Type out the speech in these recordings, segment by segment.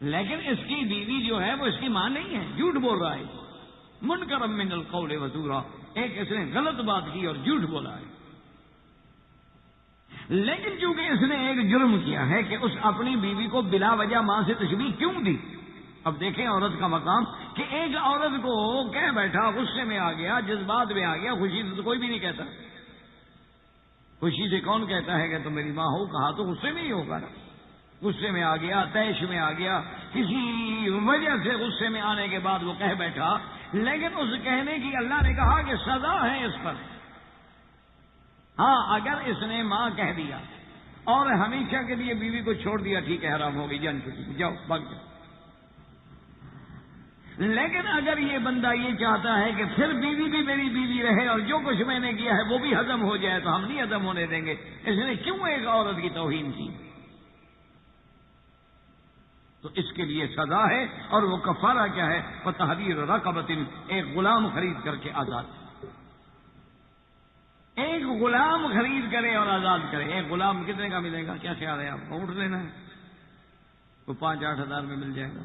لیکن اس کی بیوی جو ہے وہ اس کی ماں نہیں ہے، جھوٹ بول رہا ہے، منکر من القول وزورا، ایک اس نے غلط بات کی اور جھوٹ بولا ہے۔ لیکن چونکہ اس نے ایک جرم کیا ہے کہ اس اپنی بیوی کو بلا وجہ ماں سے تشبیہ کیوں دی۔ اب دیکھیں عورت کا مقام کہ ایک عورت کو کہہ بیٹھا، غصے میں آ گیا، جذبات میں آ گیا، خوشی سے تو کوئی بھی نہیں کہتا، خوشی سے کون کہتا ہے کہ تم میری ماں ہو، کہا تو غصے میں ہی ہوگا نا، غصے میں آ گیا، طیش میں آ گیا، کسی وجہ سے غصے میں آنے کے بعد وہ کہہ بیٹھا، لیکن اس کہنے کی اللہ نے کہا کہ سزا ہے اس پر۔ ہاں اگر اس نے ماں کہہ دیا اور ہمیشہ کے لیے بیوی کو چھوڑ دیا، ٹھیک ہے، حرام ہو گئی، جان چکی، جاؤ بھاگ جاؤ۔ لیکن اگر یہ بندہ یہ چاہتا ہے کہ پھر بیوی بھی میری بیوی رہے اور جو کچھ میں نے کیا ہے وہ بھی ہضم ہو جائے، تو ہم نہیں ہضم ہونے دیں گے۔ اس نے کیوں ایک عورت کی توہین کی؟ تو اس کے لیے سزا ہے، اور وہ کفارہ کیا ہے؟ فَتَحْرِيرُ رَقَبَةٍ، ایک غلام خرید کر کے آزاد، ایک غلام خرید کرے اور آزاد کرے۔ ایک غلام کتنے کا ملے گا؟ کیا خیال ہے آپ کو؟ اونٹ لینا ہے تو 5-8 ہزار میں مل جائے گا۔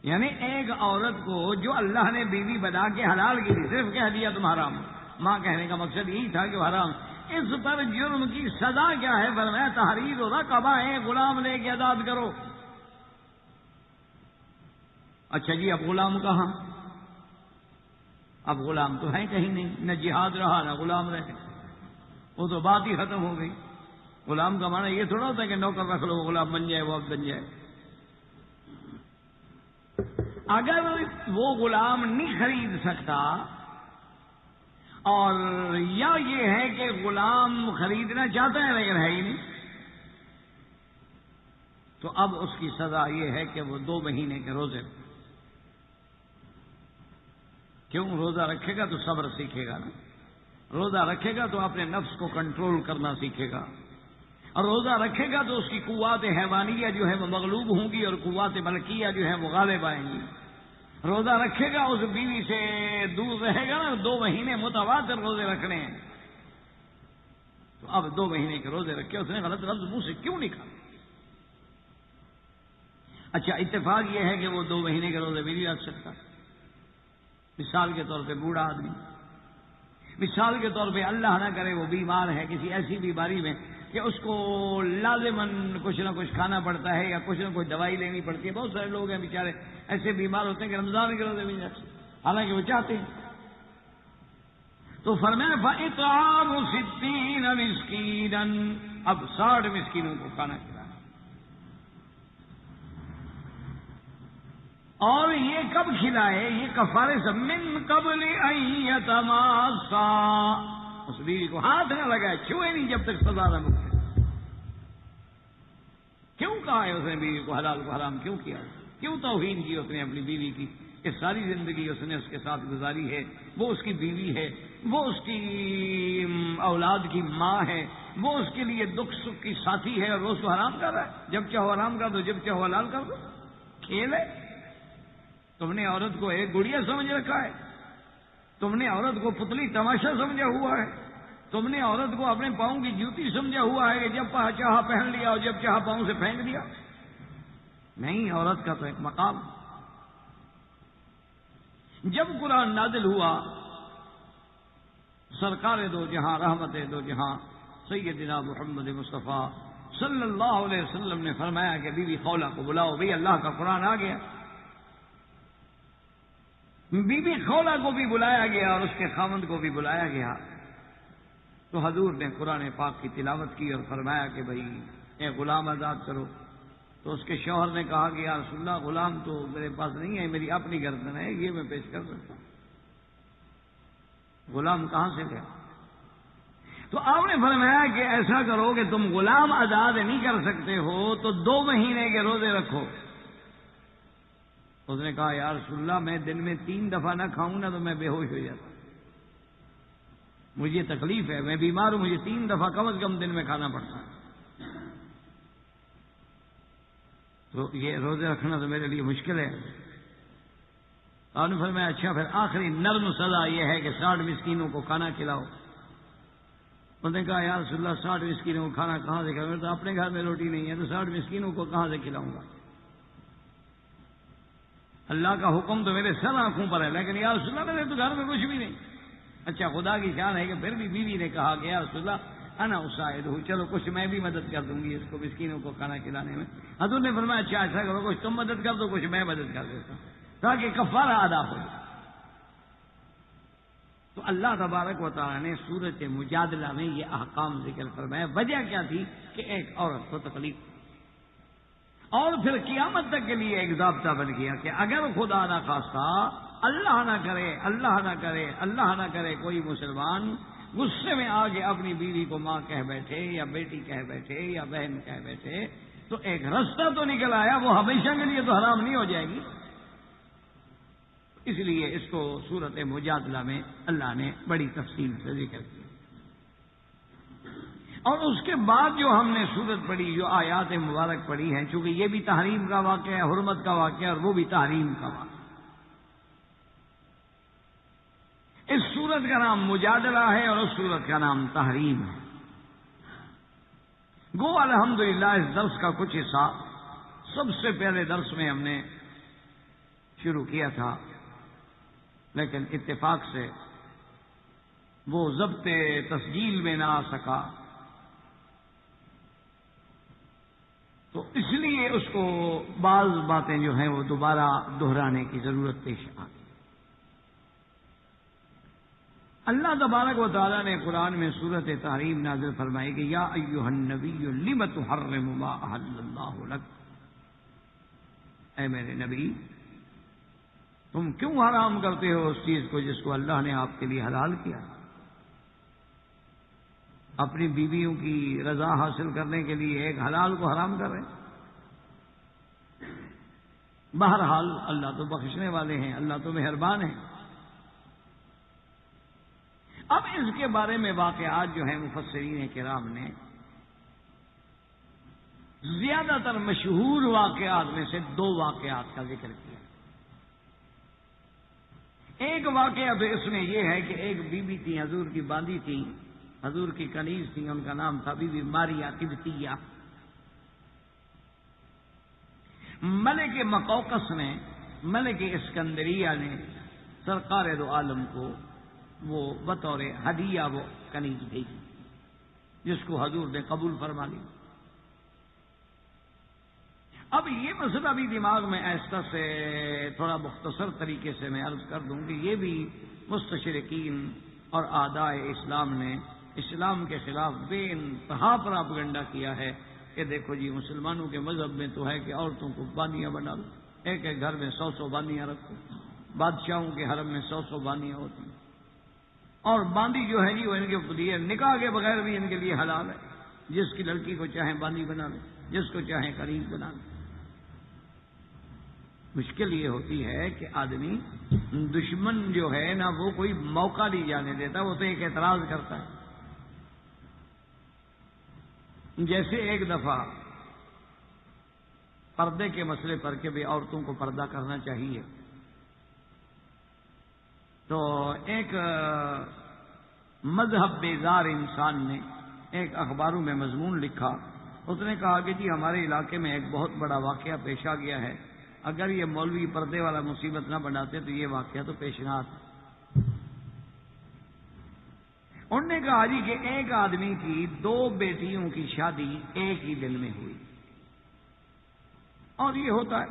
یعنی ایک عورت کو جو اللہ نے بیوی بنا کے حلال کی تھی، صرف کہہ دیا تم حرام۔ ماں کہنے کا مقصد یہی تھا کہ وہ حرام۔ اس پر جرم کی سزا کیا ہے؟ فرمایا تحریر رقبہ، ایک غلام لے کے آزاد کرو۔ اچھا جی، اب غلام کہاں؟ اب غلام تو ہے کہیں نہیں، نہ جہاد رہا نہ غلام رہے، وہ تو بات ہی ختم ہو گئی۔ غلام کا معنی یہ تھوڑا ہوتا ہے کہ نوکر رکھ لو، غلام بن جائے، وہ اب بن جائے۔ اگر وہ غلام نہیں خرید سکتا، اور یا یہ ہے کہ غلام خریدنا چاہتا ہے لیکن ہے ہی نہیں، تو اب اس کی سزا یہ ہے کہ وہ 2 مہینے کے روزے۔ کیوں؟ روزہ رکھے گا تو صبر سیکھے گا نا، روزہ رکھے گا تو اپنے نفس کو کنٹرول کرنا سیکھے گا، اور روزہ رکھے گا تو اس کی قوات حیوانیہ جو ہے وہ مغلوب ہوں گی اور قوات ملکیہ جو ہے وہ غالب آئیں گی۔ روزہ رکھے گا، اس بیوی سے دور رہے گا نا، 2 مہینے متواتر روزے رکھنے ہیں، تو اب 2 مہینے کے روزے رکھے، اس نے غلط لفظ منہ سے کیوں نکالا؟ اچھا، اتفاق یہ ہے کہ وہ 2 مہینے کے روزے بھی نہیں رکھ سکتا۔ مثال کے طور پہ بوڑھا آدمی، مثال کے طور پہ اللہ نہ کرے وہ بیمار ہے کسی ایسی بیماری میں کہ اس کو لازماً کچھ نہ کچھ کھانا پڑتا ہے یا کچھ نہ کچھ دوائی لینی پڑتی ہے۔ بہت سارے لوگ ہیں بیچارے ایسے بیمار ہوتے ہیں کہ رمضان کے روزے بھی نہیں رکھتے، حالانکہ وہ چاہتے ہیں۔ تو فرمایا فَإِطْعَامُ 60 مِسْكِينًا، اب 60 مسکینوں کو کھانا کھلانا، اور یہ کب کھلائے؟ یہ کفارے سے من قبل ان یتماسا، اس بیوی کو ہاتھ نہ لگائے، چھوئے نہیں جب تک سزا نہ مکتے۔ کیوں کہا ہے اس نے بیوی کو حلال کو حرام کیوں کیا؟ کیوں توہین کی اس نے اپنی بیوی کی؟ کہ ساری زندگی اس نے اس کے ساتھ گزاری ہے، وہ اس کی بیوی ہے، وہ اس کی اولاد کی ماں ہے، وہ اس کے لیے دکھ سکھ کی ساتھی ہے، اور وہ اس کو حرام کر رہا ہے۔ جب چاہو حرام کر دو، جب چاہو حلال کر دو، کھیل ہے۔ تم نے عورت کو ایک گڑیا سمجھ رکھا ہے، تم نے عورت کو پتلی تماشا سمجھا ہوا ہے، تم نے عورت کو اپنے پاؤں کی جوتی سمجھا ہوا ہے کہ جب چاہا پہن لیا اور جب چاہا پاؤں سے پھینک دیا۔ نہیں، عورت کا تو ایک مقام۔ جب قرآن نازل ہوا، سرکار دو جہاں، رحمت دو جہاں، سیدنا محمد مصطفیٰ صلی اللہ علیہ وسلم نے فرمایا کہ بی بی خولہ کو بلاؤ، بھئی اللہ کا قرآن آ گیا۔ بی بی خولہ کو بھی بلایا گیا اور اس کے خاوند کو بھی بلایا گیا، تو حضور نے قرآن پاک کی تلاوت کی اور فرمایا کہ بھئی ایک غلام آزاد کرو۔ تو اس کے شوہر نے کہا کہ یا رسول اللہ، غلام تو میرے پاس نہیں ہے، میری اپنی گردن ہے، یہ میں پیش کر سکتا ہوں، غلام کہاں سے لیا؟ تو آپ نے فرمایا کہ ایسا کرو کہ تم غلام آزاد نہیں کر سکتے ہو تو 2 مہینے کے روزے رکھو۔ اس نے کہا یا رسول اللہ، میں دن میں 3 دفعہ نہ کھاؤں نا تو میں بے ہوش ہو جاتا، مجھے تکلیف ہے، میں بیمار ہوں، مجھے 3 دفعہ کم از کم دن میں کھانا پڑتا ہے، تو یہ روزے رکھنا تو میرے لیے مشکل ہے۔ آپ نے فرمایا اچھا، پھر آخری نرم سزا یہ ہے کہ 60 مسکینوں کو کھانا کھلاؤ۔ انہوں نے کہا یا رسول اللہ 60 مسکینوں کو کھانا کہاں سے کھلاؤں؟ تو اپنے گھر میں روٹی نہیں ہے تو 60 مسکینوں کو کہاں سے کھلاؤں گا؟ اللہ کا حکم تو میرے سر آنکھوں پر ہے، لیکن یا رسول اللہ میرے تو گھر میں کچھ بھی نہیں۔ اچھا خدا کی شان ہے کہ پھر بھی بیوی نے کہا کہ یا رسول اللہ انا اساعد ہوں، چلو کچھ میں بھی مدد کر دوں گی اس کو مسکینوں کو کھانا کھلانے میں۔ حضور نے فرمایا اچھا ایسا کرو، کچھ تم مدد کر دو کچھ میں مدد کر دیتا ہوں تاکہ کفارہ ادا ہو جائے۔ تو اللہ تبارک و تعالیٰ نے سورۃ مجادلہ میں یہ احکام ذکر فرمایا۔ وجہ کیا تھی کہ ایک عورت کو تکلیف، اور پھر قیامت تک کے لیے ایک ضابطہ بن گیا کہ اگر خدا نہ خواستہ، اللہ نہ کرے، اللہ نہ کرے، اللہ نہ کرے کوئی مسلمان غصے میں آ کے اپنی بیوی کو ماں کہہ بیٹھے یا بیٹی کہہ بیٹھے یا بہن کہہ بیٹھے تو ایک رستہ تو نکل آیا، وہ ہمیشہ کے لیے تو حرام نہیں ہو جائے گی۔ اس لیے اس کو سورۃ مجادلہ میں اللہ نے بڑی تفصیل سے ذکر کیا۔ اور اس کے بعد جو ہم نے سورت پڑھی، جو آیات مبارک پڑھی ہیں، چونکہ یہ بھی تحریم کا واقعہ ہے، حرمت کا واقعہ، اور وہ بھی تحریم کا واقعہ۔ اس سورت کا نام مجادلہ ہے اور اس سورت کا نام تحریم ہے۔ گو الحمدللہ اس درس کا کچھ حصہ سب سے پہلے درس میں ہم نے شروع کیا تھا، لیکن اتفاق سے وہ ضبط تسجیل میں نہ آ سکا، تو اس لیے اس کو بعض باتیں جو ہیں وہ دوبارہ دہرانے کی ضرورت پیش آ گئی۔ اللہ تبارک و تعالیٰ نے قرآن میں سورۃ تحریم نازل فرمائی کہ یا ایھا النبی لم تحرم ما احل اللہ لک، اے میرے نبی تم کیوں حرام کرتے ہو اس چیز کو جس کو اللہ نے آپ کے لیے حلال کیا؟ اپنی بیویوں کی رضا حاصل کرنے کے لیے ایک حلال کو حرام کر رہے ہیں۔ بہرحال اللہ تو بخشنے والے ہیں، اللہ تو مہربان ہیں۔ اب اس کے بارے میں واقعات جو ہیں مفسرین کرام نے زیادہ تر مشہور واقعات میں سے 2 واقعات کا ذکر کیا۔ ایک واقعہ تو اس میں یہ ہے کہ ایک بی بی تھی، حضور کی باندی تھی، حضور کی کنیز تھی، ان کا نام تھا بی بی ماریہ قبطیہ۔ ملک مقوقس نے، ملک اسکندریہ نے سرکار دو عالم کو وہ بطور ہدیہ وہ کنیز بھیجی، جس کو حضور نے قبول فرما لی۔ اب یہ مسئلہ بھی دماغ میں ایسا سے تھوڑا مختصر طریقے سے میں عرض کر دوں کہ یہ بھی مستشرقین اور اعداء اسلام نے اسلام کے خلاف بے انتہا پراپگنڈا کیا ہے کہ دیکھو جی مسلمانوں کے مذہب میں تو ہے کہ عورتوں کو باندیاں بنا لو، ایک ایک گھر میں 100 باندیاں رکھو، بادشاہوں کے حرم میں 100 باندیاں ہوتی ہیں، اور باندی جو ہے جی وہ ان کے لیے نکاح کے بغیر بھی ان کے لیے حلال ہے، جس کی لڑکی کو چاہیں باندی بنا لو، جس کو چاہیں قریب بنا لو۔ مشکل یہ ہوتی ہے کہ آدمی دشمن جو ہے نا وہ کوئی موقع نہیں جانے دیتا، وہ تو ایک اعتراض کرتا ہے۔ جیسے ایک دفعہ پردے کے مسئلے پر کہ بھی عورتوں کو پردہ کرنا چاہیے، تو ایک مذہب بیزار انسان نے ایک اخباروں میں مضمون لکھا، اس نے کہا کہ جی ہمارے علاقے میں ایک بہت بڑا واقعہ پیش آ گیا ہے، اگر یہ مولوی پردے والا مصیبت نہ بناتے تو یہ واقعہ تو پیش نہ آتا۔ انہوں نے کہا جی کہ ایک آدمی کی 2 بیٹیوں کی شادی ایک ہی دن میں ہوئی، اور یہ ہوتا ہے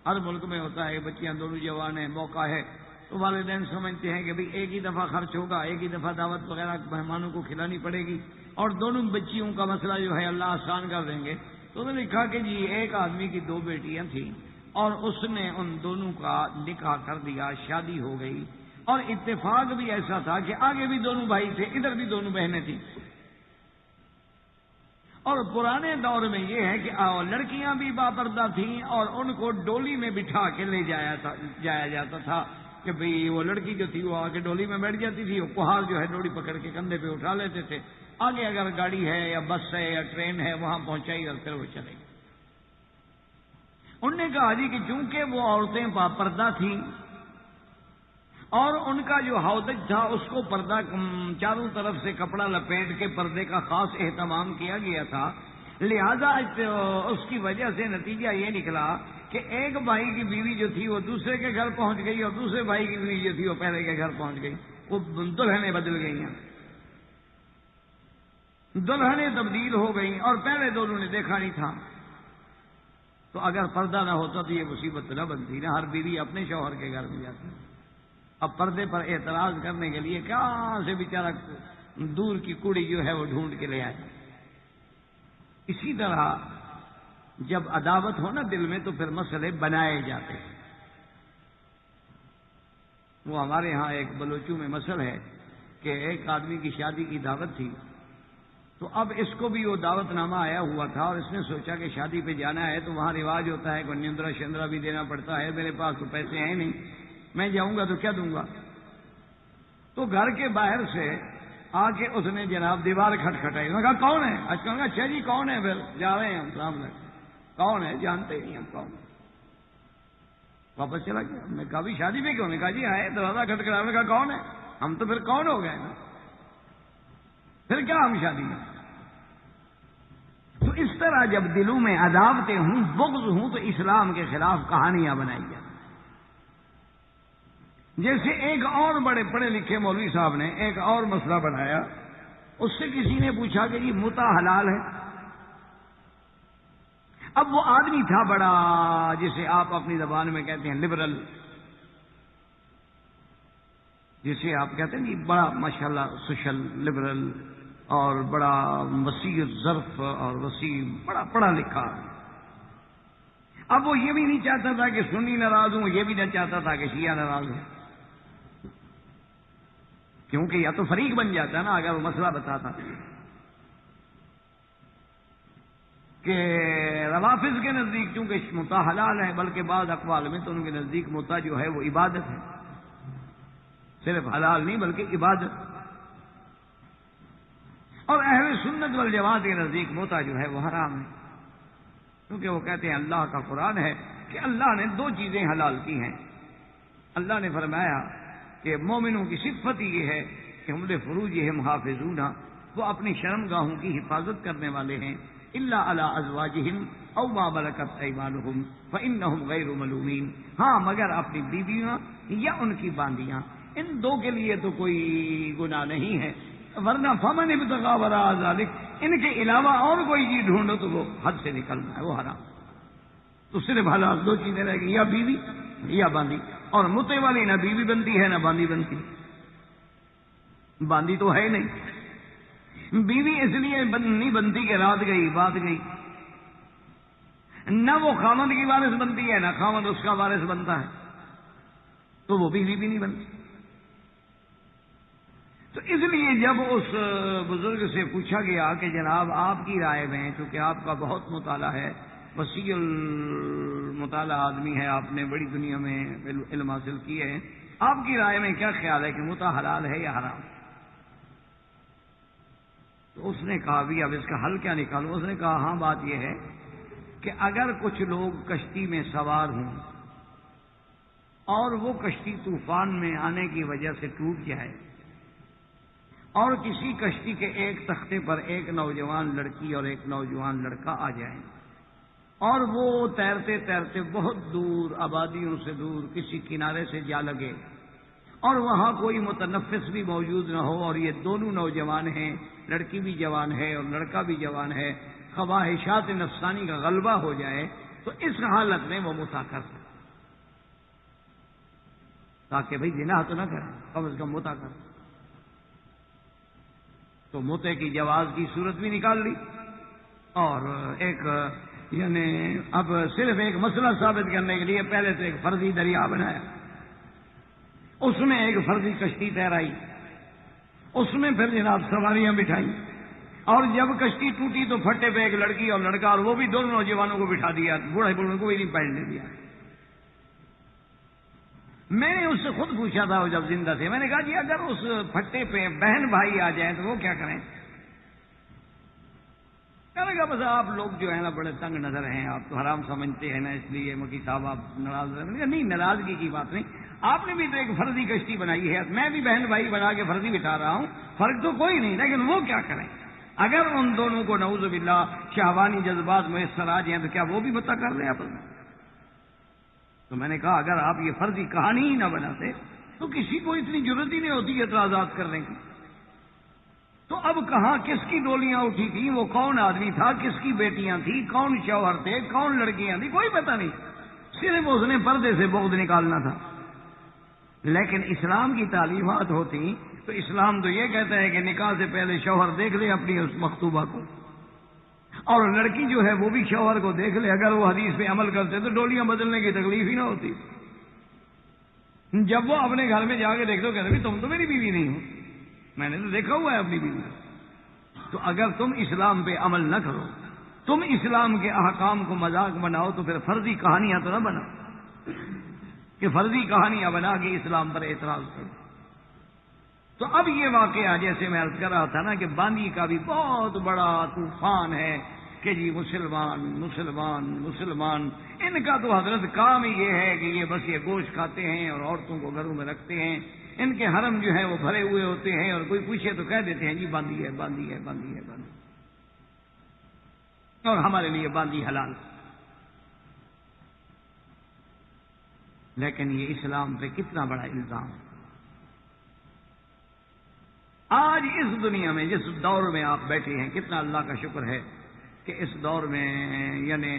ہر ملک میں ہوتا ہے، بچیاں دونوں جوان ہیں، موقع ہے تو والدین سمجھتے ہیں کہ بھئی ایک ہی دفعہ خرچ ہوگا، ایک ہی دفعہ دعوت وغیرہ مہمانوں کو کھلانی پڑے گی، اور دونوں بچیوں کا مسئلہ جو ہے اللہ آسان کر دیں گے۔ تو انہوں نے لکھا کہ جی ایک آدمی کی 2 بیٹیاں تھیں اور اس نے ان دونوں کا نکاح کر دیا، شادی ہو گئی، اور اتفاق بھی ایسا تھا کہ آگے بھی دونوں بھائی تھے، ادھر بھی دونوں بہنیں تھیں۔ اور پرانے دور میں یہ ہے کہ لڑکیاں بھی باپردہ تھیں اور ان کو ڈولی میں بٹھا کے لے جایا جاتا تھا کہ بھئی وہ لڑکی جو تھی وہ آگے ڈولی میں بیٹھ جاتی تھی، وہ کہار جو ہے ڈولی پکڑ کے کندھے پہ اٹھا لیتے تھے، آگے اگر گاڑی ہے یا بس ہے یا ٹرین ہے وہاں پہنچائی اور پھر وہ چلے گئی۔ انہوں نے کہا جی کہ چونکہ وہ عورتیں باپردہ تھیں اور ان کا جو ہودج تھا اس کو پردہ چاروں طرف سے کپڑا لپیٹ کے پردے کا خاص اہتمام کیا گیا تھا. لہذا اس کی وجہ سے نتیجہ یہ نکلا کہ ایک بھائی کی بیوی جو تھی وہ دوسرے کے گھر پہنچ گئی اور دوسرے بھائی کی بیوی جو تھی وہ پہلے کے گھر پہنچ گئی. وہ دلہنیں بدل گئی ہیں, دلہنیں تبدیل ہو گئیں اور پہلے دونوں نے دیکھا نہیں تھا. تو اگر پردہ نہ ہوتا تو یہ مصیبت نہ بنتی نا, ہر بیوی اپنے شوہر کے گھر میں جاتی. اب پردے پر اعتراض کرنے کے لیے کہاں سے بیچارہ دور کی کڑی جو ہے وہ ڈھونڈ کے لے آئے. اسی طرح جب عداوت ہو نا دل میں تو پھر مسئلے بنائے جاتے ہیں. وہ ہمارے ہاں ایک بلوچوں میں مسئلہ ہے کہ ایک آدمی کی شادی کی دعوت تھی, تو اب اس کو بھی وہ دعوت نامہ آیا ہوا تھا اور اس نے سوچا کہ شادی پہ جانا ہے تو وہاں رواج ہوتا ہے کہ نیندرا شندرا بھی دینا پڑتا ہے. میرے پاس تو پیسے ہیں نہیں, میں جاؤں گا تو کیا دوں گا. تو گھر کے باہر سے آ کے اس نے جناب دیوار کھٹکھٹائی. انہوں نے کہا کون ہے؟ اچھا کہا اچھا جی کون ہے؟ پھر جا رہے ہیں ہم سامنے. کون ہے؟ جانتے ہی نہیں ہم کون. واپس چلا گیا. میں کہا بھی شادی پہ کیوں؟ نے کہا جی آئے دروازہ کھٹکھٹایا. میں کہا کون ہے؟ ہم تو پھر کون ہو گئے نا, پھر کیا ہم شادی میں. تو اس طرح جب دلوں میں عداوتیں ہوں, بغض ہوں, تو اسلام کے خلاف کہانیاں بنائی جائیں. جیسے ایک اور بڑے پڑھے لکھے مولوی صاحب نے ایک اور مسئلہ بنایا. اس سے کسی نے پوچھا کہ جی متع حلال ہے. اب وہ آدمی تھا بڑا, جسے آپ اپنی زبان میں کہتے ہیں لبرل, جسے آپ کہتے ہیں جی بڑا ماشاءاللہ سوشل لبرل, اور بڑا وسیع ظرف اور وسیع, بڑا پڑھا لکھا. اب وہ یہ بھی نہیں چاہتا تھا کہ سنی ناراض ہوں, یہ بھی نہیں چاہتا تھا کہ شیعہ ناراض ہوں, کیونکہ یا تو فریق بن جاتا نا اگر وہ مسئلہ بتاتا کہ روافظ کے نزدیک چونکہ متع حلال ہے, بلکہ بعض اقوال میں تو ان کے نزدیک متع جو ہے وہ عبادت ہے, صرف حلال نہیں بلکہ عبادت. اور اہل سنت والجماعت کے نزدیک متع جو ہے وہ حرام ہے, کیونکہ وہ کہتے ہیں اللہ کا قرآن ہے کہ اللہ نے دو چیزیں حلال کی ہیں. اللہ نے فرمایا کہ مومنوں کی صفت یہ ہے کہ ہم لفروجہم حافظون, وہ اپنی شرمگاہوں کی حفاظت کرنے والے ہیں. الا علی ازواجہم او ما ملکت ایمانہم فانہم غیر ملومین, ہاں مگر اپنی بیویاں یا ان کی باندیاں, ان دو کے لیے تو کوئی گناہ نہیں ہے. ورنہ فمن ابتغى وراء ذلک, ان کے علاوہ اور کوئی چیز ڈھونڈو تو وہ حد سے نکلنا ہے, وہ حرام. تو صرف حلال دو چیزیں رہ گئی, یا بیوی یا باندی. اور متع والی نہ بیوی بنتی ہے نہ باندی بنتی, باندی تو ہے نہیں. بیوی اس لیے نہیں بنتی کہ رات گئی بات گئی, نہ وہ خامند کی وارث بنتی ہے نہ خامند اس کا وارث بنتا ہے, تو وہ بیوی بھی نہیں بنتی. تو اس لیے جب اس بزرگ سے پوچھا گیا کہ جناب آپ کی رائے میں, چونکہ آپ کا بہت مطالعہ ہے, وسیع المطالعہ آدمی ہے, آپ نے بڑی دنیا میں علم حاصل کی ہے, آپ کی رائے میں کیا خیال ہے کہ متع حلال ہے یا حرام؟ تو اس نے کہا بھی اب اس کا حل کیا نکالوں. اس نے کہا ہاں بات یہ ہے کہ اگر کچھ لوگ کشتی میں سوار ہوں اور وہ کشتی طوفان میں آنے کی وجہ سے ٹوٹ جائے, اور کسی کشتی کے ایک تختے پر ایک نوجوان لڑکی اور ایک نوجوان لڑکا آ جائیں, اور وہ تیرتے تیرتے بہت دور, آبادیوں سے دور کسی کنارے سے جا لگے, اور وہاں کوئی متنفس بھی موجود نہ ہو, اور یہ دونوں نوجوان ہیں, لڑکی بھی جوان ہے اور لڑکا بھی جوان ہے, خواہشات نفسانی کا غلبہ ہو جائے, تو اس حالت میں وہ متع کر سکتے, تاکہ بھئی زنا تو نہ کریں, کم از کم متع کریں. تو متع کی جواز کی صورت بھی نکال لی, اور ایک یعنی اب صرف ایک مسئلہ ثابت کرنے کے لیے پہلے تو ایک فرضی دریا بنایا, اس میں ایک فرضی کشتی تیرائی, اس میں پھر جناب سواریاں بٹھائی, اور جب کشتی ٹوٹی تو پھٹے پہ ایک لڑکی اور لڑکا, اور وہ بھی دونوں نوجوانوں کو بٹھا دیا, بوڑھے بوڑھوں کو بھی نہیں پہننے دیا. میں نے اس سے خود پوچھا تھا وہ جب زندہ تھے, میں نے کہا جی اگر اس پھٹے پہ بہن بھائی آ جائیں تو وہ کیا کریں؟ کہنے کا بس آپ لوگ جو ہے نا بڑے تنگ نظر ہیں, آپ تو حرام سمجھتے ہیں نا, اس لیے مکی صاحب آپ ناراض رہے. نہیں, ناراضگی کی بات نہیں, آپ نے بھی تو ایک فرضی کشتی بنائی ہے، میں بھی بہن بھائی بنا کے فرضی بٹھا رہا ہوں، فرق تو کوئی نہیں، لیکن وہ کیا کریں؟ اگر ان دونوں کو نعوذ باللہ شہوانی جذبات میسر آ جائیں تو کیا وہ بھی بتا کر لیں آپس میں؟ تو میں نے کہا اگر آپ یہ فرضی کہانی ہی نہ بناتے تو کسی کو اتنی ضرورت ہی نہیں ہوتی اعتراضات کرنے کی۔ تو اب کہاں کس کی ڈولیاں اٹھی تھیں، وہ کون آدمی تھا، کس کی بیٹیاں تھیں، کون شوہر تھے، کون لڑکیاں تھیں، کوئی پتہ نہیں، صرف اس نے پردے سے بغض نکالنا تھا۔ لیکن اسلام کی تعلیمات ہوتی تو اسلام تو یہ کہتا ہے کہ نکاح سے پہلے شوہر دیکھ لے اپنی اس مخطوبہ کو، اور لڑکی جو ہے وہ بھی شوہر کو دیکھ لے، اگر وہ حدیث پہ عمل کرتے تو ڈولیاں بدلنے کی تکلیف ہی نہ ہوتی۔ جب وہ اپنے گھر میں جا کے دیکھ دو کہتے تم تو میری بیوی نہیں ہو، میں نے تو دیکھا ہوا ہے اپنی بیوی۔ تو اگر تم اسلام پہ عمل نہ کرو، تم اسلام کے احکام کو مذاق بناؤ، تو پھر فرضی کہانیاں تو نہ بناؤ کہ فرضی کہانیاں بنا کے اسلام پر اعتراض کرو۔ تو اب یہ واقعہ جیسے میں عرض کر رہا تھا نا کہ باندی کا بھی بہت بڑا طوفان ہے کہ جی مسلمان مسلمان مسلمان، ان کا تو حضرت کام ہی یہ ہے کہ یہ بس یہ گوشت کھاتے ہیں اور عورتوں کو گھروں میں رکھتے ہیں، ان کے حرم جو ہے وہ بھرے ہوئے ہوتے ہیں، اور کوئی پوچھے تو کہہ دیتے ہیں جی باندی ہے باندی ہے باندی ہے باندی، اور ہمارے لیے باندی حلال۔ لیکن یہ اسلام پہ کتنا بڑا الزام ہے۔ آج اس دنیا میں جس دور میں آپ بیٹھے ہیں، کتنا اللہ کا شکر ہے کہ اس دور میں یعنی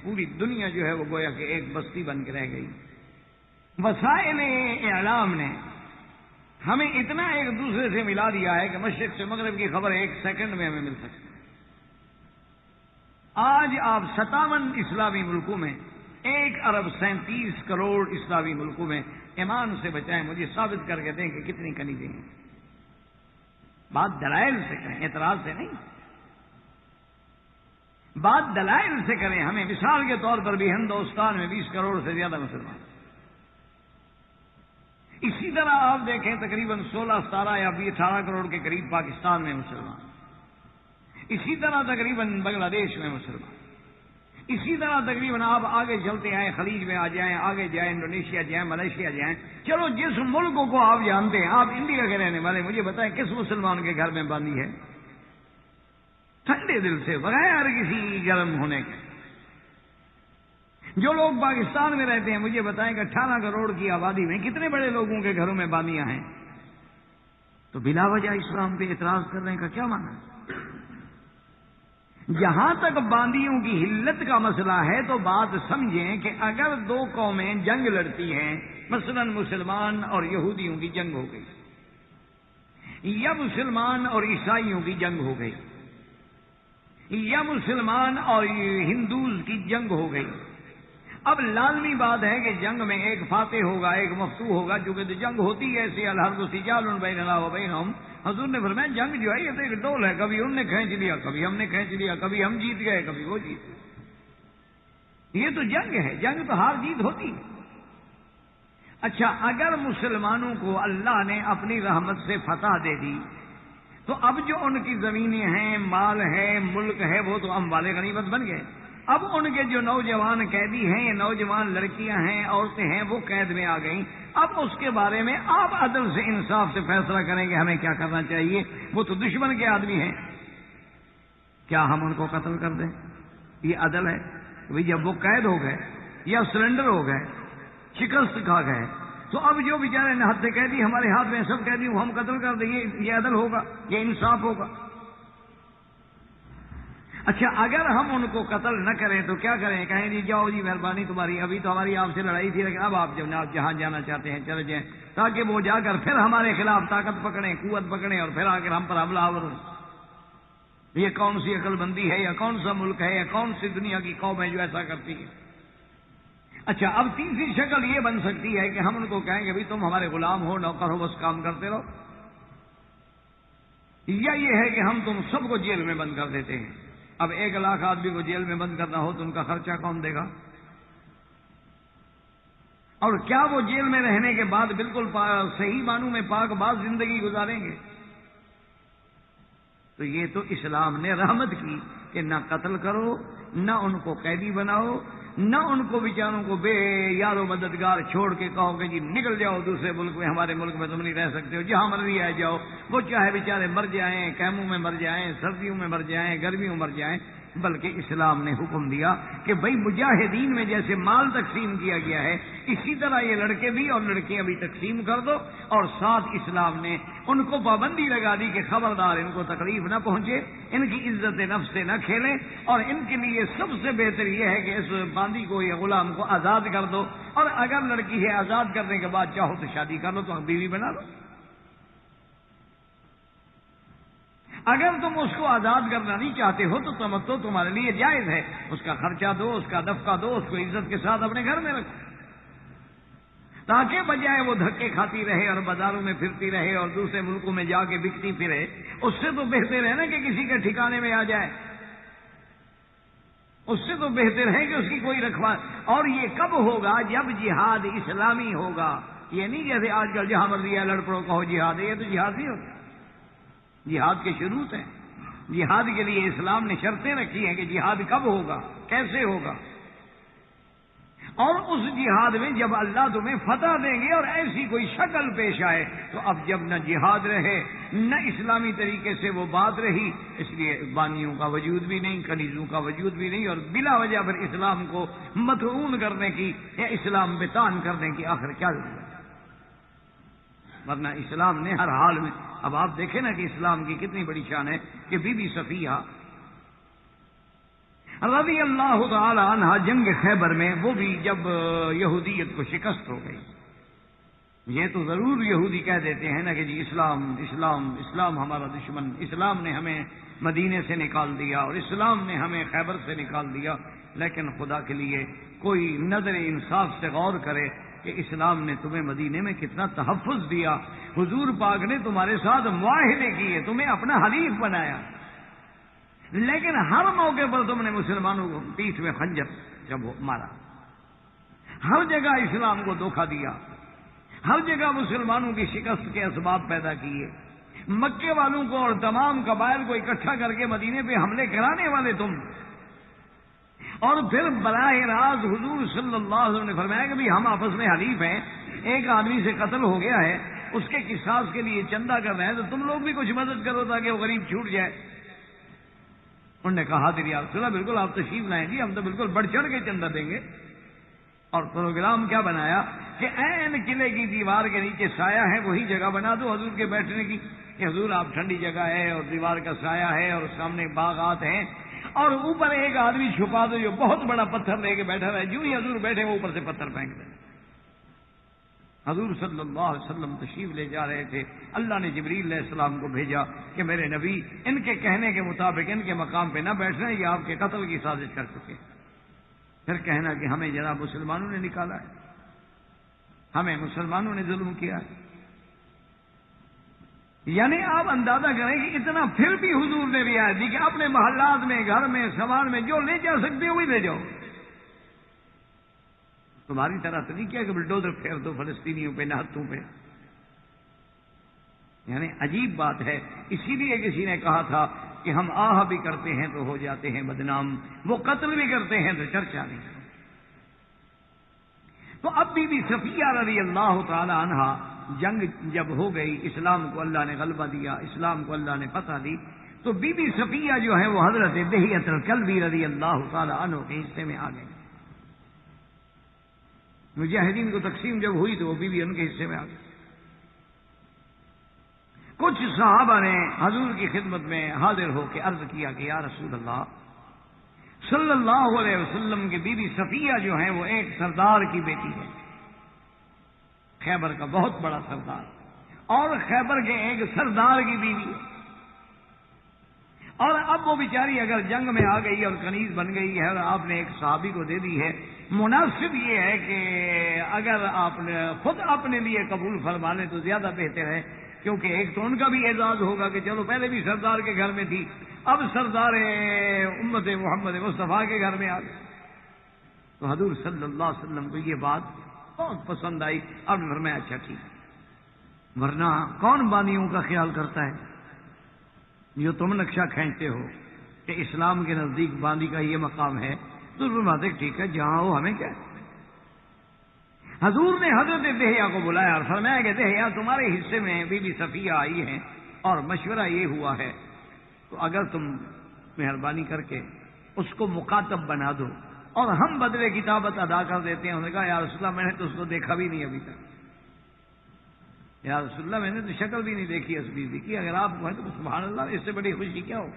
پوری دنیا جو ہے وہ گویا کہ ایک بستی بن کے رہ گئی۔ وسائل اعلام نے ہمیں اتنا ایک دوسرے سے ملا دیا ہے کہ مشرق سے مغرب کی خبر ایک سیکنڈ میں ہمیں مل سکتی ہے۔ آج آپ 57 اسلامی ملکوں میں 1 ارب 37 کروڑ اسلامی ملکوں میں ایمان سے بچائیں، مجھے ثابت کر کے دیں کہ کتنی کنیزیں ہیں۔ بات دلائل سے کریں، اعتراض سے نہیں، بات دلائل سے کریں۔ ہمیں مثال کے طور پر بھی ہندوستان میں 20 کروڑ سے زیادہ مسلمان، اسی طرح آپ دیکھیں تقریباً 16 17 یا 18 کروڑ کے قریب پاکستان میں مسلمان، اسی طرح تقریباً بنگلہ دیش میں مسلمان، اسی طرح تقریباً آپ آگے چلتے آئیں، خلیج میں آ جائیں، آگے جائیں، انڈونیشیا جائیں، ملیشیا جائیں، چلو جس ملک کو آپ جانتے ہیں، آپ انڈیا کے رہنے والے، مجھے بتائیں کس مسلمان کے گھر میں باندھی ہے ٹھنڈے دل سے بغیر کسی گرم ہونے کے؟ جو لوگ پاکستان میں رہتے ہیں مجھے بتائیں کہ 18 کروڑ کی آبادی میں کتنے بڑے لوگوں کے گھروں میں باندیاں ہیں؟ تو بلا وجہ اسلام پہ اعتراض کرنے کا کیا معنی ہے؟ جہاں تک باندیوں کی حلت کا مسئلہ ہے تو بات سمجھیں کہ اگر 2 قومیں جنگ لڑتی ہیں، مثلا مسلمان اور یہودیوں کی جنگ ہو گئی، یا مسلمان اور عیسائیوں کی جنگ ہو گئی، یا مسلمان اور ہندوز کی جنگ ہو گئی، اب لازمی بات ہے کہ جنگ میں ایک فاتح ہوگا، ایک مفتوح ہوگا، چونکہ تو جنگ ہوتی ہے ایسے الحرب سجال بین اللہ و بینہم۔ حضور نے فرمایا جنگ جو ہے یہ تو ایک ڈول ہے، کبھی ان نے کھینچ لیا، کبھی ہم نے کھینچ لیا، کبھی ہم جیت گئے، کبھی وہ جیت گئے، یہ تو جنگ ہے، جنگ تو ہار جیت ہوتی ہے۔ اچھا اگر مسلمانوں کو اللہ نے اپنی رحمت سے فتح دے دی تو اب جو ان کی زمینیں ہیں، مال ہے، ملک ہے، وہ تو اموال غنیمت بن گئے۔ اب ان کے جو نوجوان قیدی ہیں، یہ نوجوان لڑکیاں ہیں، عورتیں ہیں، وہ قید میں آ گئیں۔ اب اس کے بارے میں آپ عدل سے انصاف سے فیصلہ کریں کہ ہمیں کیا کرنا چاہیے، وہ تو دشمن کے آدمی ہیں، کیا ہم ان کو قتل کر دیں؟ یہ عدل ہے؟ بھئی جب وہ قید ہو گئے یا سرنڈر ہو گئے، شکست کھا گئے، تو اب جو بیچارے نہتے قیدی ہمارے ہاتھ میں سب قیدی ہم قتل کر دیں، یہ عدل ہوگا؟ یہ انصاف ہوگا؟ اچھا اگر ہم ان کو قتل نہ کریں تو کیا کریں؟ کہیں جی جاؤ جی مہربانی تمہاری، ابھی تو ہماری آپ سے لڑائی تھی لیکن اب آپ جہاں جانا چاہتے ہیں چلے جائیں، تاکہ وہ جا کر پھر ہمارے خلاف طاقت پکڑیں، قوت پکڑیں، اور پھر آ کر ہم پر حملہ آور ہوں۔ یہ کون سی عقل بندی ہے، یا کون سا ملک ہے، یا کون سی دنیا کی قوم ہے جو ایسا کرتی ہے؟ اچھا اب تیسری شکل یہ بن سکتی ہے کہ ہم ان کو کہیں کہ بھائی تم ہمارے غلام ہو، نوکر ہو، بس کام کرتے رہو، یا یہ ہے کہ ہم تم سب کو جیل میں بند کر دیتے ہیں۔ اب 1 لاکھ آدمی کو جیل میں بند کرنا ہو تو ان کا خرچہ کون دے گا؟ اور کیا وہ جیل میں رہنے کے بعد بالکل صحیح معنوں میں پاک باز زندگی گزاریں گے؟ تو یہ تو اسلام نے رحمت کی کہ نہ قتل کرو، نہ ان کو قیدی بناؤ، نہ ان کو بیچاروں کو بے یار و مددگار چھوڑ کے کہو کہ جی نکل جاؤ دوسرے ملک میں، ہمارے ملک میں تم نہیں رہ سکتے ہو، جہاں مرضی آ جاؤ۔ وہ چاہے بیچارے مر جائیں، کیموں میں مر جائیں، سردیوں میں مر جائیں، گرمیوں میں مر جائیں، بلکہ اسلام نے حکم دیا کہ بھئی مجاہدین میں جیسے مال تقسیم کیا گیا ہے، اسی طرح یہ لڑکے بھی اور لڑکیاں بھی تقسیم کر دو۔ اور ساتھ اسلام نے ان کو پابندی لگا دی کہ خبردار ان کو تکلیف نہ پہنچے، ان کی عزت نفس سے نہ کھیلیں، اور ان کے لیے سب سے بہتر یہ ہے کہ اس باندی کو یا غلام کو آزاد کر دو، اور اگر لڑکی ہے آزاد کرنے کے بعد چاہو تو شادی کر لو، تو بیوی بنا لو۔ اگر تم اس کو آزاد کرنا نہیں چاہتے ہو تو تمتع تمہارے لیے جائز ہے، اس کا خرچہ دو، اس کا دفقہ دو، اس کو عزت کے ساتھ اپنے گھر میں رکھو، تاکہ بجائے وہ دھکے کھاتی رہے اور بازاروں میں پھرتی رہے اور دوسرے ملکوں میں جا کے بکتی پھرے۔ اس سے تو بہتر ہے نا کہ کسی کے ٹھکانے میں آ جائے، اس سے تو بہتر ہے کہ اس کی کوئی رکھوا۔ اور یہ کب ہوگا؟ جب جہاد اسلامی ہوگا۔ یہ نہیں جیسے آج کل جہاں مرضی ہے لڑ پڑو کہو جہاد ہے، یہ تو جہاد نہیں ہوتا۔ جہاد کے شروط ہیں، جہاد کے لیے اسلام نے شرطیں رکھی ہیں کہ جہاد کب ہوگا، کیسے ہوگا، اور اس جہاد میں جب اللہ تمہیں فتح دیں گے اور ایسی کوئی شکل پیش آئے تو اب جب نہ جہاد رہے نہ اسلامی طریقے سے وہ بات رہی، اس لیے بانیوں کا وجود بھی نہیں، کنیزوں کا وجود بھی نہیں، اور بلا وجہ پر اسلام کو مطعون کرنے کی یا اسلام بتان کرنے کی آخر کیا ضرورت ہے؟ ورنہ اسلام نے ہر حال میں، اب آپ دیکھیں نا کہ اسلام کی کتنی بڑی شان ہے کہ بی بی صفیہ رضی اللہ تعالی عنہ جنگ خیبر میں، وہ بھی جب یہودیت کو شکست ہو گئی، یہ تو ضرور یہودی کہہ دیتے ہیں نا کہ جی اسلام اسلام اسلام ہمارا دشمن، اسلام نے ہمیں مدینے سے نکال دیا اور اسلام نے ہمیں خیبر سے نکال دیا، لیکن خدا کے لیے کوئی نظر انصاف سے غور کرے کہ اسلام نے تمہیں مدینے میں کتنا تحفظ دیا، حضور پاک نے تمہارے ساتھ معاہدے کیے، تمہیں اپنا حلیف بنایا، لیکن ہر موقع پر تم نے مسلمانوں کو پیٹھ میں خنجر جب مارا، ہر جگہ اسلام کو دھوکہ دیا، ہر جگہ مسلمانوں کی شکست کے اسباب پیدا کیے، مکے والوں کو اور تمام قبائل کو اکٹھا کر کے مدینے پہ حملے کرانے والے تم، اور پھر براہ راست حضور صلی اللہ علیہ وسلم نے فرمایا کہ ہم آپس میں حلیف ہیں، ایک آدمی سے قتل ہو گیا ہے، اس کے قصاص کے لیے چندہ کر رہے ہیں، تو تم لوگ بھی کچھ مدد کرو تاکہ وہ غریب چھوٹ جائے۔ انہوں نے کہا حاضر یا رسول اللہ، بالکل آپ تشریف لائیں گے، ہم تو بالکل بڑھ چڑھ کے چندہ دیں گے۔ اور پروگرام کیا بنایا کہ عین قلعے کی دیوار کے نیچے سایہ ہے، وہی جگہ بنا دو حضور کے بیٹھنے کی، کہ حضور آپ ٹھنڈی جگہ ہے اور دیوار کا سایہ ہے اور سامنے باغات ہیں، اور اوپر ایک آدمی چھپا دو جو بہت بڑا پتھر لے کے بیٹھا رہے، جو ہی حضور بیٹھے وہ اوپر سے پتھر پھینک دیں۔ حضور صلی اللہ علیہ وسلم تشریف لے جا رہے تھے، اللہ نے جبریل علیہ السلام کو بھیجا کہ میرے نبی ان کے کہنے کے مطابق ان کے مقام پہ نہ بیٹھ رہے، یہ آپ کے قتل کی سازش کر چکے۔ پھر کہنا کہ ہمیں جناب مسلمانوں نے نکالا ہے، ہمیں مسلمانوں نے ظلم کیا ہے۔ یعنی آپ اندازہ کریں کہ اتنا پھر بھی حضور نے رعایت دی کہ اپنے محلات میں، گھر میں، سامان میں جو لے جا سکتے ہو وہی لے جاؤ، تمہاری طرح تو نہیں کیا کہ بلڈوزر پھیر دو فلسطینیوں پہ، نہتوں پہ۔ یعنی عجیب بات ہے، اسی لیے کسی نے کہا تھا کہ ہم آہ بھی کرتے ہیں تو ہو جاتے ہیں بدنام، وہ قتل بھی کرتے ہیں تو چرچا نہیں۔ تو اب بی بی صفیہ رضی اللہ تعالی عنہا جنگ جب ہو گئی، اسلام کو اللہ نے غلبہ دیا، اسلام کو اللہ نے فتح دی، تو بی بی صفیہ جو ہے وہ حضرت دحیۃ الکلبی رضی اللہ تعالی عنہ کے حصے میں آ گئی۔ مجاہدین کو تقسیم جب ہوئی تو وہ بیوی ان کے حصے میں آ گئی۔ کچھ صحابہ نے حضور کی خدمت میں حاضر ہو کے عرض کیا کہ یا رسول اللہ صلی اللہ علیہ وسلم کی بی بی صفیہ جو ہیں وہ ایک سردار کی بیٹی ہے، خیبر کا بہت بڑا سردار، اور خیبر کے ایک سردار کی بیوی ہے، اور اب وہ بیچاری اگر جنگ میں آ گئی اور کنیز بن گئی ہے اور آپ نے ایک صحابی کو دے دی ہے، مناسب یہ ہے کہ اگر آپ نے خود اپنے لیے قبول فرما لیں تو زیادہ بہتر ہے، کیونکہ ایک تو ان کا بھی اعزاز ہوگا کہ چلو پہلے بھی سردار کے گھر میں تھی، اب سردار امت محمد مصطفیٰ کے گھر میں آ گئی۔ تو حضور صلی اللہ علیہ وسلم کو یہ بات بہت پسند آئی، اب نے فرمایا اچھا ٹھیک، ورنہ کون بانیوں کا خیال کرتا ہے؟ جو تم نقشہ کھینچتے ہو کہ اسلام کے نزدیک باندی کا یہ مقام ہے، تو فرماتے ٹھیک ہے جہاں ہو ہمیں کیا ہے۔ حضور نے حضرت دہیا کو بلایا اور فرمایا کہ دہیا تمہارے حصے میں بی بی صفیہ آئی ہیں اور مشورہ یہ ہوا ہے، تو اگر تم مہربانی کر کے اس کو مخاطب بنا دو اور ہم بدلے کتابت ادا کر دیتے ہیں۔ انہوں نے کہا یا رسول اللہ میں نے تو اس کو دیکھا بھی نہیں ابھی تک، یا رسول اللہ میں نے تو شکل بھی نہیں دیکھی اس بیوی کی، اگر آپ کو ہے تو سبحان اللہ، اس سے بڑی خوشی کیا ہو۔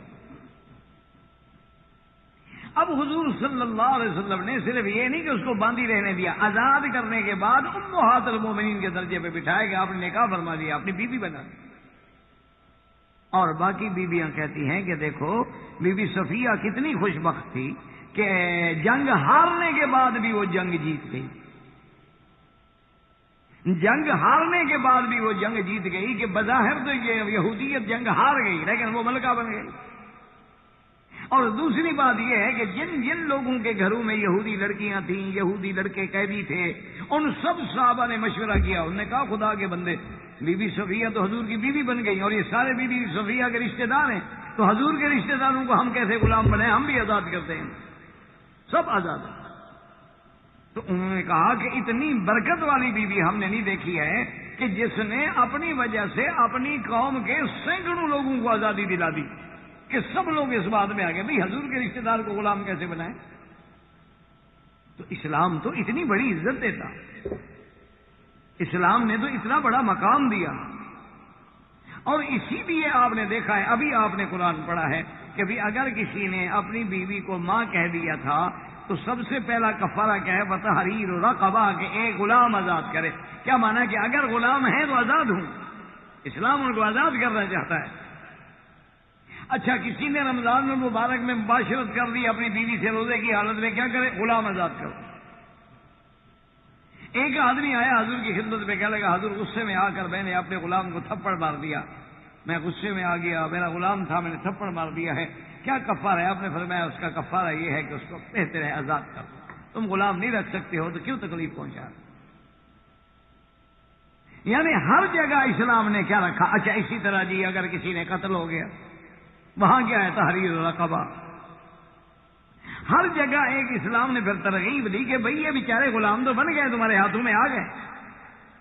اب حضور صلی اللہ علیہ وسلم نے صرف یہ نہیں کہ اس کو باندھی رہنے دیا، آزاد کرنے کے بعد امہات المومنین کے درجے پہ بٹھایا کہ آپ نے نکاح فرما دیا، اپنی بیوی بنا دی۔ اور باقی بیویاں کہتی ہیں کہ دیکھو بی بی صفیہ کتنی خوش بخت تھی کہ جنگ ہارنے کے بعد بھی وہ جنگ جیت گئی، جنگ ہارنے کے بعد بھی وہ جنگ جیت گئی کہ بظاہر تو یہ یہودیت جنگ ہار گئی لیکن وہ ملکہ بن گئی۔ اور دوسری بات یہ ہے کہ جن جن لوگوں کے گھروں میں یہودی لڑکیاں تھیں، یہودی لڑکے قیدی تھے، ان سب صحابہ نے مشورہ کیا، انہوں نے کہا خدا کے بندے بی بی صفیہ تو حضور کی بیوی بن گئی اور یہ سارے بی بی صفیہ کے رشتہ دار ہیں، تو حضور کے رشتہ داروں کو ہم کیسے غلام بنائیں، ہم بھی آزاد کرتے ہیں، سب آزاد ہیں۔ تو انہوں نے کہا کہ اتنی برکت والی بیوی ہم نے نہیں دیکھی ہے کہ جس نے اپنی وجہ سے اپنی قوم کے سینکڑوں لوگوں کو آزادی دلا دی، کہ سب لوگ اس بات میں آ گئے بھائی حضور کے رشتہ دار کو غلام کیسے بنائیں۔ تو اسلام تو اتنی بڑی عزت دیتا، اسلام نے تو اتنا بڑا مقام دیا، اور اسی لیے آپ نے دیکھا ہے، ابھی آپ نے قرآن پڑھا ہے کہ بھی اگر کسی نے اپنی بیوی کو ماں کہہ دیا تھا تو سب سے پہلا کفارہ کیا ہے، وتحریر رقبہ، کہ ایک غلام آزاد کرے۔ کیا مانا کہ اگر غلام ہے تو آزاد ہوں، اسلام ان کو آزاد کرنا چاہتا ہے۔ اچھا کسی نے رمضان المبارک میں مباشرت کر دی اپنی بیوی سے روزے کی حالت میں، کیا کرے، غلام آزاد کرو۔ ایک آدمی آیا حضور کی خدمت میں، کہنے لگا حضور غصے میں آ کر میں نے اپنے غلام کو تھپڑ مار دیا، میں غصے میں آ گیا، میرا غلام تھا میں نے تھپڑ مار دیا ہے، کیا کفارہ ہے؟ آپ نے فرمایا اس کا کفارہ یہ ہے کہ اس کو بہتر ہے آزاد کر دو، تم غلام نہیں رکھ سکتے ہو تو کیوں تکلیف پہنچا۔ یعنی ہر جگہ اسلام نے کیا رکھا۔ اچھا اسی طرح جی اگر کسی نے قتل ہو گیا، وہاں کیا ہے، تحریر رقبہ۔ ہر جگہ ایک اسلام نے پھر ترغیب دی کہ بھئی یہ بیچارے غلام تو بن گئے، تمہارے ہاتھوں میں آ گئے،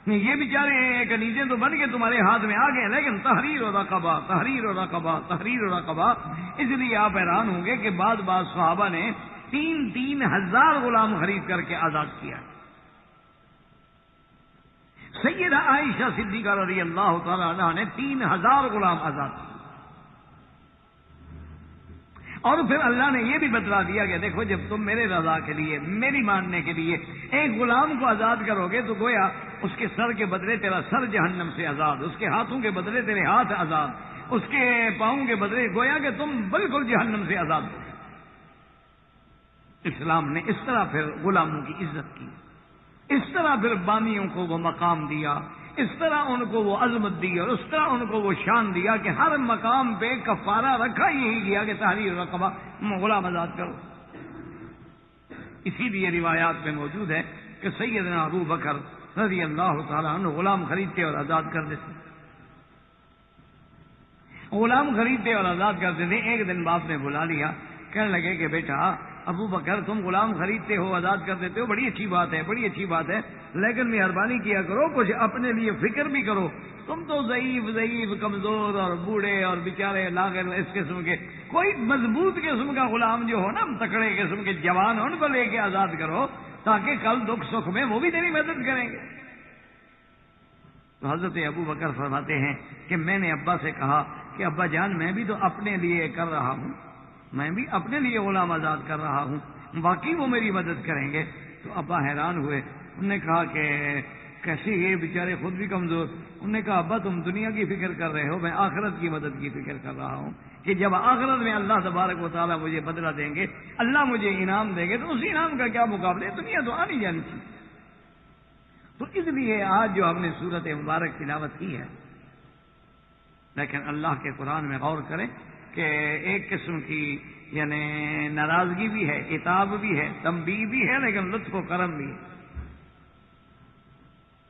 یہ بیچارے کنیزیں تو بن کے تمہارے ہاتھ میں آ گئے، لیکن تحریر و رقبہ، تحریر و رقبہ، تحریر و رقبہ۔ اس لیے آپ حیران ہوں گے کہ بعض صحابہ نے 3,000 غلام خرید کر کے آزاد کیا۔ سیدہ عائشہ صدیقہ رضی اللہ تعالی عنہا نے 3,000 غلام آزاد کیے۔ اور پھر اللہ نے یہ بھی بتلا دیا کہ دیکھو جب تم میرے رضا کے لیے، میری ماننے کے لیے ایک غلام کو آزاد کرو گے تو گویا اس کے سر کے بدلے تیرا سر جہنم سے آزاد، اس کے ہاتھوں کے بدلے تیرے ہاتھ آزاد، اس کے پاؤں کے بدلے گویا کہ تم بالکل جہنم سے آزاد ہو۔ اسلام نے اس طرح پھر غلاموں کی عزت کی، اس طرح پھر بامیوں کو وہ مقام دیا، اس طرح ان کو وہ عظمت دی اور اس طرح ان کو وہ شان دیا کہ ہر مقام پہ کفارہ رکھا یہی گیا کہ تحریر رقبہ، غلام آزاد کرو۔ اسی لیے روایات میں موجود ہے کہ سیدنا ابو بکر رضی اللہ تعالیٰ عنہ غلام خریدتے اور آزاد کر دیتے، غلام خریدتے اور آزاد کرتے تھے۔ ایک دن باپ نے بلا لیا، کہنے لگے کہ بیٹا ابو بکر تم غلام خریدتے ہو آزاد کر دیتے ہو، بڑی اچھی بات ہے، بڑی اچھی بات ہے، لیکن مہربانی کیا کرو کچھ اپنے لیے فکر بھی کرو، تم تو ضعیف کمزور اور بوڑھے اور بیچارے لاغر اس قسم کے، کوئی مضبوط قسم کا غلام جو ہو نا، تکڑے قسم کے جوان ان کو لے کے آزاد کرو تاکہ کل دکھ سکھ میں وہ بھی تیری مدد کریں گے۔ تو حضرت ابو بکر فرماتے ہیں کہ میں نے ابا سے کہا کہ ابا جان میں بھی تو اپنے لیے کر رہا ہوں، میں بھی اپنے لیے غلام آزاد کر رہا ہوں، باقی وہ میری مدد کریں گے۔ تو ابا حیران ہوئے، انہوں نے کہا کہ کیسے یہ بیچارے خود بھی کمزور، انہوں نے کہا ابا تم دنیا کی فکر کر رہے ہو، میں آخرت کی مدد کی فکر کر رہا ہوں کہ جب آخرت میں اللہ تبارک و تعالیٰ مجھے بدلہ دیں گے، اللہ مجھے انعام دیں گے، تو اس انعام کا کیا مقابلہ ہے، دنیا تو آنی جانی تھی۔ تو اس لیے آج جو ہم نے سورت مبارک تلاوت کی ہے، لیکن اللہ کے قرآن میں غور کریں کہ ایک قسم کی یعنی ناراضگی بھی ہے، عتاب بھی ہے، تنبیہ بھی ہے، لیکن لطف و کرم بھی ہے۔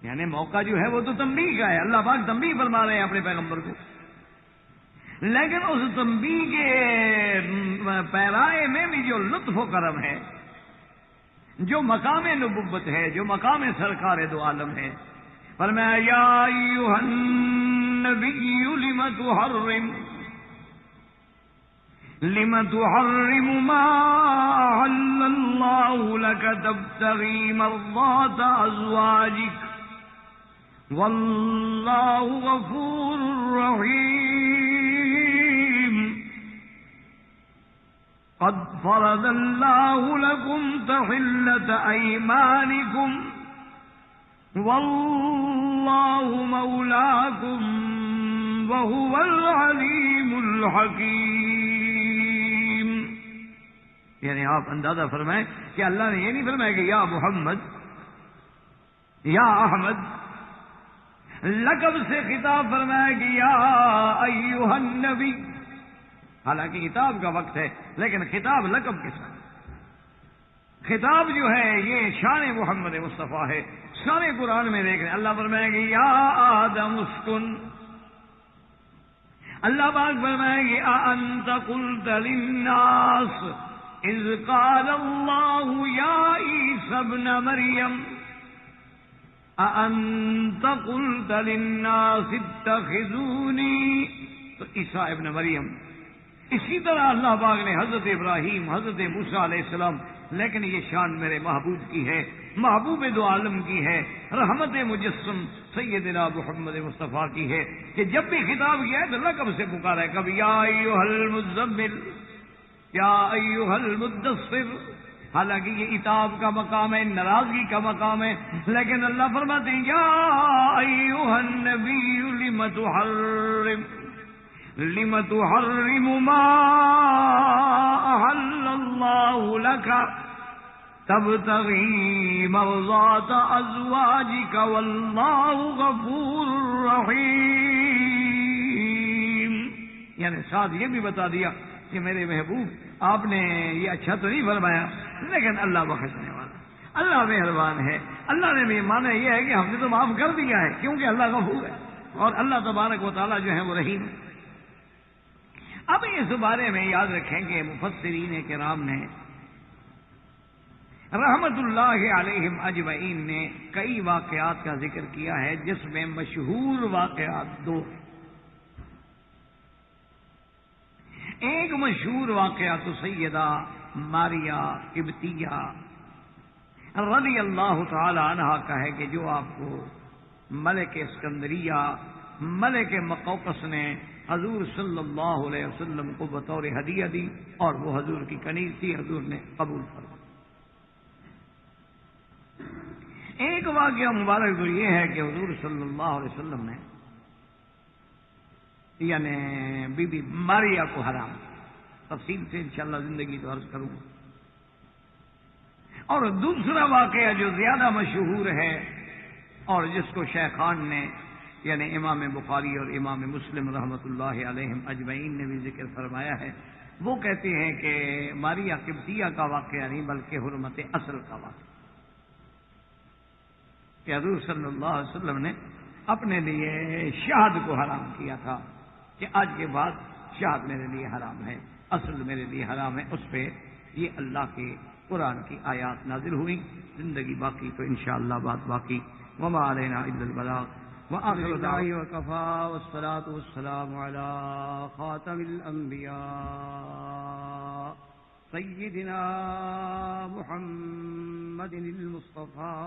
یعنی موقع جو ہے وہ تو تنبیہ کا ہے، اللہ پاک تنبیہ فرما رہے ہیں اپنے پیغمبر کو، لیکن اس تنبیہ کے پیرائے میں بھی جو لطف و کرم ہے، جو مقام نبوت ہے، جو مقام سرکار دو عالم ہے، فرمایا یا ایھا النبی لم تحرم ما احل اللہ لک تبتغی مرضات ازواجک واللہ غفور رحیم قد فرض اللہ لکم تحلة ایمانکم واللہ مولاکم وهو العلیم الحکیم۔ یعنی آپ اندازہ فرمائیں کہ اللہ نے یہ نہیں فرمایا کہ یا محمد، یا احمد، لقب سے خطاب فرمایا کہ یا ایھا النبی، حالانکہ کتاب کا وقت ہے لیکن خطاب لقب کے ساتھ۔ خطاب جو ہے یہ شان محمد مصطفیٰ ہے۔ سارے قرآن میں دیکھ رہے ہیں اللہ فرمائے گی یا آدم اسکن، اللہ پاک فرمائے گی اانت قلت للناس اذ قال اللہ یا عیسی ابن مریم اانت قلت للناس اتخذونی، تو عیسیٰ ابن مریم۔ اسی طرح اللہ پاک نے حضرت ابراہیم، حضرت موسیٰ علیہ السلام، لیکن یہ شان میرے محبوب کی ہے، محبوب دو عالم کی ہے، رحمت مجسم سیدنا محمد مصطفیٰ کی ہے کہ جب بھی خطاب کیا ہے تو لقب سے پکارا ہے، کبھی یا ایھا المزمل، یا ایھا المدثر، حالانکہ یہ عتاب کا مقام ہے، ناراضگی کا مقام ہے، لیکن اللہ فرماتے ہیں یا ایھا النبی لم تحرم ما احل اللہ لک تبتغی مرضات ازواجک واللہ غفور رحیم۔ یعنی ساتھ یہ بھی بتا دیا کہ میرے محبوب آپ نے یہ اچھا تو نہیں فرمایا لیکن اللہ بخشنے والا، اللہ مہربان ہے۔ اللہ نے بھی مانا یہ ہے کہ ہم نے تو معاف کر دیا ہے کیونکہ اللہ غفور ہے اور اللہ تبارک و تعالیٰ جو ہے وہ رحیم ہے۔ اب اس بارے میں یاد رکھیں کہ مفسرین کرام نے رحمت اللہ علیہم اجمعین نے کئی واقعات کا ذکر کیا ہے جس میں مشہور واقعات دو۔ ایک مشہور واقعہ تو سیدہ ماریہ قبطیہ رضی اللہ تعالی عنہا کا ہے کہ جو آپ کو ملک اسکندریہ، ملک مقوقس نے حضور صلی اللہ علیہ وسلم کو بطور ہدیہ دی اور وہ حضور کی کنیز تھی، حضور نے قبول فرمایا۔ ایک واقعہ مبارک تو یہ ہے کہ حضور صلی اللہ علیہ وسلم نے یعنی بی بی ماریہ کو حرام، تفصیل سے انشاءاللہ زندگی تو عرض کروں گا۔ اور دوسرا واقعہ جو زیادہ مشہور ہے اور جس کو شیخان نے یعنی امام بخاری اور امام مسلم رحمۃ اللہ علیہم اجمعین نے بھی ذکر فرمایا ہے، وہ کہتے ہیں کہ ماریہ قبطیہ کا واقعہ نہیں بلکہ حرمت اصل کا واقعہ، کہ حضور صلی اللہ علیہ وسلم نے اپنے لیے شہد کو حرام کیا تھا کہ آج کے بعد شہد میرے لیے حرام ہے، اصل میرے لیے حرام ہے۔ اس پہ یہ اللہ کے قرآن کی آیات نازل ہوئی، زندگی باقی تو انشاءاللہ بات باقی۔ وما علینا الا البلاغ وآخر دعوانا وکفى والصلاة والسلام على خاتم الأنبياء سيدنا محمد المصطفى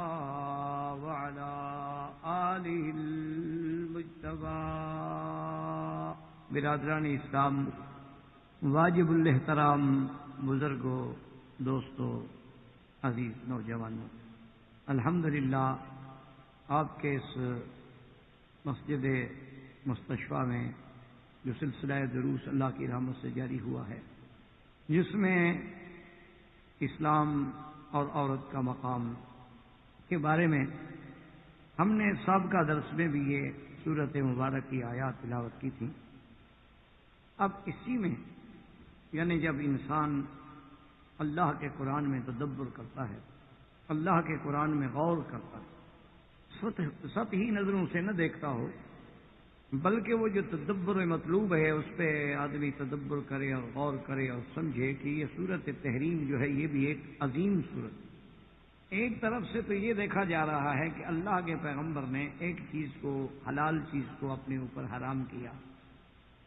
وعلى آله المجتبى۔ برادران اسلام، واجب الاحترام بزرگوں، دوستوں، عزیز نوجوانوں، الحمدللہ آپ کے اس مسجد مستشفیٰ میں جو سلسلہ دروس اللہ کی رحمت سے جاری ہوا ہے، جس میں اسلام اور عورت کا مقام کے بارے میں ہم نے سابقہ درس میں بھی یہ سورت مبارک کی آیات تلاوت کی تھی۔ اب اسی میں یعنی جب انسان اللہ کے قرآن میں تدبر کرتا ہے، اللہ کے قرآن میں غور کرتا ہے، سطحی نظروں سے نہ دیکھتا ہو بلکہ وہ جو تدبر مطلوب ہے اس پہ آدمی تدبر کرے اور غور کرے اور سمجھے کہ یہ سورت تحریم جو ہے یہ بھی ایک عظیم سورت، ایک طرف سے تو یہ دیکھا جا رہا ہے کہ اللہ کے پیغمبر نے ایک چیز کو، حلال چیز کو اپنے اوپر حرام کیا،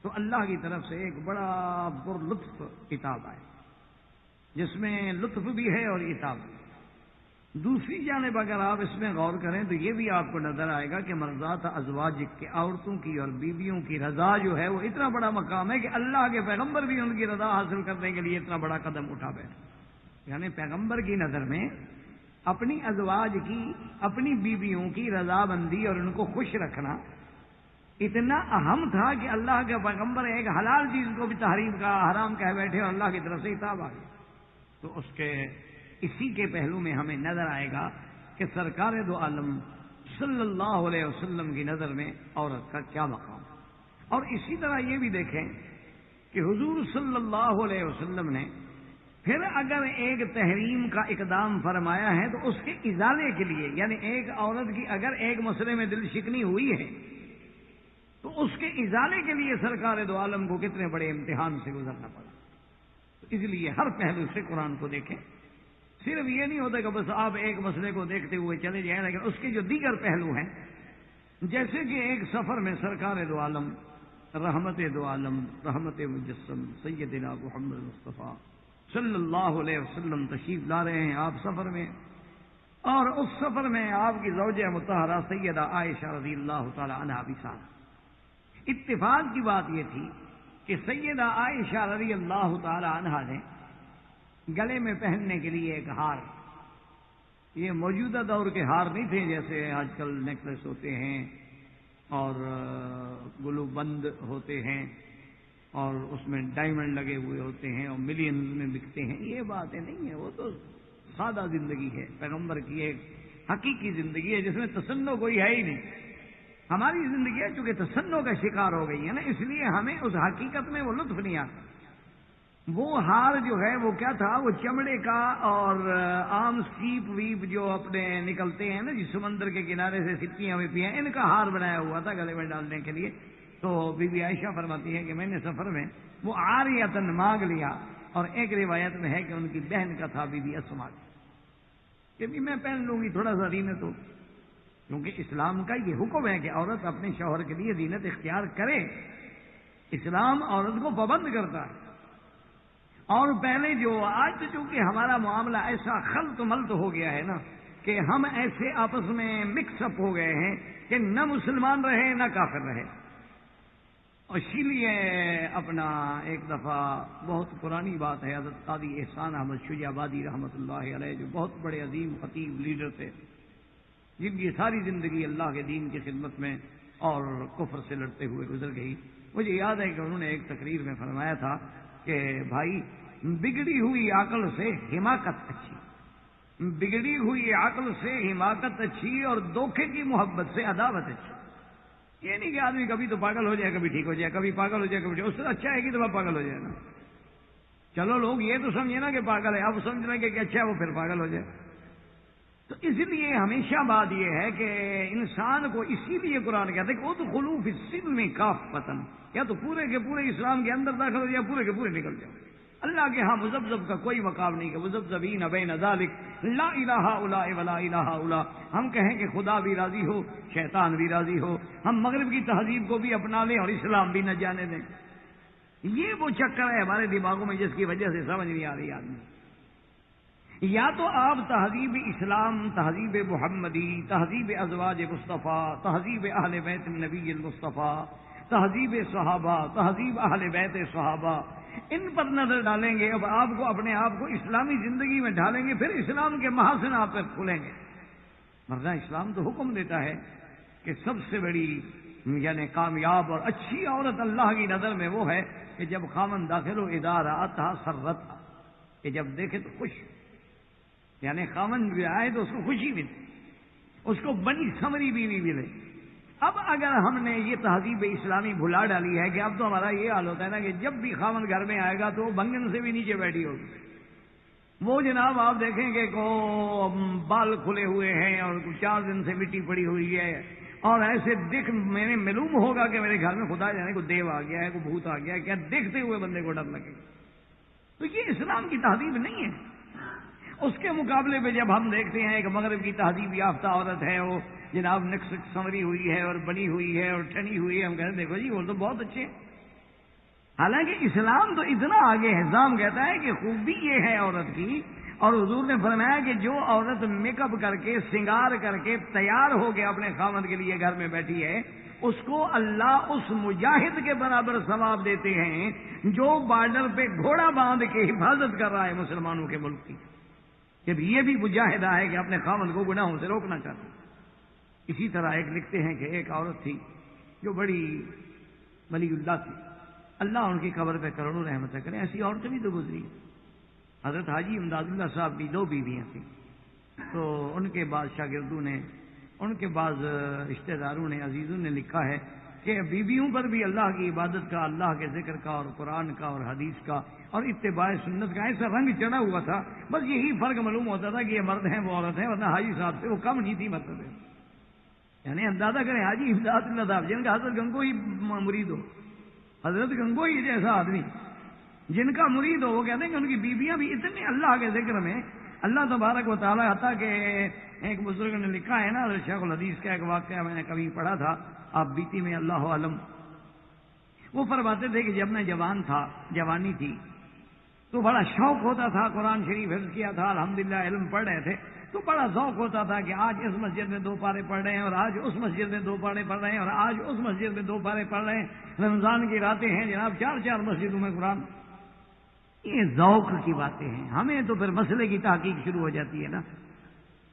تو اللہ کی طرف سے ایک بڑا پر لطف عتاب ہے، جس میں لطف بھی ہے اور عتاب بھی۔ دوسری جانب اگر آپ اس میں غور کریں تو یہ بھی آپ کو نظر آئے گا کہ مرضات ازواج کے، عورتوں کی اور بیویوں کی رضا جو ہے وہ اتنا بڑا مقام ہے کہ اللہ کے پیغمبر بھی ان کی رضا حاصل کرنے کے لیے اتنا بڑا قدم اٹھا بیٹھے۔ یعنی پیغمبر کی نظر میں اپنی ازواج کی، اپنی بیویوں کی رضا بندی اور ان کو خوش رکھنا اتنا اہم تھا کہ اللہ کے پیغمبر ایک حلال چیز کو بھی تحریم کا، حرام کہہ بیٹھے اور اللہ کی طرف سے عتاب آ گیا۔ تو اس کے اسی کے پہلو میں ہمیں نظر آئے گا کہ سرکار دو عالم صلی اللہ علیہ وسلم کی نظر میں عورت کا کیا مقام۔ اور اسی طرح یہ بھی دیکھیں کہ حضور صلی اللہ علیہ وسلم نے پھر اگر ایک تحریم کا اقدام فرمایا ہے تو اس کے ازالے کے لیے، یعنی ایک عورت کی اگر ایک مسئلے میں دل شکنی ہوئی ہے تو اس کے ازالے کے لیے سرکار دو عالم کو کتنے بڑے امتحان سے گزرنا پڑا۔ تو اس لیے ہر پہلو سے قرآن کو دیکھیں، صرف یہ نہیں ہوتا کہ بس آپ ایک مسئلے کو دیکھتے ہوئے چلے جائیں، لیکن اس کے جو دیگر پہلو ہیں، جیسے کہ ایک سفر میں سرکار دو عالم، رحمت دو عالم، رحمت مجسم سیدنا محمد مصطفیٰ صلی اللہ علیہ وسلم تشریف لا رہے ہیں آپ سفر میں، اور اس سفر میں آپ کی زوجہ مطہرہ سیدہ عائشہ رضی اللہ تعالی عنہا بھی ساتھ۔ اتفاق کی بات یہ تھی کہ سیدہ عائشہ رضی اللہ تعالی عنہا نے گلے میں پہننے کے لیے ایک ہار، یہ موجودہ دور کے ہار نہیں تھے جیسے آج کل نیکلس ہوتے ہیں اور گلو بند ہوتے ہیں اور اس میں ڈائمنڈ لگے ہوئے ہوتے ہیں اور ملینز میں بکتے ہیں، یہ باتیں نہیں ہیں، وہ تو سادہ زندگی ہے، پیغمبر کی ایک حقیقی زندگی ہے جس میں تصنع کوئی ہے ہی نہیں۔ ہماری زندگی ہے چونکہ تصنع کا شکار ہو گئی ہے نا، اس لیے ہمیں اس حقیقت میں وہ لطف نہیں آتا۔ وہ ہار جو ہے وہ کیا تھا، وہ چمڑے کا اور عام سیپ ویپ جو اپنے نکلتے ہیں نا جس سمندر کے کنارے سے سپیاں وپیاں، ان کا ہار بنایا ہوا تھا گلے میں ڈالنے کے لیے۔ تو بی بی عائشہ فرماتی ہے کہ میں نے سفر میں وہ عاریۃً مانگ لیا، اور ایک روایت میں ہے کہ ان کی بہن کا تھا بی بی اسماء کہ بھی میں پہن لوں گی تھوڑا سا زینت ہو، کیونکہ اسلام کا یہ حکم ہے کہ عورت اپنے شوہر کے لیے زینت اختیار کرے، اسلام عورت کو پابند کرتا ہے۔ اور پہلے جو آج تو چونکہ ہمارا معاملہ ایسا خلط ملط ہو گیا ہے نا کہ ہم ایسے آپس میں مکس اپ ہو گئے ہیں کہ نہ مسلمان رہے نہ کافر رہے۔ اور اسی لیے اپنا ایک دفعہ بہت پرانی بات ہے، حضرت قاضی احسان احمد شجاع آبادی رحمۃ اللہ علیہ جو بہت بڑے عظیم خطیب لیڈر تھے، جن کی ساری زندگی اللہ کے دین کی خدمت میں اور کفر سے لڑتے ہوئے گزر گئی، مجھے یاد ہے کہ انہوں نے ایک تقریر میں فرمایا تھا کہ بھائی بگڑی ہوئی عقل سے حماقت اچھی، بگڑی ہوئی عقل سے حماقت اچھی، اور دھوکے کی محبت سے عداوت اچھی۔ یہ نہیں کہ آدمی کبھی تو پاگل ہو جائے، کبھی ٹھیک ہو جائے، کبھی پاگل ہو جائے کبھی ٹھیک، اس سے اچھا ہے کہ تو پاگل ہو جائے نا۔ چلو لوگ یہ تو سمجھے نا کہ پاگل ہے، اب سمجھ رہے کہ اچھا ہے وہ پھر پاگل ہو جائے۔ تو اس لیے ہمیشہ بات یہ ہے کہ انسان کو اسی لیے قرآن کہتا ہے کہ وہ تو خلوف السلم کافۃ، یا تو پورے کے پورے اسلام کے اندر داخل ہو جائے، پورے کے پورے نکل جائے۔ اللہ کے ہاں مذبذب کا کوئی مقام نہیں کہ مذبذبین بین ذالک لا الہ الا ولا الہ الا، ہم کہیں کہ خدا بھی راضی ہو، شیطان بھی راضی ہو، ہم مغرب کی تہذیب کو بھی اپنا لیں اور اسلام بھی نہ جانے دیں۔ یہ وہ چکر ہے ہمارے دماغوں میں جس کی وجہ سے سمجھ نہیں آ رہی آدمی۔ یا تو آپ تہذیب اسلام، تہذیب محمدی، تہذیب ازواج مصطفیٰ، تہذیب اہل بیت النبی المصطفیٰ، تہذیب صحابہ، تہذیب اہل بیت صحابہ، ان پر نظر ڈالیں گے، اب آپ کو اپنے آپ کو اسلامی زندگی میں ڈالیں گے، پھر اسلام کے محاسن آپ پر کھلیں گے۔ ورنہ اسلام تو حکم دیتا ہے کہ سب سے بڑی یعنی کامیاب اور اچھی عورت اللہ کی نظر میں وہ ہے کہ جب خامن داخل ہو اذا رأتھا سرتھا، کہ جب دیکھے تو خوش، یعنی خامن بھی آئے تو اس کو خوشی ملے، اس کو بنی سمری بیوی ملے۔ اب اگر ہم نے یہ تہذیب اسلامی بھلا ڈالی ہے کہ اب تو ہمارا یہ حال ہوتا ہے نا کہ جب بھی خامن گھر میں آئے گا تو وہ بنگن سے بھی نیچے بیٹھی ہوگی، وہ جناب آپ دیکھیں کہ کو بال کھلے ہوئے ہیں اور 4 دن سے مٹی پڑی ہوئی ہے، اور ایسے دیکھ میں نے معلوم ہوگا کہ میرے گھر میں خدا جانے کو دیو آ گیا ہے، کو بھوت آ گیا ہے، کیا دیکھتے ہوئے بندے کو ڈر لگے گا۔ تو یہ اسلام کی تہذیب نہیں ہے۔ اس کے مقابلے پہ جب ہم دیکھتے ہیں کہ مغرب کی تہذیب یافتہ عورت ہے، وہ جناب نقش سنوری ہوئی ہے اور بنی ہوئی ہے اور ٹھنی ہوئی ہے، ہم کہتے ہیں دیکھو جی وہ تو بہت اچھے ہیں۔ حالانکہ اسلام تو اتنا آگے ہے، اسلام کہتا ہے کہ خوبی یہ ہے عورت کی، اور حضور نے فرمایا کہ جو عورت میک اپ کر کے سنگار کر کے تیار ہو کے اپنے خاوند کے لیے گھر میں بیٹھی ہے، اس کو اللہ اس مجاہد کے برابر ثواب دیتے ہیں جو بارڈر پہ گھوڑا باندھ کے حفاظت کر رہا ہے مسلمانوں کے ملک کی۔ جب یہ بھی مجاہدہ ہے کہ اپنے خاوند کو گناہوں سے روکنا چاہتے۔ اسی طرح ایک لکھتے ہیں کہ ایک عورت تھی جو بڑی ولی اللہ تھی، اللہ ان کی قبر پہ کروڑوں رحمتیں کریں، ایسی عورتیں بھی تو گزری۔ حضرت حاجی امداد اللہ صاحب کی 2 بیویاں تھیں، تو ان کے بعد شاگردوں نے، ان کے بعد رشتہ داروں نے، عزیزوں نے لکھا ہے کہ بیویوں پر بھی اللہ کی عبادت کا، اللہ کے ذکر کا اور قرآن کا اور حدیث کا اور اتباع سنت کا ایسا رنگ چڑھا ہوا تھا، بس یہی فرق معلوم ہوتا تھا کہ یہ مرد ہیں وہ عورت ہیں، ورنہ حاجی صاحب سے وہ کم نہیں تھی مرتبہ۔ یعنی اندازہ کریں حاجی امداد اللہ صاحب جن کا حضرت گنگوئی مرید ہو، حضرت گنگوئی جیسا آدمی جن کا مرید ہو، وہ کہتے ہیں کہ ان کی بیویاں بھی اتنے اللہ کے ذکر میں، اللہ تبارک و تعالیٰ عطا کہ ایک بزرگ نے لکھا ہے نا، شیخ الحدیث کا ایک واقعہ میں نے کبھی پڑھا تھا، آپ بیتی میں اللہ عالم، وہ فرماتے تھے کہ جب میں جوان تھا، جوانی تھی، تو بڑا شوق ہوتا تھا، قرآن شریف حفظ کیا تھا، الحمدللہ علم پڑھ رہے تھے، تو بڑا ذوق ہوتا تھا کہ آج اس مسجد میں 2 پارے پڑھ رہے ہیں اور آج اس مسجد میں 2 پارے پڑھ رہے ہیں اور آج اس مسجد میں 2 پارے پڑھ رہے ہیں، رمضان کی راتیں ہیں جناب 4 مسجدوں میں قرآن۔ یہ ذوق کی باتیں ہیں، ہمیں تو پھر مسئلے کی تحقیق شروع ہو جاتی ہے نا،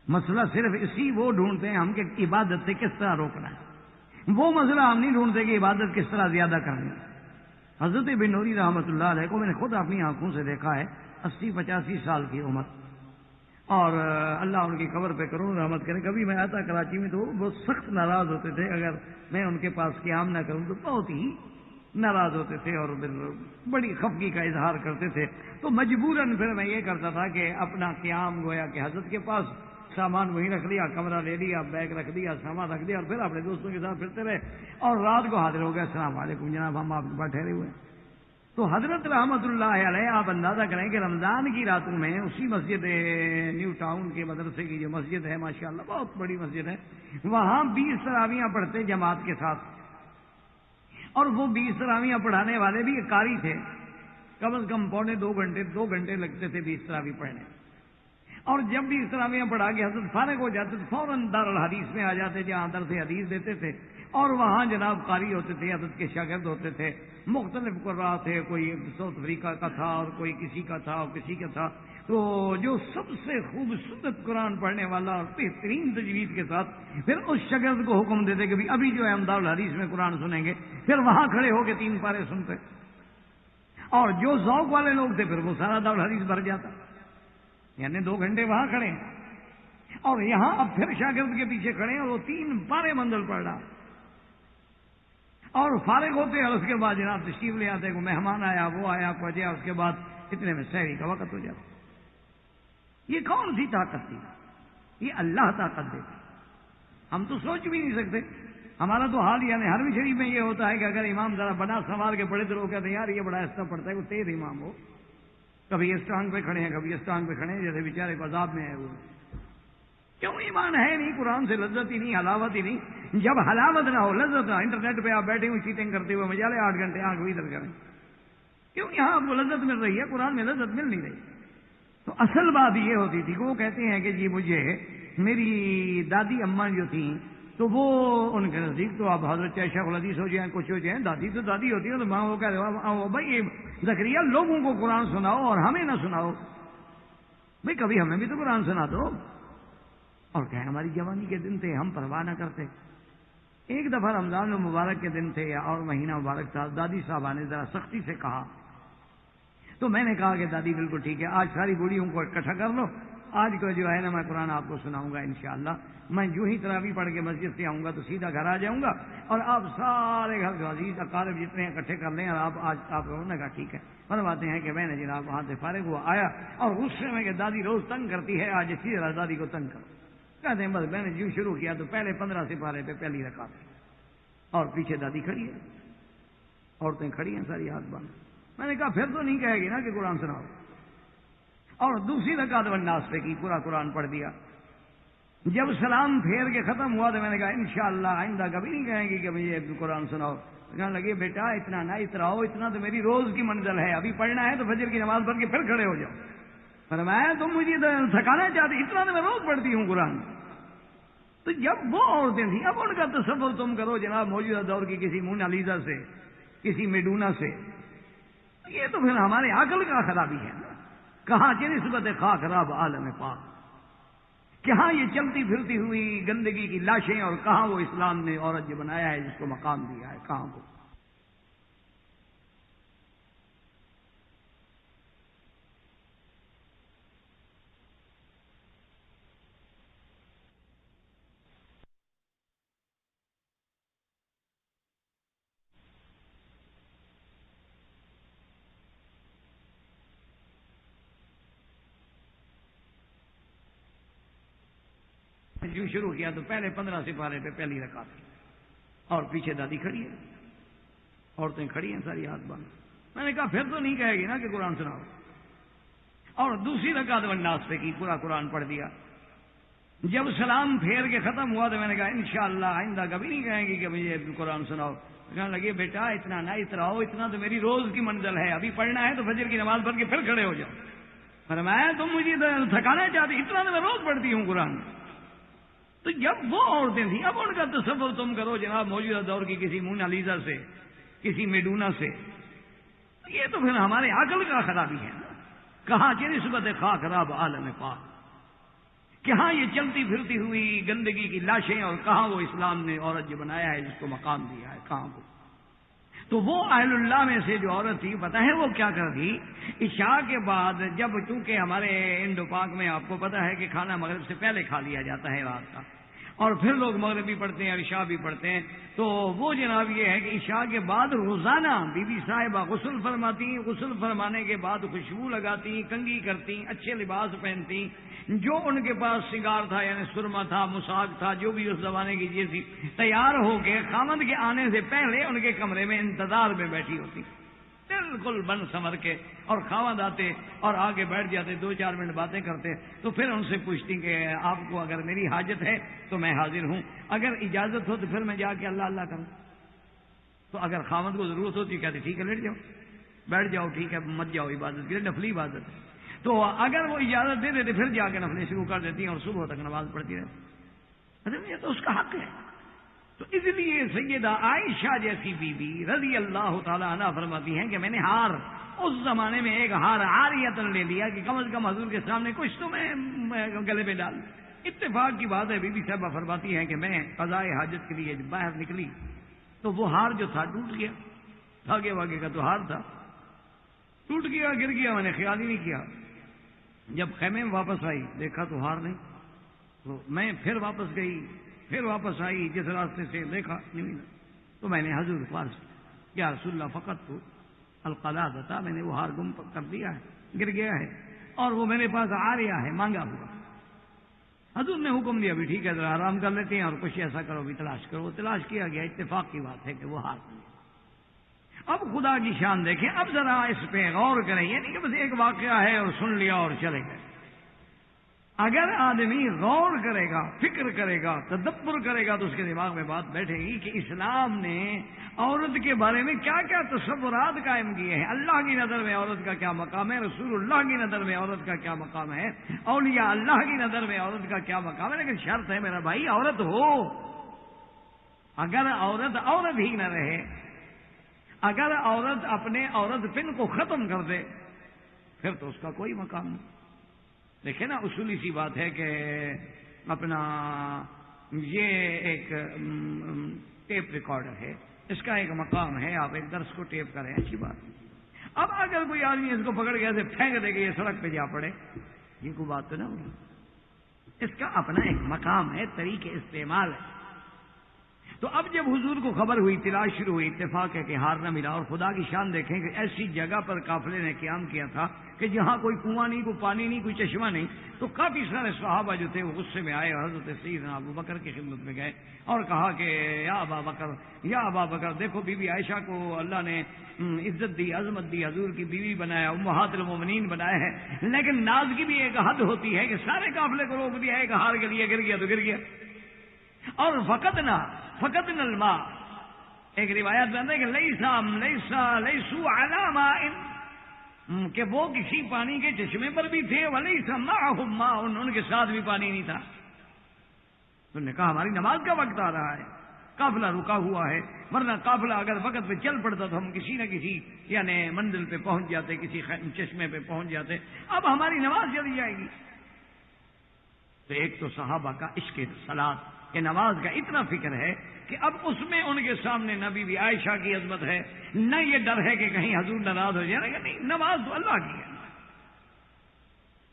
مسئلہ صرف اسی وہ ڈھونڈتے ہیں ہم کہ عبادت سے کس طرح روکنا ہے، وہ مسئلہ ہم نہیں ڈھونڈتے کہ عبادت کس طرح زیادہ کرنی ہے۔ حضرت بن نوری رحمۃ اللہ علیہ کو میں نے خود اپنی آنکھوں سے دیکھا ہے، 80-85 سال کی عمر، اور اللہ ان کی قبر پہ کروڑوں رحمت کرے۔ کبھی میں آتا کراچی میں تو وہ بہت سخت ناراض ہوتے تھے، اگر میں ان کے پاس قیام نہ کروں تو بہت ہی ناراض ہوتے تھے اور بڑی خفگی کا اظہار کرتے تھے، تو مجبوراً پھر میں یہ کرتا تھا کہ اپنا قیام گویا کہ حضرت کے پاس سامان وہیں رکھ لیا، کمرہ لے لیا، بیگ رکھ دیا، سامان رکھ دیا اور پھر اپنے دوستوں کے ساتھ پھرتے رہے، اور رات کو حاضر ہو گئے، السلام علیکم جناب ہم آپ کے پاس ٹھہرے ہوئے ہیں۔ تو حضرت رحمت اللہ علیہ آپ اندازہ کریں کہ رمضان کی راتوں میں اسی مسجد نیو ٹاؤن کے مدرسے کی جو مسجد ہے ماشاءاللہ بہت بڑی مسجد ہے، وہاں 20 تراویحاں پڑھتے جماعت کے ساتھ، اور وہ 20 تراویحاں پڑھانے والے بھی قاری تھے، کم از کم 2 گھنٹے لگتے تھے 20 تراویح پڑھنے، اور جب بھی اس تراویحاں پڑھا کے حضرت فارغ ہو جاتے تو فوراً دارالحدیث میں آ جاتے جہاں درس حدیث دیتے تھے، اور وہاں جناب قاری ہوتے تھے، حضرت کے شاگرد ہوتے تھے، مختلف قراء تھے، کوئی ساؤتھ افریقہ کا تھا اور کوئی کسی کا تھا اور کسی کا تھا، تو جو سب سے خوبصورت قرآن پڑھنے والا اور بہترین تجوید کے ساتھ پھر اس شاگرد کو حکم دیتے کہ ابھی جو ہے ہم دارالحدیث میں قرآن سنیں گے، پھر وہاں کھڑے ہو کے 3 پارے سنتے، اور جو ذوق والے لوگ تھے پھر وہ سارا دارالحدیث بھر جاتا، یعنی 2 گھنٹے وہاں کھڑے ہیں اور یہاں اب پھر شاگرد کے پیچھے کھڑے ہیں اور وہ 3 پارے منزل پڑھ رہا، اور فارغ ہوتے اور اس کے بعد جناب تشریف لے آتے، کوئی مہمان آیا، وہ آیا، پہنچا، اس کے بعد اتنے میں سحری کا وقت ہو جاتا۔ یہ کون سی طاقت تھی؟ یہ اللہ طاقت دیتی، ہم تو سوچ بھی نہیں سکتے۔ ہمارا تو حال یعنی حرم شریف میں یہ ہوتا ہے کہ اگر امام ذرا بنا سنوار کے پڑے تو لوگ کہتے ہیں یار یہ بڑا ایسا پڑتا ہے، وہ تیز امام ہو، کبھی اس ٹانگ پہ کھڑے ہیں کبھی اس ٹانگ پہ کھڑے ہیں، جیسے بیچارے کو عذاب میں ہے وہ۔ کیوں؟ ایمان ہے نہیں، قرآن سے لذت ہی نہیں، حلاوت ہی نہیں۔ جب حلاوت نہ ہو، لذت نہ، انٹرنیٹ پہ آپ بیٹھے ہوئے چیٹنگ کرتے ہوئے مجالے 8 گھنٹے آنکھ بھی ادھر کریں، کیوں؟ یہاں آپ کو لذت مل رہی ہے، قرآن میں لذت مل نہیں رہی۔ تو اصل بات یہ ہوتی تھی کہ وہ کہتے ہیں کہ جی مجھے میری دادی اماں جو تھیں تو وہ ان کے نزدیک تو آپ حضرت شیخ الحدیث ہو جائیں، کچھ ہو جائیں، دادی تو دادی ہوتی ہے، تو ماں وہ کہہ رہے بھائی زکریا لوگوں کو قرآن سناؤ اور ہمیں نہ سناؤ، بھائی کبھی ہمیں بھی تو قرآن سنا دو۔ اور کہ ہماری جوانی کے دن تھے، ہم پرواہ نہ کرتے۔ ایک دفعہ رمضان المبارک کے دن تھے اور مہینہ مبارک تھا، دادی صاحبہ نے ذرا سختی سے کہا، تو میں نے کہا کہ دادی بالکل ٹھیک ہے، آج ساری بوڑھیوں کو اکٹھا کر لو، آج کو جو ہے نا میں قرآن آپ کو سناؤں گا انشاءاللہ، میں جو ہی تراویح پڑھ کے مسجد سے آؤں گا تو سیدھا گھر آ جاؤں گا اور آپ سارے گھر عزیز اقارب جتنے اکٹھے کر لیں، اور آپ آج آپ نے کہا ٹھیک ہے۔ فرماتے ہیں کہ میں نے جناب وہاں سے فارغ ہوا آیا اور غصے میں کہ دادی روز تنگ کرتی ہے، آج اسی طرح دادی کو تنگ کرو۔ کہتے ہیں بس میں نے جو شروع کیا تو پہلے 15 سپارے پہ پہلی رکعت اور پیچھے دادی کھڑی ہے، عورتیں کھڑی ہیں ساری ہاتھ باندھ۔ میں نے کہا پھر تو نہیں کہے گی نا کہ قرآن سناؤ؟ اور دوسری رکعت والناس پہ کی، پورا قرآن پڑھ دیا۔ جب سلام پھیر کے ختم ہوا تو میں نے کہا انشاءاللہ آئندہ کبھی نہیں کہیں گی کہ مجھے قرآن سناؤ۔ کہنے لگے بیٹا اتنا نہ اتراؤ، اتنا تو میری روز کی منزل ہے، ابھی پڑھنا ہے تو فجر کی نماز پڑھ کے پھر کھڑے ہو جاؤ۔ فرمایا تم مجھے تھکانا چاہتے، اتنا تو میں روز پڑھتی ہوں قرآن۔ تو جب وہ عورتیں تھیں، اب ان کا تصور تم کرو جناب موجودہ دور کی کسی مونالیزا سے، کسی میڈونا سے، یہ تو پھر ہمارے عقل کا خرابی ہے نا۔ کہاں چہ نسبت خاک راب عالم پاک، کہاں یہ چلتی پھرتی ہوئی گندگی کی لاشیں، اور کہاں وہ اسلام نے عورت جو بنایا ہے جس کو مقام دیا ہے، کہاں کو۔ جو شروع کیا تو پہلے 15 سپارے پہ پہلی رکعت کی، اور پیچھے دادی کھڑی ہے، عورتیں کھڑی ہیں ساری ہاتھ باندھ۔ میں نے کہا پھر تو نہیں کہے گی نا کہ قرآن سناؤ۔ اور دوسری رکعت والناس پہ کی، پورا قرآن پڑھ دیا۔ جب سلام پھیر کے ختم ہوا تو میں نے کہا انشاءاللہ آئندہ کبھی نہیں کہیں گی کہ مجھے قرآن سناؤ۔ کہنے لگے بیٹا اتنا نہ اتراؤ، اتنا تو میری روز کی منزل ہے، ابھی پڑھنا ہے تو فجر کی نماز پڑھ کے پھر کھڑے ہو جاؤ۔ فرمایا تم مجھے تھکانا چاہتے، اتنا تو میں روز پڑھتی ہوں قرآن۔ تو جب وہ عورتیں تھیں، اب ان کا تصور تم کرو جناب موجودہ دور کی کسی مونالیزا سے، کسی میڈونا سے، یہ تو پھر ہمارے عقل کا خرابی ہے نا۔ کہاں چہ نسبت خاک راب عالم پاک، کہاں یہ چلتی پھرتی ہوئی گندگی کی لاشیں، اور کہاں وہ اسلام نے عورت جو بنایا ہے جس کو مقام دیا ہے، کہاں کو۔ تو وہ اہل اللہ میں سے جو عورت تھی، پتہ ہے وہ کیا کرتی؟ عشاء کے بعد، جب چونکہ ہمارے انڈو پاک میں آپ کو پتہ ہے کہ کھانا مغرب سے پہلے کھا لیا جاتا ہے رات کا، اور پھر لوگ مغرب بھی پڑھتے ہیں اور عشاء بھی پڑھتے ہیں، تو وہ جناب یہ ہے کہ عشاء کے بعد روزانہ بی بی صاحبہ غسل فرماتی، غسل فرمانے کے بعد خوشبو لگاتی، کنگھی کرتی، اچھے لباس پہنتی، جو ان کے پاس سنگار تھا یعنی سرما تھا، مساک تھا، جو بھی اس زمانے کی چیز تھی، تیار ہو کے خامد کے آنے سے پہلے ان کے کمرے میں انتظار میں بیٹھی ہوتی، بالکل بن سمر کے، اور خامد آتے اور آگے بیٹھ جاتے، 2-4 منٹ باتیں کرتے، تو پھر ان سے پوچھتی کہ آپ کو اگر میری حاجت ہے تو میں حاضر ہوں، اگر اجازت ہو تو پھر میں جا کے اللہ اللہ کروں۔ تو اگر خامد کو ضرورت ہوتی کہتے ٹھیک ہے لیٹ جاؤ، بیٹھ جاؤ، ٹھیک ہے مت جاؤ عبادت کے لیے، نفلی عبادت ہے۔ تو اگر وہ اجازت دے دیتے پھر جا کے نفلی شروع کر دیتی ہیں اور صبح تک نماز پڑھتی رہتی۔ یہ تو اس کا حق ہے۔ تو اس لیے سیدہ عائشہ جیسی بی بی رضی اللہ تعالی عنہ فرماتی ہیں کہ میں نے ہار، اس زمانے میں ایک ہار عاریتن لے لیا کہ کم از کم حضور کے سامنے کچھ تو میں گلے میں ڈال۔ اتفاق کی بات ہے، بی بی صاحبہ فرماتی ہیں کہ میں قضاء حاجت کے لیے جب باہر نکلی تو وہ ہار جو تھا ٹوٹ گیا، دھاگے واگے کا تو ہار تھا، ٹوٹ گیا، گر گیا، میں نے خیال ہی نہیں کیا۔ جب خیمے میں واپس آئی دیکھا تو ہار نہیں، تو میں پھر واپس گئی، پھر واپس آئی، جس راستے سے دیکھا نہیں ملا، تو میں نے حضور پاس یا رسول اللہ فقط تو القلادہ، میں نے وہ ہار گم کر دیا ہے، گر گیا ہے، اور وہ میرے پاس آ رہا ہے مانگا ہوا۔ حضور نے حکم دیا بھی ٹھیک ہے ذرا آرام کر لیتے ہیں اور کچھ ایسا کرو بھی تلاش کرو، وہ تلاش کیا گیا، اتفاق کی بات ہے کہ وہ ہار مل گیا۔ اب خدا کی شان دیکھیں، اب ذرا اس پہ غور کریں، یعنی کہ بس ایک واقعہ ہے اور سن لیا اور چلے گئے۔ اگر آدمی غور کرے گا، فکر کرے گا، تدبر کرے گا تو اس کے دماغ میں بات بیٹھے گی کہ اسلام نے عورت کے بارے میں کیا کیا تصورات قائم کیے ہیں، اللہ کی نظر میں عورت کا کیا مقام ہے، رسول اللہ کی نظر میں عورت کا کیا مقام ہے، اولیاء اللہ کی نظر میں عورت کا کیا مقام ہے۔ لیکن شرط ہے میرا بھائی عورت ہو، اگر عورت عورت ہی نہ رہے، اگر عورت اپنے عورت پن کو ختم کر دے پھر تو اس کا کوئی مقام نہیں۔ دیکھیں نا، اصولی سی بات ہے کہ اپنا یہ ایک ٹیپ ریکارڈر ہے، اس کا ایک مقام ہے، آپ ایک درس کو ٹیپ کریں، اچھی بات ہے۔ اب اگر کوئی آدمی اس کو پکڑ کے ایسے پھینک دے کہ یہ سڑک پہ جا پڑے، یہ کوئی بات تو نہ ہوگی۔ اس کا اپنا ایک مقام ہے، طریقے استعمال ہے۔ تو اب جب حضور کو خبر ہوئی، تلاش شروع ہوئی، اتفاق ہے کہ ہار نہ ملا، اور خدا کی شان دیکھیں کہ ایسی جگہ پر قافلے نے قیام کیا تھا کہ جہاں کوئی کنواں نہیں، کوئی پانی نہیں، کوئی چشمہ نہیں. تو کافی سارے صحابہ جو تھے وہ غصے میں آئے اور حضرت سیدنا ابو بکر کی خدمت میں گئے اور کہا کہ یا ابا بکر، یا ابا بکر، دیکھو بی بی عائشہ کو اللہ نے عزت دی، عظمت دی، حضور کی بیوی بنایا، امہات المومنین بنایا ہے، لیکن ناز کی بھی ایک حد ہوتی ہے کہ سارے قافلے کو روک دیا، ایک ہار کے لیے گر گیا تو گر گیا. اور فقط الماء، ایک روایت میں ہے کہ لیسوا علی ماء، کہ وہ کسی پانی کے چشمے پر بھی تھے، ولیس معہم ماء، ان کے ساتھ بھی پانی نہیں تھا. انہوں نے کہا ہماری نماز کا وقت آ رہا ہے، قافلہ رکا ہوا ہے، ورنہ قافلہ اگر وقت پہ چل پڑتا تو ہم کسی نہ کسی یعنی منزل پہ پہنچ جاتے، کسی چشمے پہ پہنچ جاتے، اب ہماری نماز چلی جائے گی. تو ایک تو صحابہ کا عشق صلاۃ کہ نماز کا اتنا فکر ہے کہ اب اس میں ان کے سامنے نہ بی بی عائشہ کی عظمت ہے، نہ یہ ڈر ہے کہ کہیں حضور ناراض ہو جائے گا، نہیں، نماز تو اللہ کی ہے.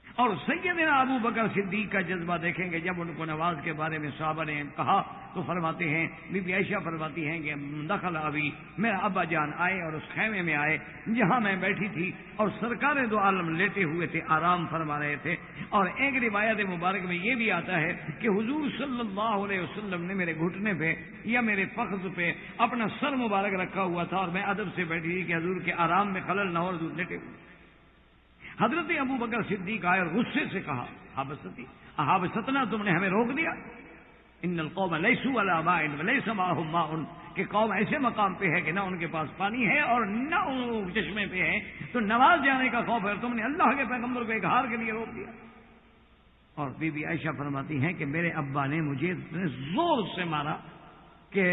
اور سیدنا ابو بکر صدیق کا جذبہ دیکھیں گے، جب ان کو نماز کے بارے میں صحابہ نے کہا تو فرماتے ہیں، بی بی عائشہ فرماتی ہیں کہ دخل ابی، میرا ابا جان آئے اور اس خیمے میں آئے جہاں میں بیٹھی تھی، اور سرکار دو عالم لیٹے ہوئے تھے، آرام فرما رہے تھے. اور ایک روایت مبارک میں یہ بھی آتا ہے کہ حضور صلی اللہ علیہ وسلم نے میرے گھٹنے پہ یا میرے فخذ پہ اپنا سر مبارک رکھا ہوا تھا، اور میں ادب سے بیٹھی تھی کہ حضور کے آرام میں خلل نہ ہو، حضور لیٹے ہوئے. حضرت ابو بکر صدیق آئے اور غصے سے کہا، حابستنا، تم نے ہمیں روک دیا. ان القوم لیسوا علی ماء ولیس معہم ماء، کہ قوم ایسے مقام پہ ہے کہ نہ ان کے پاس پانی ہے اور نہ ان چشمے پہ ہے، تو نماز جانے کا خوف ہے، تم نے اللہ کے پیغمبر کو ایک ہار کے لیے روک دیا. اور بی بی عائشہ فرماتی ہیں کہ میرے ابا نے مجھے اتنے زور سے مارا کہ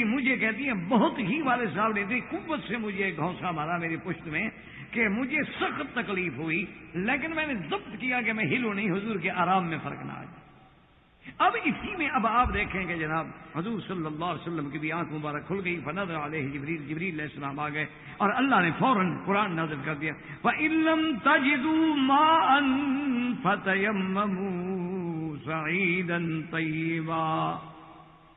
مجھے کہتی ہیں بہت ہی والد صاحب نے اتنی قوت سے مجھے گھونسا مارا میری پشت میں کہ مجھے سخت تکلیف ہوئی، لیکن میں نے ضبط کیا کہ میں ہلوں نہیں، حضور کے آرام میں فرق نہ آ جائے. اب اسی میں اب آپ دیکھیں کہ جناب حضور صلی اللہ علیہ وسلم کی بھی آنکھ مبارک کھل گئی، فنظر علیہ جبریل علیہ السلام آ گئے اور اللہ نے فوراً قرآن نازل کر دیا، وَإِن لَّمْ تَجِدُوا مَاءً فَتَيَمَّمُوا صَعِيدًا طَيِّبًا.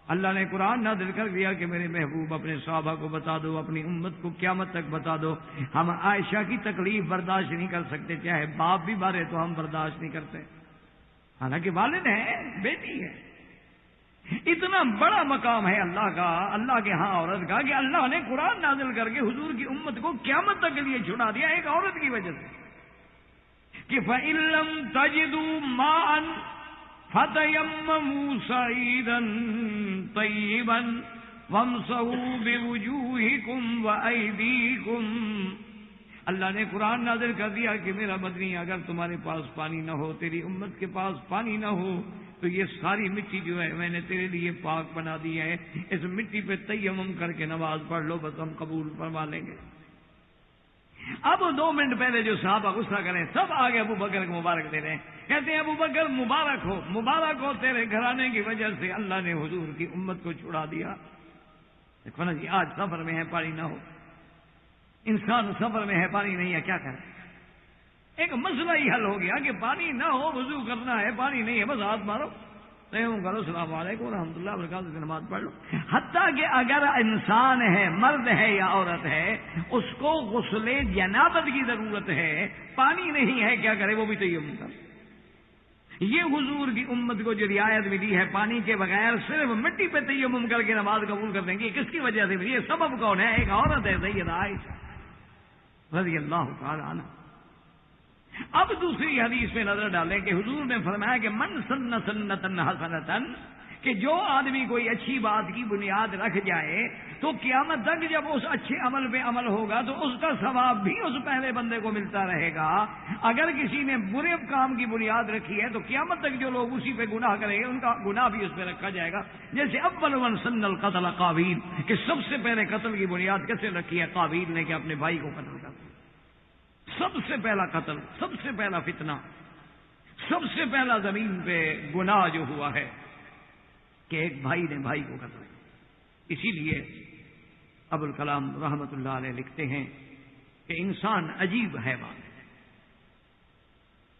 اللہ نے قرآن نازل کر دیا کہ میرے محبوب اپنے صحابہ کو بتا دو، اپنی امت کو قیامت تک بتا دو، ہم عائشہ کی تکلیف برداشت نہیں کر سکتے، چاہے باپ بھی مارے تو ہم برداشت نہیں کرتے، حالانکہ والد ہے، بیٹی ہے. اتنا بڑا مقام ہے اللہ کا، اللہ کے ہاں عورت کا، کہ اللہ نے قرآن نازل کر کے حضور کی امت کو قیامت تک کے لیے چھڑا دیا ایک عورت کی وجہ سے کہ فَإِن لَّمْ تَجِدُوا مَاءً فَتَيَمَّمُوا صَعِيدًا طَيِّبًا وَامْسَحُوا بِوُجُوهِكُمْ وَأَيْدِيكُمْ. اللہ نے قرآن نازل کر دیا کہ میرا مدنی، اگر تمہارے پاس پانی نہ ہو، تیری امت کے پاس پانی نہ ہو، تو یہ ساری مٹی جو ہے میں نے تیرے لیے پاک بنا دی ہے، اس مٹی پہ تیمم کر کے نماز پڑھ لو، بس ہم قبول فرما لیں گے. اب 2 منٹ پہلے جو صحابہ غصہ کریں سب آگے ابو بکر کو مبارک دے رہے ہیں، کہتے ہیں ابو بکر مبارک ہو تیرے گھرانے کی وجہ سے اللہ نے حضور کی امت کو چھڑا دیا. دیکھو نا جی، آج سفر میں ہے پانی نہ ہو، انسان سفر میں ہے پانی نہیں ہے، کیا کرے؟ ایک مسئلہ ہی حل ہو گیا کہ پانی نہ ہو، وضو کرنا ہے، پانی نہیں ہے، بس ہاتھ مارو، تیمم کرو، السلام علیکم ورحمۃ اللہ وبرکاتہ، نماز پڑھ لو. حتیٰ کہ اگر انسان ہے، مرد ہے یا عورت ہے، اس کو غسل جنابت کی ضرورت ہے، پانی نہیں ہے، کیا کرے؟ وہ بھی تیمم کرے. یہ حضور کی امت کو جو رعایت ملی ہے، پانی کے بغیر صرف مٹی پہ تیمم کر کے نماز قبول کر دیں گے، کس کی وجہ سے ملی؟ یہ سبب کون ہے؟ ایک عورت ہے، سیدہ عائشہ رضی اللہ تعالی عنہ. اب دوسری حدیث میں نظر ڈالیں کہ حضور نے فرمایا کہ من سن سنتن حسنتن، کہ جو آدمی کوئی اچھی بات کی بنیاد رکھ جائے تو قیامت تک جب اس اچھے عمل پہ عمل ہوگا تو اس کا ثواب بھی اس پہلے بندے کو ملتا رہے گا. اگر کسی نے برے کام کی بنیاد رکھی ہے تو قیامت تک جو لوگ اسی پہ گناہ کریں گے ان کا گناہ بھی اس پہ رکھا جائے گا. جیسے اول من سن القتل قابیل، کہ سب سے پہلے قتل کی بنیاد کیسے رکھی ہے؟ قابیل نے، کہ اپنے بھائی کو قتل کر دیا. سب سے پہلا قتل، سب سے پہلا فتنہ، سب سے پہلا زمین پہ گناہ جو ہوا ہے کہ ایک بھائی نے بھائی کو قتل کیا. اسی لیے ابوالکلام رحمت اللہ علیہ لکھتے ہیں کہ انسان عجیب حیوان ہے.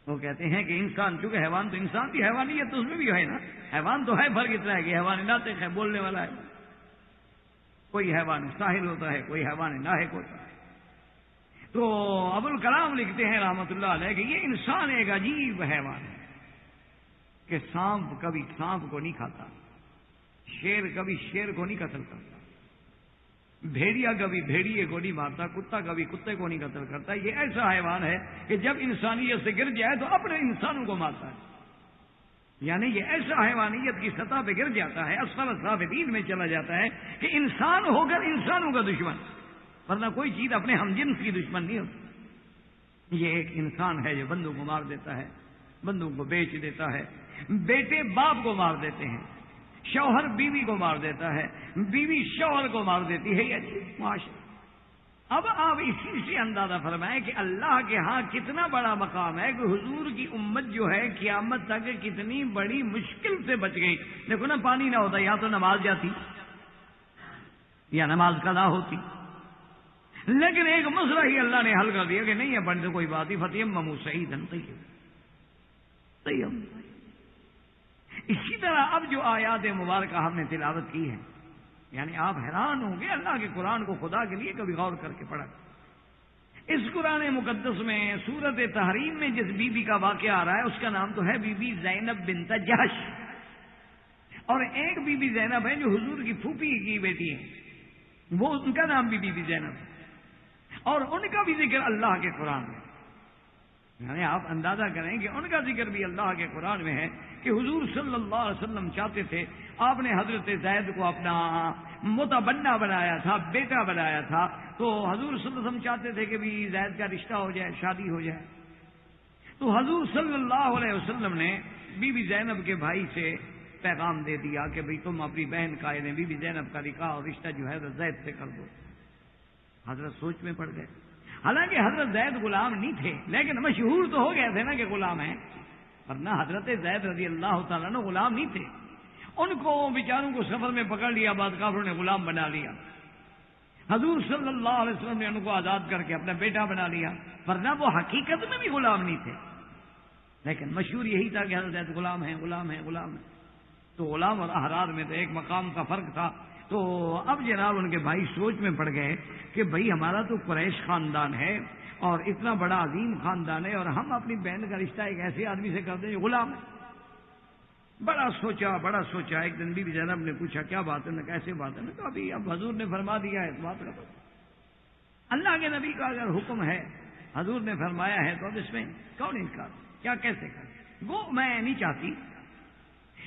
وہ کہتے ہیں کہ انسان، چونکہ حیوان تو انسان کی حیوانیت تو اس میں بھی ہے نا، حیوان تو ہے، فرق اتنا ہے کہ حیوان ناطق ہے، بولنے والا ہے، کوئی حیوان ساحل ہوتا ہے، کوئی حیوان ناحق ہوتا ہے۔ تو ابوالکلام لکھتے ہیں رحمۃ اللہ علیہ کہ یہ انسان ایک عجیب حیوان ہے کہ سانپ کبھی سانپ کو نہیں کھاتا، شیر کبھی شیر کو نہیں قتل کرتا، بھیڑیا کبھی بھیڑیے کو نہیں مارتا، کتا کبھی کتے کو نہیں قتل کرتا۔ یہ ایسا حیوان ہے کہ جب انسانیت سے گر جائے تو اپنے انسانوں کو مارتا ہے، یعنی یہ ایسا حیوانیت کی سطح پہ گر جاتا ہے، اسفل السافلین میں چلا جاتا ہے کہ انسان ہو کر انسانوں کا دشمن، ورنہ کوئی چیز اپنے ہم جنس کی دشمن نہیں ہوتی۔ یہ ایک انسان ہے جو بندوں کو مار دیتا ہے، بندوں کو بیچ دیتا ہے، بیٹے باپ کو مار دیتے ہیں، شوہر بیوی کو مار دیتا ہے، بیوی شوہر کو مار دیتی ہے، یہ معاشرہ۔ اب آپ اسی سے اندازہ فرمائیں کہ اللہ کے ہاں کتنا بڑا مقام ہے کہ حضور کی امت جو ہے قیامت تک کتنی بڑی مشکل سے بچ گئی۔ دیکھو نا، پانی نہ ہوتا یا تو نماز جاتی یا نماز قضا ہوتی، لیکن ایک مسئلہ ہی اللہ نے حل کر دیا کہ نہیں ہے پڑھنے تو کوئی بات ہی، فتیمموا صعیدا طیبا۔ اسی طرح اب جو آیات مبارکہ ہم نے تلاوت کی ہے، یعنی آپ حیران ہوں گے اللہ کے قرآن کو خدا کے لیے کبھی غور کر کے پڑھا۔ اس قرآن مقدس میں سورت تحریم میں جس بی بی کا واقعہ آ رہا ہے اس کا نام تو ہے بی بی زینب بنت جحش، اور ایک بی بی زینب ہے جو حضور کی پھوپھی کی بیٹی ہے، وہ ان کا نام بھی بی بی زینب ہے، اور ان کا بھی ذکر اللہ کے قرآن میں، یعنی آپ اندازہ کریں کہ ان کا ذکر بھی اللہ کے قرآن میں ہے کہ حضور صلی اللہ علیہ وسلم چاہتے تھے، آپ نے حضرت زید کو اپنا متبنہ بنایا تھا، بیٹا بنایا تھا، تو حضور صلی اللہ علیہ وسلم چاہتے تھے کہ بھی زید کا رشتہ ہو جائے، شادی ہو جائے۔ تو حضور صلی اللہ علیہ وسلم نے بی بی زینب کے بھائی سے پیغام دے دیا کہ بھئی تم اپنی بہن کا یعنی بی بی زینب کا نکاح اور رشتہ جو ہے زید سے کر دو۔ حضرت سوچ میں پڑ گئے، حالانکہ حضرت زید غلام نہیں تھے، لیکن مشہور تو ہو گئے تھے نا کہ غلام ہیں، ورنہ حضرت زید رضی اللہ تعالیٰ عنہ غلام نہیں تھے۔ ان کو بیچاروں کو سفر میں پکڑ لیا، بعد کافروں نے غلام بنا لیا۔ حضور صلی اللہ علیہ وسلم نے ان کو آزاد کر کے اپنا بیٹا بنا لیا، ورنہ وہ حقیقت میں بھی غلام نہیں تھے، لیکن مشہور یہی تھا کہ حضرت زید غلام ہیں غلام ہیں غلام ہیں۔ تو غلام اور احرار میں تو ایک مقام کا فرق تھا۔ تو اب جناب ان کے بھائی سوچ میں پڑ گئے کہ بھئی ہمارا تو قریش خاندان ہے اور اتنا بڑا عظیم خاندان ہے، اور ہم اپنی بہن کا رشتہ ایک ایسے آدمی سے کر دیں جو غلام ہے۔ بڑا سوچا، ایک دن بی بی زینب نے پوچھا کیا بات ہے؟ کیسے بات ہے؟ تو ابھی اب حضور نے فرما دیا ہے اس بات کا، اللہ کے نبی کا اگر حکم ہے، حضور نے فرمایا ہے، تو اب اس میں کون انکار، کیا کیسے کرے؟ وہ میں نہیں چاہتی۔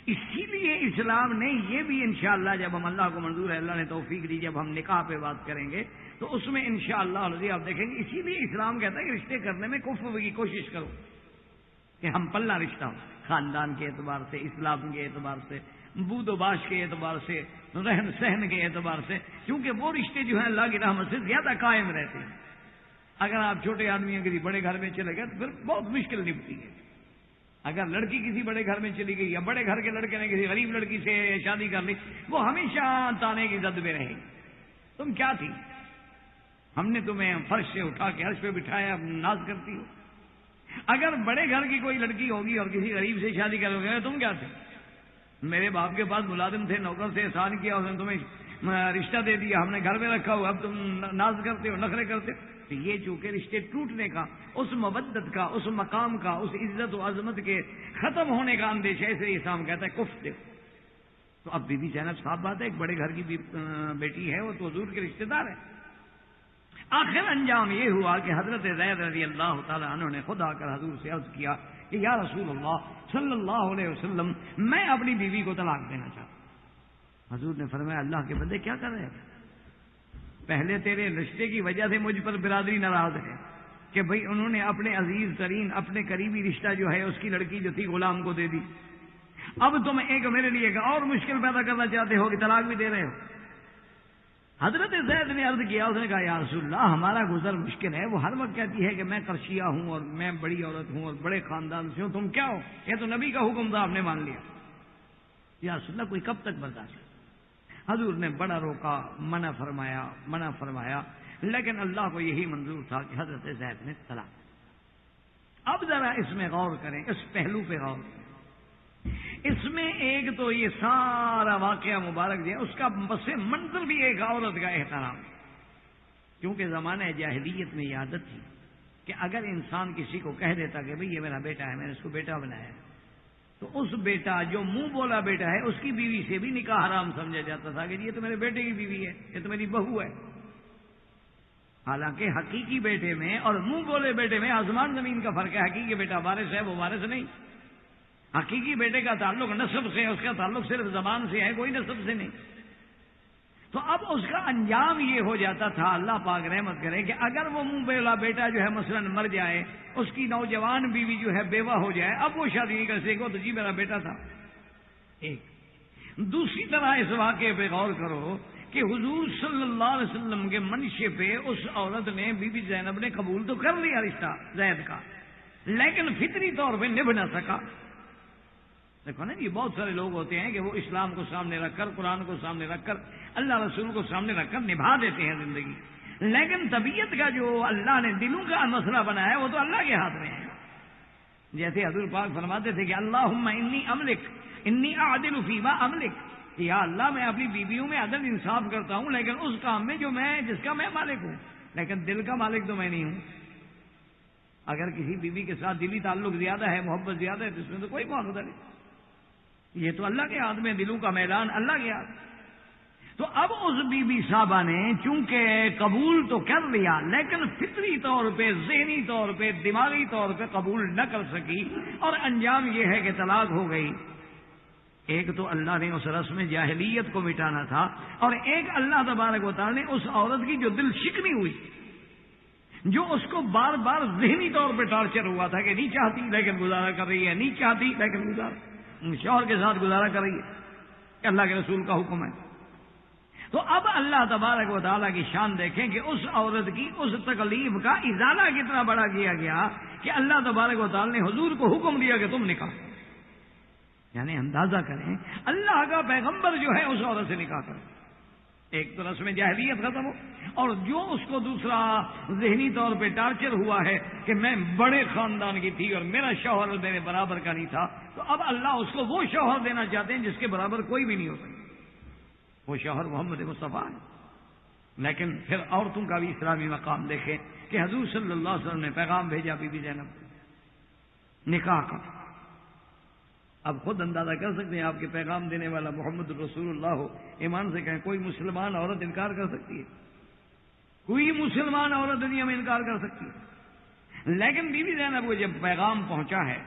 اسی لیے اسلام نے یہ بھی انشاءاللہ جب ہم اللہ کو منظور ہے، اللہ نے توفیق دی، جب ہم نکاح پہ بات کریں گے تو اس میں انشاءاللہ آپ دیکھیں گے، اسی لیے اسلام کہتا ہے کہ رشتے کرنے میں کفو کی کوشش کرو کہ ہم پلہ رشتہ ہو، خاندان کے اعتبار سے، اسلام کے اعتبار سے، بود و باش کے اعتبار سے، رہن سہن کے اعتبار سے، کیونکہ وہ رشتے جو ہیں اللہ کی رحمت سے زیادہ قائم رہتے ہیں۔ اگر آپ چھوٹے آدمی کسی بڑے گھر میں چلے گئے تو پھر بہت مشکل نپٹتی ہے۔ اگر لڑکی کسی بڑے گھر میں چلی گئی یا بڑے گھر کے لڑکے نے کسی غریب لڑکی سے شادی کر لی، وہ ہمیشہ تانے کی زد میں رہے گی، تم کیا تھی، ہم نے تمہیں فرش سے اٹھا کے عرش پہ بٹھایا، ناز کرتی ہو۔ اگر بڑے گھر کی کوئی لڑکی ہوگی اور کسی غریب سے شادی کرو گے، تم کیا تھے، میرے باپ کے پاس ملازم تھے، نوکر سے احسان کیا، اس نے تمہیں رشتہ دے دیا، ہم نے گھر میں رکھا ہوا، اب تم ناز کرتے ہو، نخرے کرتے ہو۔ تو یہ چونکہ رشتے ٹوٹنے کا، اس مودت کا، اس مقام کا، اس عزت و عظمت کے ختم ہونے کا اندیشہ، اسے اسلام کہتا ہے کفر۔ تو اب بی بی زینب صاحب بات ہے، ایک بڑے گھر کی بیٹی ہے، وہ تو حضور کے رشتے دار ہے۔ آخر انجام یہ ہوا کہ حضرت زید رضی اللہ تعالی عنہ نے خود آ کر حضور سے عرض کیا کہ یا رسول اللہ صلی اللہ علیہ وسلم، میں اپنی بیوی کو طلاق دینا چاہتا ہوں۔ حضور نے فرمایا اللہ کے بندے کیا کر رہے ہیں؟ پہلے تیرے رشتے کی وجہ سے مجھ پر برادری ناراض ہے کہ بھئی انہوں نے اپنے عزیز ترین، اپنے قریبی رشتہ جو ہے اس کی لڑکی جو تھی غلام کو دے دی، اب تم ایک میرے لیے ایک اور مشکل پیدا کرنا چاہتے ہو کہ طلاق بھی دے رہے ہو۔ حضرت زید نے عرض کیا، اس نے کہا یا رسول اللہ ہمارا گزر مشکل ہے، وہ ہر وقت کہتی ہے کہ میں قرشیہ ہوں اور میں بڑی عورت ہوں اور بڑے خاندان سے ہوں، تم کیا ہو؟ یہ تو نبی کا حکم تھا، آپ نے مان لیا۔ یا رسول اللہ کوئی کب تک برداشت؟ حضور نے بڑا روکا، منع فرمایا، لیکن اللہ کو یہی منظور تھا کہ حضرت زید نے طلاق۔ اب ذرا اس میں غور کریں، اس پہلو پہ غور کریں۔ اس میں ایک تو یہ سارا واقعہ مبارک ہے، اس کا پس منظر بھی ایک عورت کا احترام، کیونکہ زمانہ جاہلیت میں یہ عادت تھی کہ اگر انسان کسی کو کہہ دیتا کہ بھئی یہ میرا بیٹا ہے، میں نے اس کو بیٹا بنایا ہے، تو اس بیٹا جو منہ بولا بیٹا ہے اس کی بیوی سے بھی نکاح حرام سمجھا جاتا تھا کہ یہ تو میرے بیٹے کی بیوی ہے، یہ تو میری بہو ہے۔ حالانکہ حقیقی بیٹے میں اور منہ بولے بیٹے میں آسمان زمین کا فرق ہے۔ حقیقی بیٹا وارث ہے، وہ وارث نہیں۔ حقیقی بیٹے کا تعلق نسب سے ہے، اس کا تعلق صرف زبان سے ہے، کوئی نسب سے نہیں۔ تو اب اس کا انجام یہ ہو جاتا تھا، اللہ پاک رحمت کرے، کہ اگر وہ منہ بولا بیٹا جو ہے مثلا مر جائے، اس کی نوجوان بیوی جو ہے بیوہ ہو جائے، اب وہ شادی نہیں کر سکے، تو جی میرا بیٹا تھا۔ ایک دوسری طرح اس واقعے پہ غور کرو کہ حضور صلی اللہ علیہ وسلم کے منشے پہ اس عورت نے، بی بی زینب نے قبول تو کر لیا رشتہ زید کا، لیکن فطری طور پہ نبھ نہ سکا۔ دیکھو نا، یہ بہت سارے لوگ ہوتے ہیں کہ وہ اسلام کو سامنے رکھ کر، قرآن کو سامنے رکھ کر، اللہ رسول کو سامنے رکھ کر نبھا دیتے ہیں زندگی، لیکن طبیعت کا جو اللہ نے دلوں کا مسئلہ بنایا ہے وہ تو اللہ کے ہاتھ میں ہے۔ جیسے حضور پاک فرماتے تھے کہ اللہم انی اعدل فیما املک، یا اللہ میں اپنی بیویوں میں عدل انصاف کرتا ہوں، لیکن اس کام میں جس کا میں مالک ہوں، لیکن دل کا مالک تو میں نہیں ہوں۔ اگر کسی بیوی کے ساتھ دلی تعلق زیادہ ہے، محبت زیادہ ہے، تو اس میں تو کوئی معاوضہ نہیں، یہ تو اللہ کے ہاتھ میں، دلوں کا میدان اللہ کے ہاتھ۔ تو اب اس بی بی صاحبہ نے چونکہ قبول تو کر لیا، لیکن فطری طور پہ، ذہنی طور پہ، دماغی طور پہ قبول نہ کر سکی، اور انجام یہ ہے کہ طلاق ہو گئی۔ ایک تو اللہ نے اس رسم جاہلیت کو مٹانا تھا، اور ایک اللہ تبارک و تعالی نے اس عورت کی جو دل شکنی ہوئی، جو اس کو بار بار ذہنی طور پہ ٹارچر ہوا تھا کہ نہیں چاہتی لیکن گزارا کر رہی ہے، نہیں چاہتی لیکن شوہر کے ساتھ گزارا کر رہی ہے، کہ اللہ کے رسول کا حکم ہے۔ تو اب اللہ تبارک و تعالیٰ کی شان دیکھیں کہ اس عورت کی اس تکلیف کا ازالہ کتنا بڑا کیا گیا کہ اللہ تبارک و تعالیٰ نے حضور کو حکم دیا کہ تم نکاح، یعنی اندازہ کریں اللہ کا پیغمبر جو ہے اس عورت سے نکاح کرے۔ ایک تو رسم جاہلیت ختم ہو، اور جو اس کو دوسرا ذہنی طور پہ ٹارچر ہوا ہے کہ میں بڑے خاندان کی تھی اور میرا شوہر میرے برابر کا نہیں تھا، تو اب اللہ اس کو وہ شوہر دینا چاہتے ہیں جس کے برابر کوئی بھی نہیں ہو سکتا، وہ شوہر محمد مصطفیٰ ہے۔ لیکن پھر عورتوں کا بھی اسلامی مقام دیکھیں کہ حضور صلی اللہ علیہ وسلم نے پیغام بھیجا بی بی زینب نکاح کا۔ اب خود اندازہ کر سکتے ہیں، آپ کے پیغام دینے والا محمد رسول اللہ ہو، ایمان سے کہیں کوئی مسلمان عورت انکار کر سکتی ہے؟ کوئی مسلمان عورت دنیا میں انکار کر سکتی ہے؟ لیکن بی بی زینب کو جب پیغام پہنچا ہے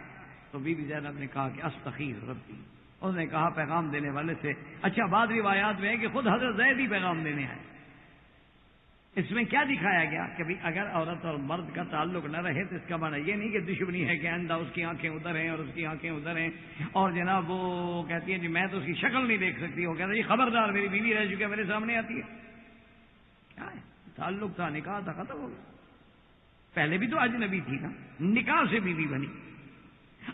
تو بی بی زینب نے کہا کہ استغفر ربی، اس نے کہا پیغام دینے والے سے، اچھا بعض روایات میں ہے کہ خود حضرت زید ہی پیغام دینے آئے۔ اس میں کیا دکھایا گیا کہ بھی اگر عورت اور مرد کا تعلق نہ رہے تو اس کا معنی یہ نہیں کہ دشمنی ہے کہ اندھا اس کی آنکھیں ادھر ہیں اور اس کی آنکھیں ادھر ہیں، اور جناب وہ کہتی ہے جی میں تو اس کی شکل نہیں دیکھ سکتی، وہ کہتا ہے جی خبردار میری بیوی رہ چکی ہے میرے سامنے آتی ہے۔ کیا ہے؟ تعلق تھا، نکاح تھا، ختم ہو گیا۔ پہلے بھی تو اجنبی تھی نا، نکاح سے بیوی بنی،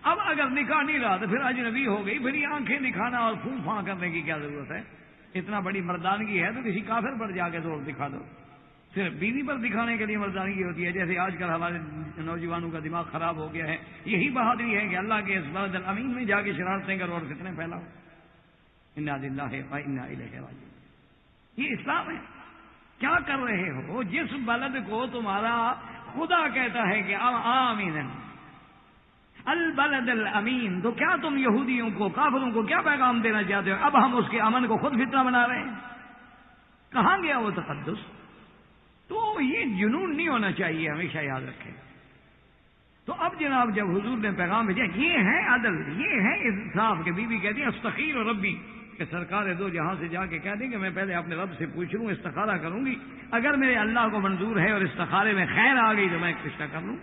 اب اگر نکاح نہیں رہا تو پھر اجنبی ہو گئی، پھر یہ آنکھیں دکھانا اور پھوں پھاں کرنے کی کیا ضرورت ہے؟ اتنا بڑی مردانگی ہے تو کسی کافر پر جا کے زور دکھا دو، صرف بیوی پر دکھانے کے لیے مردانگی ہوتی ہے۔ جیسے آج کل ہمارے نوجوانوں کا دماغ خراب ہو گیا ہے، یہی بہادری ہے کہ اللہ کے اس بلد الامین میں جا کے شرارتیں کرو اور فتنے پھیلاؤ۔ انا للہ و انا الیہ راجعون، یہ اسلام ہے۔ کیا کر رہے ہو؟ جس بلد کو تمہارا خدا کہتا ہے کہ آمین البلد الامین، تو کیا تم یہودیوں کو، کافروں کو کیا پیغام دینا چاہتے ہو؟ اب ہم اس کے امن کو خود فتنہ بنا رہے ہیں۔ کہاں گیا وہ تقدس؟ تو یہ جنون نہیں ہونا چاہیے، ہمیشہ یاد رکھیں۔ تو اب جناب جب حضور نے پیغام بھیجا، یہ ہے عدل، یہ ہے انصاف، کہ بی بی کہتی ہے استخیر ربی، کہ سرکار دو جہاں سے جا کے کہہ دیں کہ میں پہلے اپنے رب سے پوچھ لوں، استخارہ کروں گی، اگر میرے اللہ کو منظور ہے اور استخارے میں خیر آ گئی تو میں ایک رشتہ کر لوں۔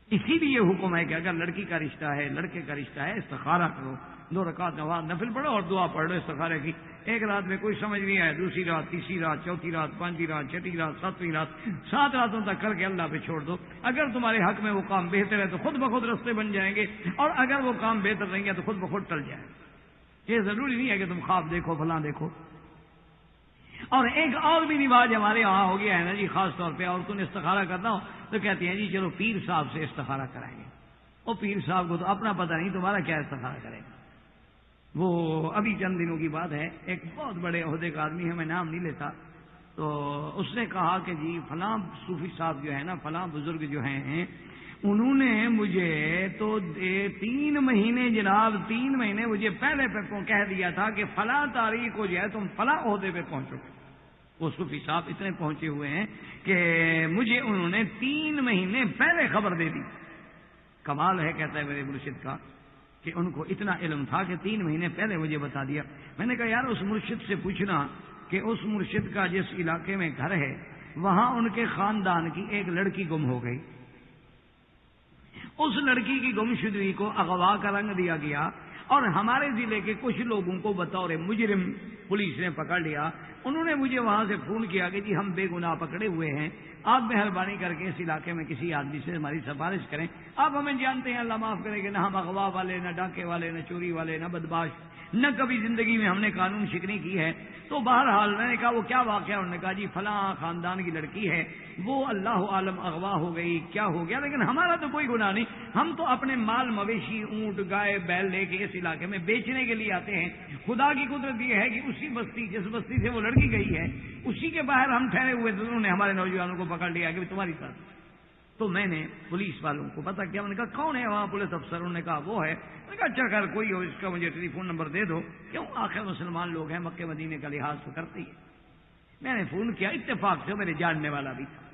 اسی لیے حکم ہے کہ اگر لڑکی کا رشتہ ہے، لڑکے کا رشتہ ہے، استخارہ کرو، 2 رکعت نفل پڑھو اور دعا پڑھ لو استخارے کی۔ ایک رات میں کوئی سمجھ نہیں آئے، دوسری رات، تیسری رات، چوتھی رات، پانچویں رات، چھٹی رات، ساتویں رات، 7 راتوں تک کر کے اللہ پہ چھوڑ دو۔ اگر تمہارے حق میں وہ کام بہتر ہے تو خود بخود رستے بن جائیں گے، اور اگر وہ کام بہتر نہیں ہے تو خود بخود ٹل جائے۔ یہ ضروری نہیں ہے کہ تم خواب دیکھو، فلاں دیکھو۔ اور ایک اور بھی رواج ہمارے یہاں ہو گیا ہے نا جی، خاص طور پہ عورتوں نے استخارہ کرنا ہو تو کہتے ہیں جی چلو پیر صاحب سے استخارہ کرائیں گے. وہ پیر صاحب کو تو اپنا پتہ نہیں تمہارا کیا استخارہ کرے گا. وہ ابھی چند دنوں کی بات ہے، ایک بہت بڑے عہدے کا آدمی ہے، میں نام نہیں لیتا، تو اس نے کہا کہ جی فلاں صوفی صاحب جو ہے نا، فلاں بزرگ جو ہیں، انہوں نے مجھے تو 3 مہینے جناب 3 مہینے مجھے پہلے کہہ دیا تھا کہ فلاں تاریخ کو جو ہے تم فلاں عہدے پہ پہنچو. وہ صوفی صاحب اتنے پہنچے ہوئے ہیں کہ مجھے انہوں نے 3 مہینے پہلے خبر دے دی. کمال ہے کہتا ہے میرے مرشد کا کہ ان کو اتنا علم تھا کہ 3 مہینے پہلے مجھے بتا دیا. میں نے کہا یار اس مرشد سے پوچھنا کہ اس مرشد کا جس علاقے میں گھر ہے وہاں ان کے خاندان کی ایک لڑکی گم ہو گئی. اس لڑکی کی گمشدگی کو اغوا کا رنگ دیا گیا اور ہمارے ضلع کے کچھ لوگوں کو بطور مجرم پولیس نے پکڑ لیا. انہوں نے مجھے وہاں سے فون کیا کہ جی ہم بے گناہ پکڑے ہوئے ہیں، آپ مہربانی کر کے اس علاقے میں کسی آدمی سے ہماری سفارش کریں. آپ ہمیں جانتے ہیں، اللہ معاف کرے کہ نہ ہم اغوا والے، نہ ڈاکے والے، نہ چوری والے، نہ بدماش، نہ کبھی زندگی میں ہم نے قانون شکنی کی ہے. تو بہرحال میں نے کہا وہ کیا واقعہ؟ انہوں نے کہا جی فلاں خاندان کی لڑکی ہے، وہ اللہ عالم اغوا ہو گئی، کیا ہو گیا، لیکن ہمارا تو کوئی گناہ نہیں. ہم تو اپنے مال مویشی، اونٹ، گائے، بیل لے کے اس علاقے میں بیچنے کے لیے آتے ہیں. خدا کی قدرت یہ ہے کہ اسی بستی، جس بستی سے وہ لڑکی گئی ہے، اسی کے باہر ہم ٹھہرے ہوئے تھے. انہوں نے ہمارے نوجوانوں کو پکڑ لیا کہ تمہاری ساتھ. تو میں نے پولیس والوں کو پتا کیا، انہوں نے کہا کون ہے وہاں پولیس افسر؟ انہوں نے کہا وہ ہے. میں نے کہا اچھا خیر کوئی ہو، اس کا مجھے ٹیلی فون نمبر دے دو. کیوں، آخر مسلمان لوگ ہیں، مکے مدینے کا لحاظ تو کرتے ہی ہے. میں نے فون کیا، اتفاق سے میرے جاننے والا بھی تھا.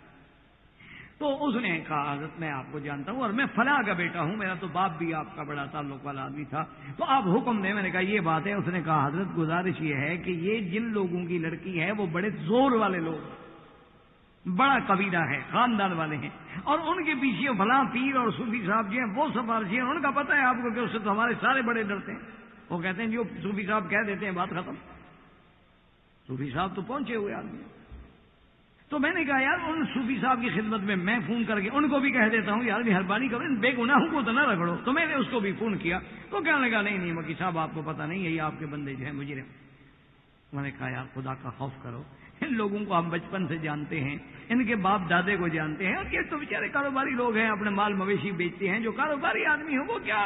تو اس نے کہا حضرت میں آپ کو جانتا ہوں اور میں فلاں کا بیٹا ہوں، میرا تو باپ بھی آپ کا بڑا تعلق والا آدمی تھا، تو آپ حکم دیں. میں نے کہا یہ بات ہے. اس نے کہا حضرت گزارش یہ ہے کہ یہ جن لوگوں کی لڑکی ہے وہ بڑے زور والے لوگ، بڑا قبیلہ ہے، خاندان والے ہیں، اور ان کے پیچھے فلاں پیر اور صوفی صاحب جو ہیں وہ سفارشی ہیں. ان کا پتہ ہے آپ کو کہ اس سے تو ہمارے سارے بڑے ڈرتے ہیں. وہ کہتے ہیں جو صوفی صاحب کہہ دیتے ہیں بات ختم. صوفی صاحب تو پہنچے ہوئے آدمی. تو میں نے کہا یار ان صوفی صاحب کی خدمت میں فون کر کے ان کو بھی کہہ دیتا ہوں یار مہربانی کرو ان بے گناہوں کو تو نہ رگڑو. تو میں نے اس کو بھی فون کیا. تو کہنے لگا نہیں مکی صاحب آپ کو پتہ نہیں ہے، یہ آپ کے بندے جو ہیں مجرم. میں نے کہا یار خدا کا خوف کرو، ان لوگوں کو ہم بچپن سے جانتے ہیں، ان کے باپ دادے کو جانتے ہیں، اور یہ تو بیچارے کاروباری لوگ ہیں، اپنے مال مویشی بیچتے ہیں. جو کاروباری آدمی ہو وہ کیا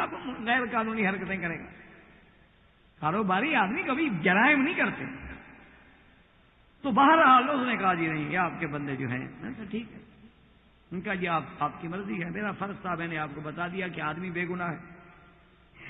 غیر قانونی حرکتیں کرے گا؟ کاروباری آدمی کبھی جرائم نہیں کرتے. تو بہرحال اس نے کہا جی نہیں یہ آپ کے بندے جو ہیں. میں نے کہا ٹھیک ہے. ان کا جی آپ کی مرضی ہے، میرا فرض تھا، میں نے آپ کو بتا دیا کہ آدمی بے گناہ ہے.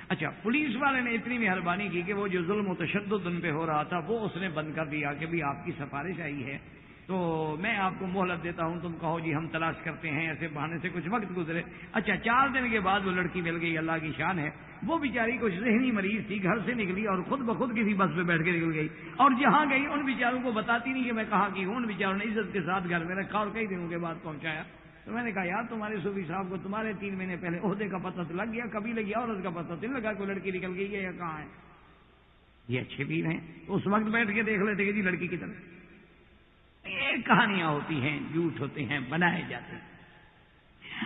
اچھا پولیس والے نے اتنی مہربانی کی کہ وہ جو ظلم و تشدد ان پہ ہو رہا تھا وہ اس نے بند کر دیا کہ بھی آپ کی سفارش آئی ہے تو میں آپ کو مہلت دیتا ہوں، تم کہو جی ہم تلاش کرتے ہیں. ایسے بہانے سے کچھ وقت گزرے. اچھا 4 دن کے بعد وہ لڑکی مل گئی، اللہ کی شان ہے. وہ بیچاری کچھ ذہنی مریض تھی، گھر سے نکلی اور خود بخود کسی بس پہ بیٹھ کے نکل گئی، اور جہاں گئی ان بیچاروں کو بتاتی نہیں کہ میں کہاں کی ہوں. ان بیچاروں نے عزت کے ساتھ گھر میں رکھا اور کئی دنوں کے بعد پہنچایا. تو میں نے کہا یار تمہارے صوفی صاحب کو تمہارے 3 مہینے پہلے عہدے کا پتہ تو لگ گیا، قبیلے کی عورت کا پتہ تو نہیں لگا کوئی لڑکی نکل گئی ہے یا کہاں ہے. یہ اچھے پیر ہیں، اس وقت بیٹھ کے دیکھ لیتے کہ جی لڑکی کی طرف. یہ کہانیاں ہوتی ہیں، جھوٹ ہوتے ہیں، بنائے جاتے ہیں.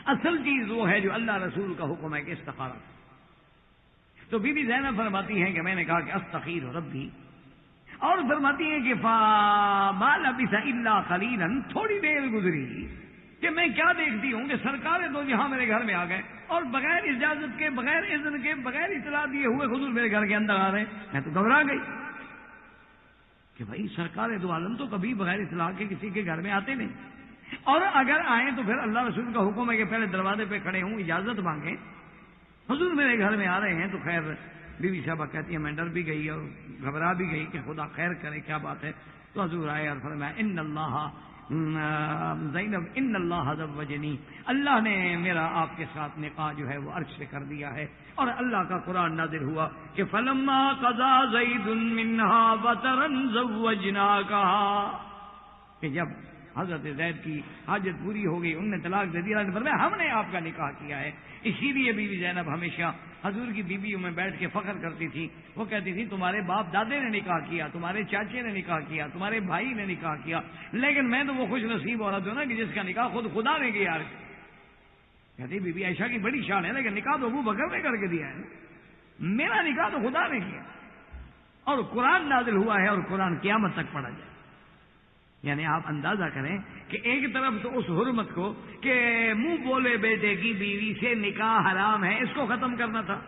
اصل چیز وہ ہے جو اللہ رسول کا حکم ہے کہ استخارہ. تو بی بی زینب فرماتی ہیں کہ میں نے کہا کہ استخیر ربی، اور فرماتی ہیں کہ فما لبث الا قلیلا، تھوڑی دیر گزری کہ میں کیا دیکھتی ہوں کہ سرکار دو جہاں میرے گھر میں آ گئے اور بغیر اجازت کے، بغیر اذن کے، بغیر اطلاع دیے ہوئے حضور میرے گھر کے اندر آ رہے ہیں. میں تو گھبرا گئی کہ بھائی سرکار دو عالم تو کبھی بغیر اطلاع کے کسی کے گھر میں آتے نہیں، اور اگر آئیں تو پھر اللہ رسول کا حکم ہے کہ پہلے دروازے پہ کھڑے ہوں، اجازت مانگیں. حضور میرے گھر میں آ رہے ہیں. تو خیر بی بی صاحبہ کہتی ہیں میں ڈر بھی گئی اور گھبرا بھی گئی کہ خدا خیر کرے کیا بات ہے. تو حضور آئے اور فرمایا ان اللہ زینب ان اللہ زوجنی، اللہ نے میرا آپ کے ساتھ نکاح جو ہے وہ عرش سے کر دیا ہے. اور اللہ کا قرآن نازل ہوا کہ فلما قضا زید منها وطرا زوجناکها، کہ جب حضرت زید کی حاجت پوری ہو گئی، انہوں نے طلاق دے دیا، اللہ نے فرمایا ہم نے آپ کا نکاح کیا ہے. اسی لیے بی بی زینب ہمیشہ حضور کی بیویوں میں بیٹھ کے فخر کرتی تھی. وہ کہتی تھی تمہارے باپ دادے نے نکاح کیا، تمہارے چاچے نے نکاح کیا، تمہارے بھائی نے نکاح کیا، لیکن میں تو وہ خوش نصیب عورت ہوں نا کہ جس کا نکاح خود خدا نے کیا. کہتی بی بی عائشہ کی بڑی شان ہے، لیکن نکاح تو ابو بکر نے کر کے دیا ہے، میرا نکاح تو خدا نے کیا. اور قرآن نازل ہوا ہے اور قرآن قیامت تک پڑھا جائے. یعنی آپ اندازہ کریں کہ ایک طرف تو اس حرمت کو کہ منہ بولے بیٹے کی بیوی سے نکاح حرام ہے اس کو ختم کرنا تھا،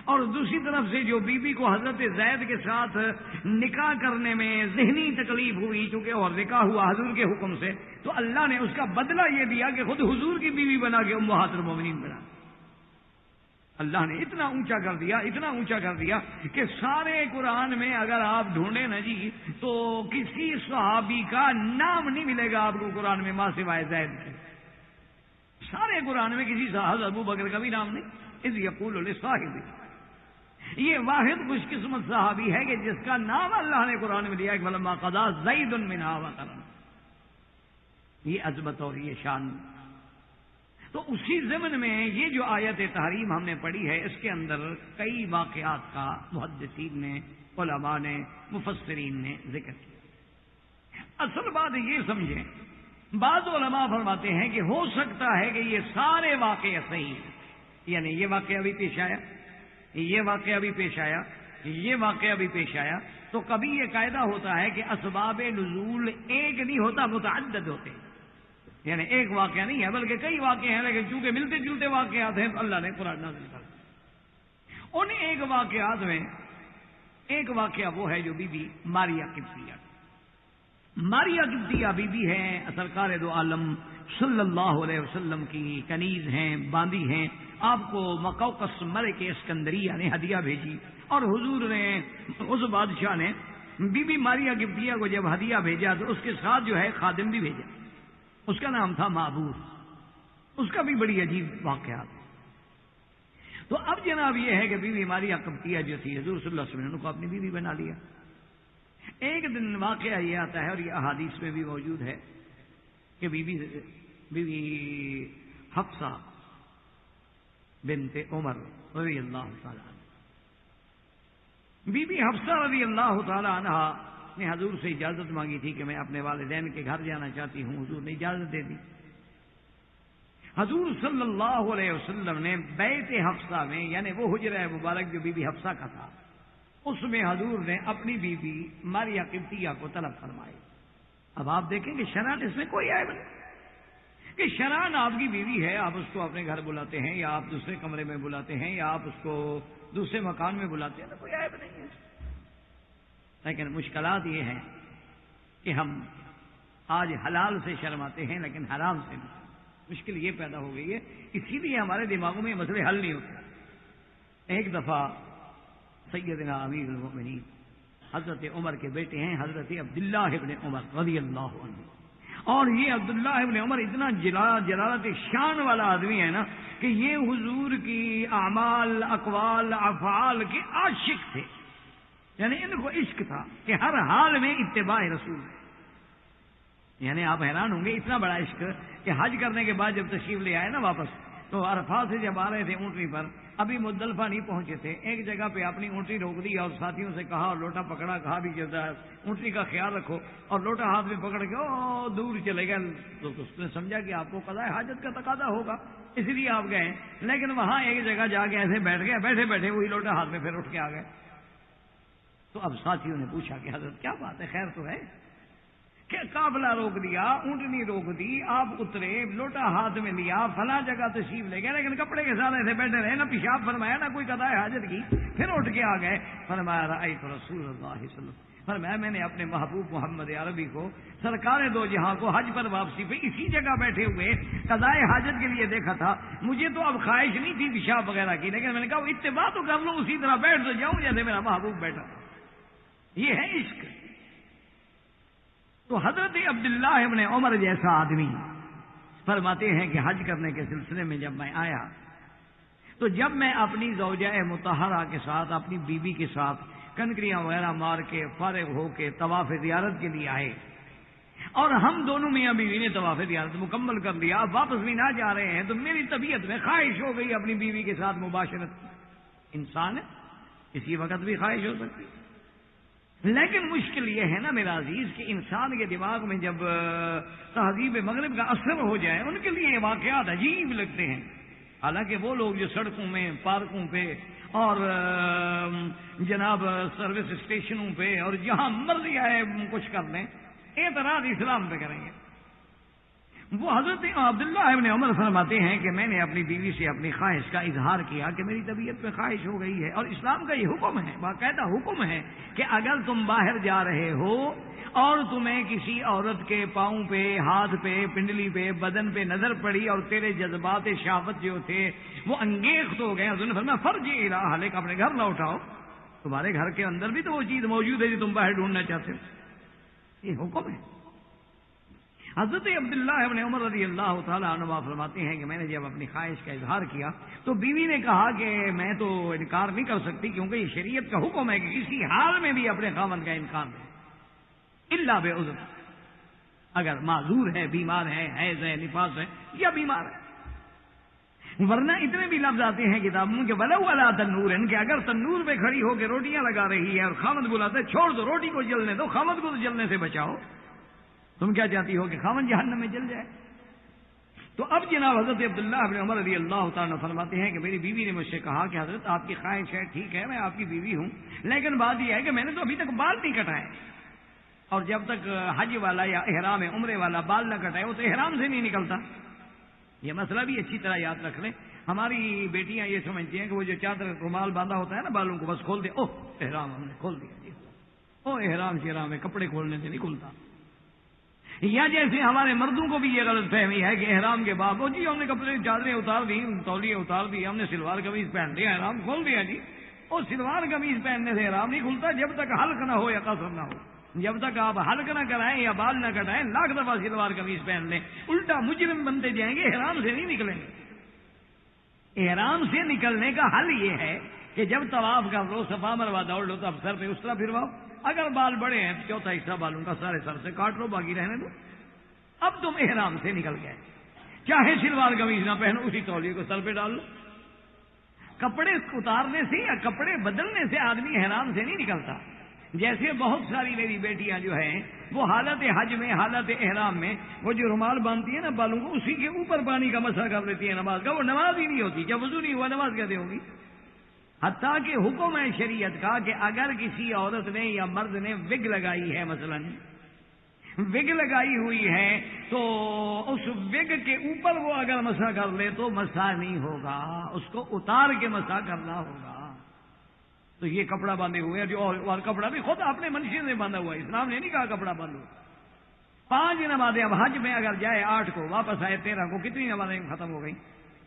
اور دوسری طرف سے جو بیوی کو حضرت زید کے ساتھ نکاح کرنے میں ذہنی تکلیف ہوئی چونکہ اور نکاح ہوا حضور کے حکم سے، تو اللہ نے اس کا بدلہ یہ دیا کہ خود حضور کی بیوی بنا کے امہات المومنین بنا۔ اللہ نے اتنا اونچا کر دیا، اتنا اونچا کر دیا کہ سارے قرآن میں اگر آپ ڈھونڈیں نا جی تو کسی صحابی کا نام نہیں ملے گا آپ کو قرآن میں ماں سوائے زید کے۔ سارے قرآن میں کسی حضرت ابو بکر کا بھی نام نہیں، اذ یقول لصاحبہ۔ یہ واحد خوش قسمت صحابی ہے کہ جس کا نام اللہ نے قرآن میں دیا کہ فلما قضا زید منہا وطرا۔ یہ عظمت اور یہ شان۔ تو اسی ضمن میں یہ جو آیت تحریم ہم نے پڑھی ہے اس کے اندر کئی واقعات کا محدثین نے، علماء نے، مفسرین نے ذکر کیا۔ اصل بات یہ سمجھیں، بعض علماء فرماتے ہیں کہ ہو سکتا ہے کہ یہ سارے واقعے صحیح ہیں، یعنی یہ واقعہ بھی پیش آیا، یہ واقعہ بھی پیش آیا، یہ واقعہ بھی پیش آیا، تو کبھی یہ قاعدہ ہوتا ہے کہ اسباب نزول ایک نہیں ہوتا، متعدد ہوتے ہیں، یعنی ایک واقعہ نہیں ہے بلکہ کئی واقعے ہیں، لیکن چونکہ ملتے جلتے واقعات ہیں تو اللہ نے قرآن نازل کر دیا۔ ان ایک واقعات میں ایک واقعہ وہ ہے جو بی بی ماریہ قبطیہ، ماریہ قبطیہ بی بی ہیں سرکار دو عالم صلی اللہ علیہ وسلم کی کنیز ہیں، باندی ہیں۔ آپ کو مقوقس ملک اسکندریہ نے ہدیہ بھیجی، اور حضور نے اس بادشاہ نے بی بی ماریہ قبطیہ کو جب ہدیہ بھیجا تو اس کے ساتھ جو ہے خادم بھی بھیجا، اس کا نام تھا معبود، اس کا بھی بڑی عجیب واقعات۔ تو اب جناب یہ ہے کہ بی بی ماریہ قبطیہ جو تھی حضور صلی اللہ علیہ وسلم نے ان کو اپنی بیوی بنا لیا۔ ایک دن واقعہ یہ آتا ہے اور یہ احادیث میں بھی موجود ہے کہ بی بی حفصہ بنت عمر رضی اللہ تعالی عنہ، بی بی حفصہ رضی اللہ تعالی عنہ نے حضور سے اجازت مانگی تھی کہ میں اپنے والدین کے گھر جانا چاہتی ہوں، حضور نے اجازت دے دی۔ حضور صلی اللہ علیہ وسلم نے بیت حفصہ میں، یعنی وہ حجرہ مبارک جو بی بی حفصہ کا تھا، اس میں حضور نے اپنی بیوی ماریہ قبطیہ کو طلب فرمائی۔ اب آپ دیکھیں کہ شرعاً اس میں کوئی عیب نہیں کہ شرعاً آپ کی بیوی ہے، آپ اس کو اپنے گھر بلاتے ہیں یا آپ دوسرے کمرے میں بلاتے ہیں یا آپ اس کو دوسرے مکان میں بلاتے ہیں، تو کوئی عیب نہیں ہے۔ لیکن مشکلات یہ ہیں کہ ہم آج حلال سے شرماتے ہیں لیکن حرام سے نہیں۔ مشکل یہ پیدا ہو گئی ہے، اسی لیے ہمارے دماغوں میں یہ مسئلے حل نہیں ہوتے۔ ایک دفعہ سیدنا امیر المؤمنین حضرت عمر کے بیٹے ہیں حضرت عبداللہ ابن عمر رضی اللہ عنہ، اور یہ عبداللہ ابن عمر اتنا جلالت شان والا آدمی ہے نا کہ یہ حضور کی اعمال، اقوال، افعال کے عاشق تھے، یعنی ان کو عشق تھا کہ ہر حال میں اتباع رسول ہے۔ یعنی آپ حیران ہوں گے اتنا بڑا عشق کہ حج کرنے کے بعد جب تشریف لے آئے نا واپس، تو عرفات سے جب آ رہے تھے اونٹنی پر، ابھی مزدلفہ نہیں پہنچے تھے، ایک جگہ پہ اپنی اونٹنی روک دی اور ساتھیوں سے کہا اور لوٹا پکڑا، کہا بھی جب اونٹنی کا خیال رکھو، اور لوٹا ہاتھ میں پکڑ کے او دور چلے گئے۔ تو اس نے سمجھا کہ آپ کو قضاء حاجت کا تقاضا ہوگا، اس لیے آپ گئے، لیکن وہاں ایک جگہ جا کے ایسے بیٹھ گئے، بیٹھے بیٹھے وہی لوٹا ہاتھ میں پھر اٹھ کے آ گئے۔ تو اب ساتھیوں نے پوچھا کہ حضرت کیا بات ہے، خیر تو ہے؟ کہ قافلہ روک دیا، اونٹنی روک دی، آپ اترے، لوٹا ہاتھ میں لیا، فلاں جگہ تشریف لے گئے، لیکن کپڑے کے ساتھ ایسے بیٹھے رہے، نہ پیشاب فرمایا نہ کوئی قضاء حاجت کی، پھر اٹھ کے آ گئے۔ فرمایا رأیت رسول اللہ صلی اللہ علیہ وسلم، فرمایا میں نے اپنے محبوب محمد عربی کو سرکار دو جہاں کو حج پر واپسی پہ اسی جگہ بیٹھے ہوئے قضاء حاجت کے لیے دیکھا تھا۔ مجھے تو اب خواہش نہیں تھی پیشاب وغیرہ کی، لیکن میں نے کہا اتباع تو کر لو، اسی طرح بیٹھ تو جاؤں جیسے میرا محبوب بیٹھا۔ یہ ہے عشق۔ تو حضرت عبداللہ ابن عمر جیسا آدمی فرماتے ہیں کہ حج کرنے کے سلسلے میں جب میں آیا تو جب میں اپنی زوجہ مطہرہ کے ساتھ، اپنی بیوی کے ساتھ کنکریاں وغیرہ مار کے فارغ ہو کے طواف زیارت کے لیے آئے، اور ہم دونوں میاں بیوی نے طواف زیارت مکمل کر لیا، اب واپس بھی نہ جا رہے ہیں، تو میری طبیعت میں خواہش ہو گئی اپنی بیوی کے ساتھ مباشرت۔ انسان ہے، اسی وقت بھی خواہش ہو سکتی، لیکن مشکل یہ ہے نا میرا عزیز کہ انسان کے دماغ میں جب تہذیب مغرب کا اثر ہو جائے، ان کے لیے یہ واقعات عجیب لگتے ہیں۔ حالانکہ وہ لوگ جو سڑکوں میں، پارکوں پہ اور جناب سروس اسٹیشنوں پہ اور جہاں مرضی آئے کچھ کر لیں، اعتراض اسلام پہ کریں گے. وہ حضرت عبداللہ ابن عمر فرماتے ہیں کہ میں نے اپنی بیوی سے اپنی خواہش کا اظہار کیا کہ میری طبیعت پہ خواہش ہو گئی ہے، اور اسلام کا یہ حکم ہے، باقاعدہ حکم ہے کہ اگر تم باہر جا رہے ہو اور تمہیں کسی عورت کے پاؤں پہ، ہاتھ پہ، پنڈلی پہ، بدن پہ نظر پڑی اور تیرے جذبات شہوت جو تھے وہ انگیخت ہو گئے، حضور نے فرمایا فرج الی اہلک، اپنے گھر لوٹاؤ. تمہارے گھر کے اندر بھی تو وہ چیز موجود ہے جو تم باہر ڈھونڈنا چاہتے ہو. یہ حکم ہے. حضرت عبداللہ ابن عمر رضی اللہ تعالیٰ عنہ فرماتے ہیں کہ میں نے جب اپنی خواہش کا اظہار کیا تو بیوی نے کہا کہ میں تو انکار نہیں کر سکتی، کیونکہ یہ شریعت کا حکم ہے کہ کسی حال میں بھی اپنے خاوند کا انکار دے، الا بعذر، اگر معذور ہے، بیمار ہے، حیض ہے، نفاس ہے یا بیمار ہے. ورنہ اتنے بھی لفظ آتے ہیں کتابوں کے ولو علی تنور، کہ اگر تنور پہ کھڑی ہو کے روٹیاں لگا رہی ہے اور خاوند بلاتا ہے چھوڑ دو، روٹی کو جلنے دو، خاوند کو تو جلنے سے بچاؤ. تم کیا چاہتی ہو کہ خاوند جہنم میں جل جائے؟ تو اب جناب حضرت عبداللہ ابن عمر رضی اللہ تعالیٰ فرماتے ہیں کہ میری بیوی نے مجھ سے کہا کہ حضرت آپ کی خواہش ہے، ٹھیک ہے، میں آپ کی بیوی ہوں، لیکن بات یہ ہے کہ میں نے تو ابھی تک بال نہیں کٹائے، اور جب تک حج والا یا احرام عمرے والا بال نہ کٹائے وہ تو احرام سے نہیں نکلتا. یہ مسئلہ بھی اچھی طرح یاد رکھ لیں. ہماری بیٹیاں یہ سمجھتی ہیں کہ وہ جو چادر رومال باندھا ہوتا ہے نا بالوں کو، بس کھول دے، اوہ احرام ہم نے کھول دیا جی، او احرام شیرام ہے، کپڑے کھولنے سے نہیں کھلتا. یا جیسے ہمارے مردوں کو بھی یہ غلط فہمی ہے کہ احرام کے بعد وہ جی ہم نے کپڑے چادریں اتار دی، تولیے اتار دی، ہم نے سلوار قمیض پہن لیا، احرام کھول دیا جی. اور سلوار قمیض پہننے سے احرام نہیں کھلتا جب تک حلق نہ ہو یا قصر نہ ہو. جب تک آپ حلق نہ کرائیں یا بال نہ کٹائیں، لاکھ دفعہ سلوار قمیض پہن لیں، الٹا مجرم بنتے جائیں گے، احرام سے نہیں نکلیں گے. احرام سے نکلنے کا حل یہ ہے کہ جب طواف کر لو، صفا مروا دوڑ لو، تو اب سر پہ اس طرح پھرواؤ. اگر بال بڑے ہیں تو چوتھا حصہ بالوں کا سارے سر سے کاٹ لو، باقی رہنے دو. اب تم احرام سے نکل گئے. چاہے سلوار قمیض نہ پہنو، اسی تولیے کو سر پہ ڈال لو. کپڑے اتارنے سے یا کپڑے بدلنے سے آدمی احرام سے نہیں نکلتا. جیسے بہت ساری میری بیٹیاں جو ہیں وہ حالت حج میں، حالت احرام میں وہ جو رومال باندھتی ہیں نا بالوں کو، اسی کے اوپر پانی کا مسح کر لیتی ہیں نماز کا. وہ نماز ہی نہیں ہوتی. جب وضو نہیں ہوا نماز کیسے ہوگی؟ حتیٰ کہ حکم ہے شریعت کا کہ اگر کسی عورت نے یا مرد نے وگ لگائی ہے، مثلا وگ لگائی ہوئی ہے، تو اس وگ کے اوپر وہ اگر مسح کر لے تو مسح نہیں ہوگا، اس کو اتار کے مسح کرنا ہوگا. تو یہ کپڑا باندھے ہوئے جو اور کپڑا بھی خود اپنے منشی سے باندھا ہوا ہے، اسلام نے نہیں کہا کپڑا باندھو. 5 نمازیں اب حج میں اگر جائے 8 کو واپس آئے 13 کو، کتنی نمازیں ختم ہو گئی؟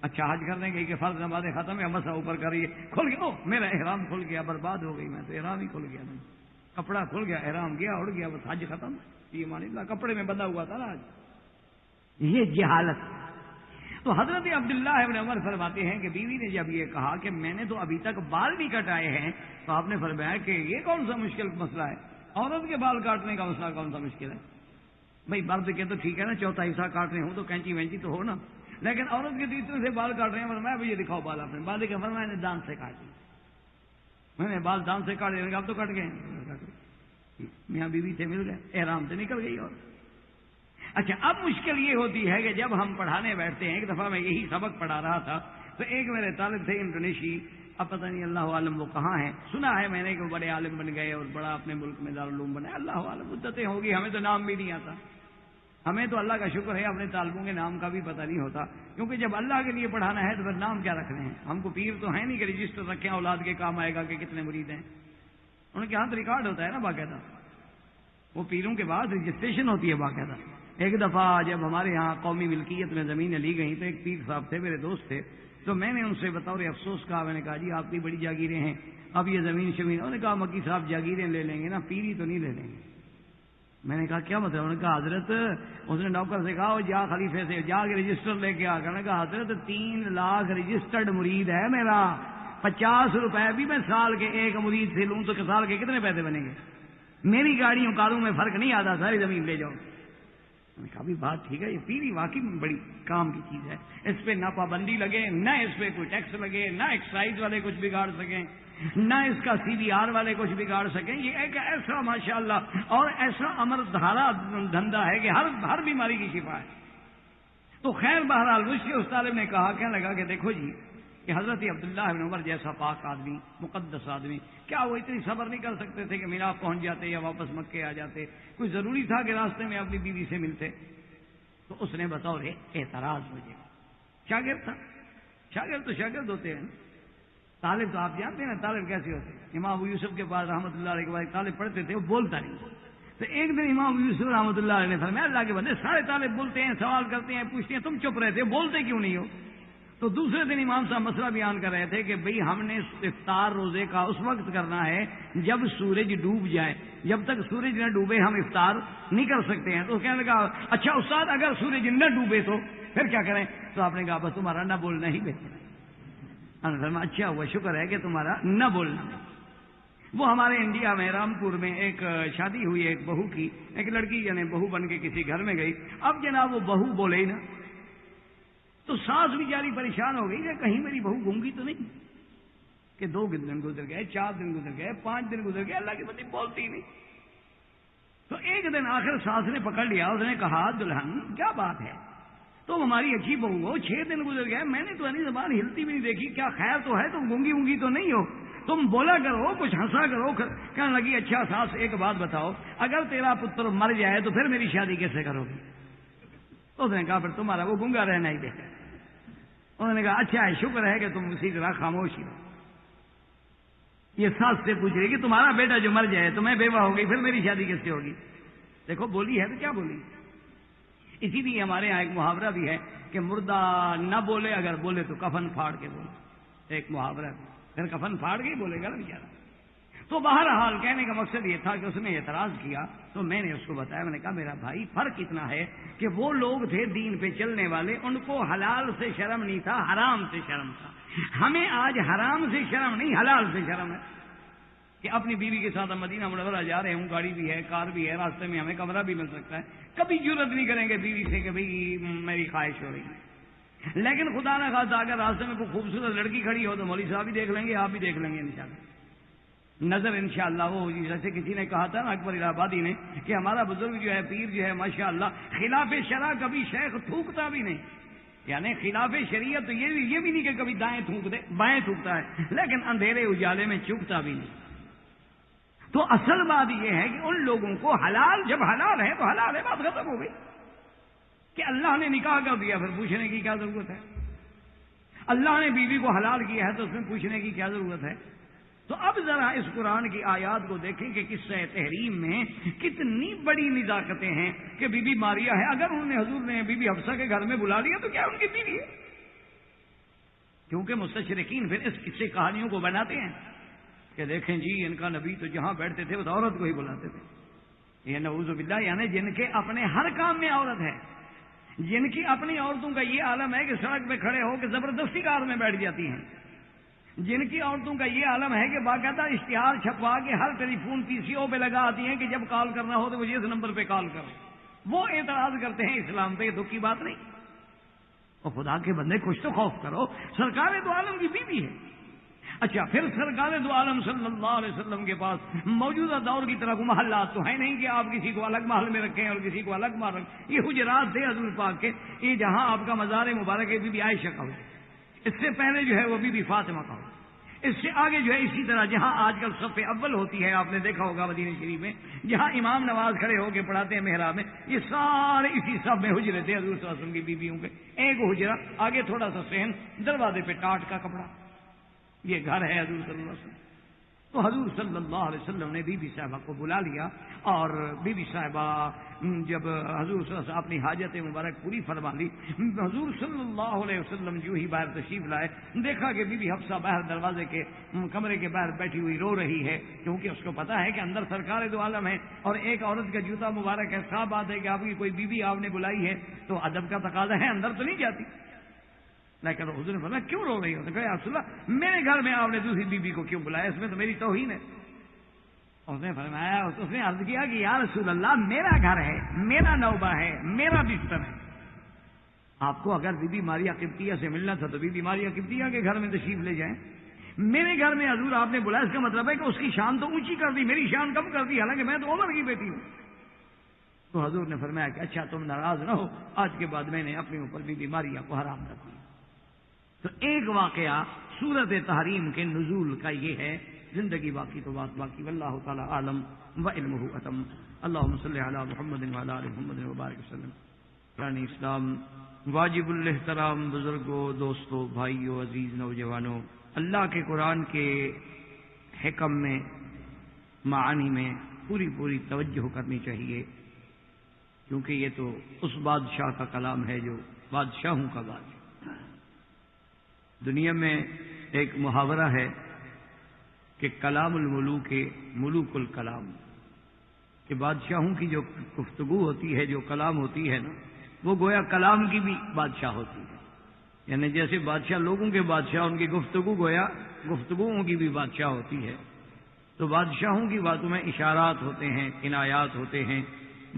اچھا حج کرنے گئی کہ فرض نمازیں ختم ہے، مسا اوپر کریے، کھل گیا، او میرا احرام کھل گیا، برباد ہو گئی، میں تو احرام ہی کھل گیا، نہیں کپڑا کھل گیا، احرام گیا، اڑ گیا، بس حج ختم. یہ مان اللہ کپڑے میں بندھا ہوا تھا نا آج. یہ جہالت. تو حضرت عبداللہ ابن عمر فرماتے ہیں کہ بیوی نے جب یہ کہا کہ میں نے تو ابھی تک بال نہیں کٹائے ہیں، تو آپ نے فرمایا کہ یہ کون سا مشکل مسئلہ ہے؟ عورت کے بال کاٹنے کا مسئلہ کون سا مشکل ہے؟ بھائی مرد کے تو ٹھیک ہے نا، چوتھا حصہ کاٹ رہے ہوں تو کینچی وینچی تو ہو نا، لیکن عورت کے تیسرے سے بال کاٹ رہے ہیں. فرمایا بھائی یہ دکھاؤ بال اپنے. بال کے فرمایا میں نے دان سے کاٹ لی، میں نے بال دان سے کاٹ لیا. اب تو کٹ گئے، میاں بیوی سے مل گئے، احرام سے نکل گئی. اور اچھا اب مشکل یہ ہوتی ہے کہ جب ہم پڑھانے بیٹھتے ہیں، ایک دفعہ میں یہی سبق پڑھا رہا تھا تو ایک میرے طالب تھے انڈونیشی، اب پتہ نہیں اللہ عالم وہ کہاں ہیں، سنا ہے میں نے کہ وہ بڑے عالم بن گئے اور بڑا اپنے ملک میں دارالعلوم بنا. اللہ عالم مدتیں ہوگی، ہمیں تو نام بھی نہیں آتا. ہمیں تو اللہ کا شکر ہے اپنے طالبوں کے نام کا بھی پتہ نہیں ہوتا، کیونکہ جب اللہ کے لیے پڑھانا ہے تو پھر نام کیا رکھنے ہیں. ہم کو پیر تو ہے نہیں کہ رجسٹر رکھیں اولاد کے کام آئے گا کہ کتنے مرید ہیں. ان کے ہاتھ ریکارڈ ہوتا ہے نا باقاعدہ، وہ پیروں کے بعد رجسٹریشن ہوتی ہے باقاعدہ. ایک دفعہ جب ہمارے ہاں قومی ملکیت میں زمینیں لی گئیں تو ایک پیر صاحب تھے، میرے دوست تھے، تو میں نے ان سے بطور افسوس کہا، میں نے کہا جی آپ کی بڑی جاگیریں ہیں، اب یہ زمین شمین. انہوں نے کہا مکی صاحب جاگیریں لے لیں گے نا، پیری تو نہیں لے لیں گے. میں نے کہا کیا مطلب؟ انہوں نے کہا حضرت، اس نے نوکر سے کہا وہ جا خلیفے سے جا کے رجسٹر لے کے آ کر. نے کہا حضرت 3 لاکھ رجسٹرڈ مرید ہے میرا، 50 روپے بھی میں سال کے ایک مرید سے لوں تو سال کے کتنے پیسے بنیں گے؟ میری گاڑیوں کاروں میں فرق نہیں آتا، ساری زمین لے جاؤ. میں نے کہا بھی بات ٹھیک ہے، یہ پیری واقعی بڑی کام کی چیز ہے، اس پہ نہ پابندی لگے، نہ اس پہ کوئی ٹیکس لگے، نہ ایکسائز والے کچھ بگاڑ سکیں، نہ اس کا CBR والے کچھ بگاڑ سکیں. یہ ایک ایسا ماشاءاللہ اور ایسا امر دھارا دھندا ہے کہ ہر بیماری کی شفا ہے. تو خیر بہرحال مجھ سے اس طالب نے کہا، کہنے لگا کہ دیکھو جی کہ حضرت عبداللہ بن عمر جیسا پاک آدمی، مقدس آدمی، کیا وہ اتنی صبر نہیں کر سکتے تھے کہ مینا پہنچ جاتے یا واپس مکے آ جاتے؟ کوئی ضروری تھا کہ راستے میں اپنی بیوی سے ملتے؟ تو اس نے بطور اعتراض مجھے، شاگرد تھا، شاگرد تو شاگرد ہوتے ہیں، طالب تو آپ جانتے ہیں نا طالب کیسے ہوتے ہیں۔ امام ابو یوسف کے پاس رحمۃ اللہ علیہ کے بعد طالب پڑھتے تھے، وہ بولتا نہیں، تو ایک دن امام ابو یوسف رحمۃ اللہ علیہ نے فرمایا اللہ کے بندے سارے طالب بولتے ہیں، سوال کرتے ہیں، پوچھتے ہیں، تم چپ رہتے بولتے کیوں نہیں ہو؟ تو دوسرے دن امام صاحب مسئلہ بیان کر رہے تھے کہ بھئی ہم نے افطار روزے کا اس وقت کرنا ہے جب سورج ڈوب جائے، جب تک سورج نہ ڈوبے ہم افطار نہیں کر سکتے ہیں۔ تو کہنے لگا اچھا استاد اگر سورج نہ ڈوبے تو پھر کیا کریں؟ تو آپ نے کہا بس تمہارا نہ بولنا ہی بہتر ہے۔ اچھا ہوا، شکر ہے کہ تمہارا نہ بولنا۔ وہ ہمارے انڈیا میں رامپور میں ایک شادی ہوئی ایک بہو کی، ایک لڑکی یعنی بہو بن کے کسی گھر میں گئی، اب جناب وہ بہو بولے ہی نا، تو ساس بیچاری پریشان ہو گئی کہ کہیں میری بہو گونگی تو نہیں، کہ 2 دن گزر گئے، 4 دن گزر گئے، 5 دن گزر گئے، اللہ کی بندی بولتی ہی نہیں۔ تو ایک دن آخر ساس نے پکڑ لیا، اس نے کہا دلہن کیا بات ہے، تم ہماری اچھی بہو ہو، 6 دن گزر گئے، میں نے تو اپنی زبان ہلتی بھی نہیں دیکھی، کیا خیر تو ہے، تم گونگی وونگی تو نہیں ہو، تم بولا کرو، کچھ ہنسا کرو۔ کہنے لگی اچھا ساس ایک بات بتاؤ، اگر تیرا پتر مر جائے تو پھر میری شادی کیسے کرو گی؟ اس نے کہا پھر تمہارا وہ گونگا رہنا ہی بہتر ہے۔ انہوں نے کہا اچھا ہے، شکر ہے کہ تم اسی طرح خاموش ہی ہو۔ یہ ساس سے پوچھ رہی کہ تمہارا بیٹا جو مر جائے تو میں بیوہ ہو گئی، پھر میری شادی کس سے ہوگی؟ دیکھو بولی ہے تو کیا بولی۔ اسی لیے ہمارے یہاں ایک محاورہ بھی ہے کہ مردہ نہ بولے، اگر بولے تو کفن پھاڑ کے بولے، ایک محاورہ بھی، پھر کفن پھاڑ کے ہی بولے گا نا بیچارہ۔ تو بہرحال کہنے کا مقصد یہ تھا کہ اس نے اعتراض کیا، تو میں نے اس کو بتایا، میں نے کہا میرا بھائی فرق اتنا ہے کہ وہ لوگ تھے دین پہ چلنے والے، ان کو حلال سے شرم نہیں تھا، حرام سے شرم تھا۔ ہمیں آج حرام سے شرم نہیں، حلال سے شرم ہے کہ اپنی بیوی کے ساتھ ہم مدینہ منورہ جا رہے ہوں، گاڑی بھی ہے، کار بھی ہے، راستے میں ہمیں کمرہ بھی مل سکتا ہے، کبھی جرت نہیں کریں گے بیوی سے کہ بھئی میری خواہش ہو رہی ہے۔ لیکن خدا نہ خواستہ اگر راستے میں کوئی خوبصورت لڑکی کھڑی ہو تو مولوی صاحب بھی دیکھ لیں گے، آپ بھی دیکھ لیں گے انشاءاللہ، نظر انشاءاللہ وہ ہوگی۔ جیسے کسی نے کہا تھا نا اکبر الہ آبادی نے کہ ہمارا بزرگ جو ہے، پیر جو ہے ماشاءاللہ، خلاف شرع کبھی شیخ تھوکتا بھی نہیں، یعنی خلاف شریعت تو یہ بھی نہیں کہ کبھی دائیں تھوک دے، بائیں تھوکتا ہے، لیکن اندھیرے اجالے میں چوکتا بھی نہیں۔ تو اصل بات یہ ہے کہ ان لوگوں کو حلال، جب حلال ہے تو حلال ہے، بات ختم ہو گئی۔ کہ اللہ نے نکاح کر دیا، پھر پوچھنے کی کیا ضرورت ہے؟ اللہ نے بیوی کو حلال کیا ہے تو اس میں پوچھنے کی کیا ضرورت ہے؟ تو اب ذرا اس قرآن کی آیات کو دیکھیں کہ قصہ تحریم میں کتنی بڑی نزاکتیں ہیں کہ بی بی ماریہ ہے، اگر انہوں نے حضور نے بی بی حفصہ کے گھر میں بلا لیا تو کیا ان کی بیوی ہے؟ کیونکہ مستشرقین پھر اس قصے کہانیوں کو بناتے ہیں کہ دیکھیں جی ان کا نبی تو جہاں بیٹھتے تھے وہ تو عورت کو ہی بلاتے تھے، یہ نعوذ باللہ، یعنی جن کے اپنے ہر کام میں عورت ہے، جن کی اپنی عورتوں کا یہ عالم ہے کہ سڑک پہ کھڑے ہو کے زبردستی کار میں بیٹھ جاتی ہیں، جن کی عورتوں کا یہ عالم ہے کہ باقاعدہ اشتہار چھپوا کے ہر ٹیلی فون PCO پہ لگا آتی ہیں کہ جب کال کرنا ہو تو مجھے اس نمبر پہ کال کرو، وہ اعتراض کرتے ہیں اسلام پہ، یہ دکھ کی بات نہیں۔ اور خدا کے بندے کچھ تو خوف کرو، سرکار دو عالم کی بیوی ہے۔ اچھا پھر سرکار دو عالم صلی اللہ علیہ وسلم کے پاس موجودہ دور کی طرح محلات تو ہے نہیں کہ آپ کسی کو الگ محل میں رکھیں اور کسی کو الگ محل رکھیں، یہ حجرات تھے حضور پاک کے، یہ جہاں آپ کا مزار مبارک ہے بی بی عائشہ کا ہو، اس سے پہلے جو ہے وہ بی بی فاطمہ کا ہو، اس سے آگے جو ہے اسی طرح جہاں آج کل صف اول ہوتی ہے، آپ نے دیکھا ہوگا مدینہ شریف میں جہاں امام نماز کھڑے ہو کے پڑھاتے ہیں محراب میں، یہ سارے اسی صف میں حجرے تھے حضور صلی اللہ علیہ وسلم کی بیویوں کے، ایک حجرہ آگے تھوڑا سا صحن، دروازے پہ ٹاٹ کا کپڑا، یہ گھر ہے حضور صلی اللہ علیہ وسلم۔ تو حضور صلی اللہ علیہ وسلم نے بی بی صاحبہ کو بلا لیا، اور بی بی صاحبہ جب حضور صلی اللہ علیہ وسلم اپنی حاجت مبارک پوری فرما لی، حضور صلی اللہ علیہ وسلم جو ہی باہر تشریف لائے، دیکھا کہ بی بی حفصہ باہر دروازے کے کمرے کے باہر بیٹھی ہوئی رو رہی ہے، کیونکہ اس کو پتا ہے کہ اندر سرکار دو عالم ہے اور ایک عورت کا جوتا مبارک ہے، صاف بات ہے کہ آپ کی کوئی بیوی آپ نے بلائی ہے تو ادب کا تقاضا ہے، اندر تو نہیں جاتی۔ لیکن حضور نے فرمایا کیوں رو رہی ہو؟ تو کہا یا رسول اللہ میرے گھر میں آپ نے دوسری بیوی کو کیوں بلایا، اس میں تو میری توہین ہے۔ اس نے فرمایا، اس نے عرض کیا کہ یا رسول اللہ میرا گھر ہے، میرا نوبہ ہے، میرا بستر ہے، آپ کو اگر بی بی ماریہ قبطیہ سے ملنا تھا تو بی بی ماریہ قبطیہ کے گھر میں تشریف لے جائیں، میرے گھر میں حضور آپ نے بلایا، اس کا مطلب ہے کہ اس کی شان تو اونچی کر دی، میری شان کم کر دی، حالانکہ میں تو عمر کی بیٹی ہوں۔ تو حضور نے فرمایا کہ اچھا تم ناراض نہ ہو، آج کے بعد میں نے اپنے اوپر بی بی ماریہ کو حرام کر دیا۔ تو ایک واقعہ سورت تحریم کے نزول کا یہ ہے، زندگی باقی تو بات باقی، واللہ تعالی عالم وعلمہ اتم۔ اللہم صلی علی محمد وعلی آل محمد وبارک وسلم۔ قرآن اسلام واجب الاحترام بزرگوں، دوستوں، بھائیوں، عزیز نوجوانوں، اللہ کے قرآن کے حکم میں، معانی میں پوری توجہ کرنی چاہیے، کیونکہ یہ تو اس بادشاہ کا کلام ہے جو بادشاہوں کا بادشاہ۔ دنیا میں ایک محاورہ ہے کہ کلام الملوک ملوک الکلام، کہ بادشاہوں کی جو گفتگو ہوتی ہے، جو کلام ہوتی ہے نا، وہ گویا کلام کی بھی بادشاہ ہوتی ہے، یعنی جیسے بادشاہ لوگوں کے بادشاہ، ان کی گفتگو گویا گفتگوؤں کی بھی بادشاہ ہوتی ہے۔ تو بادشاہوں کی باتوں میں اشارات ہوتے ہیں، عنایات ہوتے ہیں،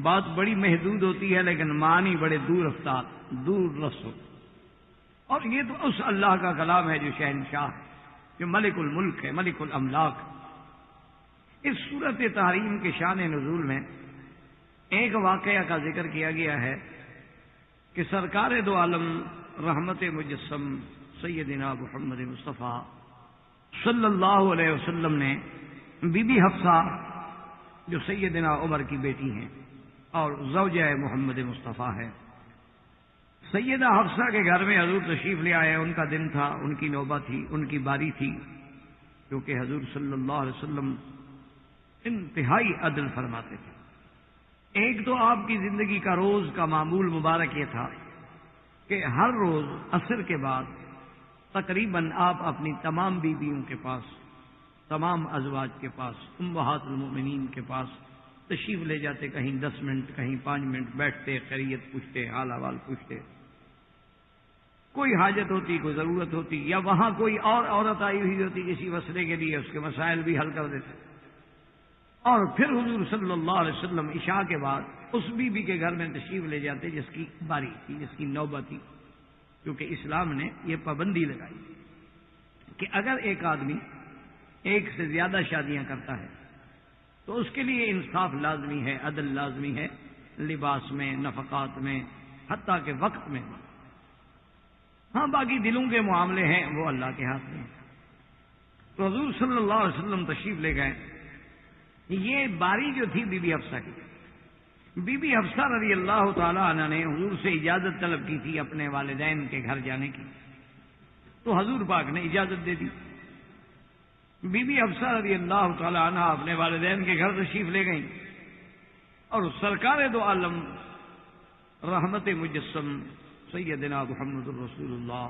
بات بڑی محدود ہوتی ہے لیکن معنی بڑے دور رفتار، دور رس ہوتے، اور یہ تو اس اللہ کا کلام ہے جو شہنشاہ ہے، جو ملک الملک ہے، ملک الاملاک۔ اس صورت تحریم کے شان نزول میں ایک واقعہ کا ذکر کیا گیا ہے کہ سرکار دو عالم رحمت مجسم سیدنا محمد مصطفیٰ صلی اللہ علیہ وسلم نے بی بی حفصہ جو سیدنا عمر کی بیٹی ہیں اور زوجہ محمد مصطفیٰ ہے، سیدہ حفصہ کے گھر میں حضور تشریف لے آئے، ان کا دن تھا، ان کی نوبت تھی، ان کی باری تھی، کیونکہ حضور صلی اللہ علیہ وسلم انتہائی عدل فرماتے تھے۔ ایک تو آپ کی زندگی کا روز کا معمول مبارک یہ تھا کہ ہر روز عصر کے بعد تقریباً آپ اپنی تمام بیویوں کے پاس، تمام ازواج کے پاس، امہات المؤمنین کے پاس تشریف لے جاتے، کہیں 10 منٹ، کہیں 5 منٹ بیٹھتے، خیریت پوچھتے، حال احوال پوچھتے، کوئی حاجت ہوتی، کوئی ضرورت ہوتی، یا وہاں کوئی اور عورت آئی ہوئی ہوتی کسی مسئلے کے لیے، اس کے مسائل بھی حل کر دیتے۔ اور پھر حضور صلی اللہ علیہ وسلم عشاء کے بعد اس بیوی کے گھر میں تشریف لے جاتے جس کی باری تھی، جس کی نوبت تھی، کیونکہ اسلام نے یہ پابندی لگائی کہ اگر ایک آدمی ایک سے زیادہ شادیاں کرتا ہے تو اس کے لیے انصاف لازمی ہے، عدل لازمی ہے، لباس میں، نفقات میں، حتیٰ کہ وقت میں۔ ہاں باقی دلوں کے معاملے ہیں وہ اللہ کے ہاتھ میں ہیں۔ تو حضور صلی اللہ علیہ وسلم تشریف لے گئے۔ یہ باری جو تھی بی بی حفصہ کی، بی بی حفصہ رضی اللہ تعالی عنہ نے حضور سے اجازت طلب کی تھی اپنے والدین کے گھر جانے کی، تو حضور پاک نے اجازت دے دی۔ بی بی حفصہ رضی اللہ تعالی عنہ اپنے والدین کے گھر تشریف لے گئیں، اور سرکار دو عالم رحمت مجسم سیدنا محمد رسول اللہ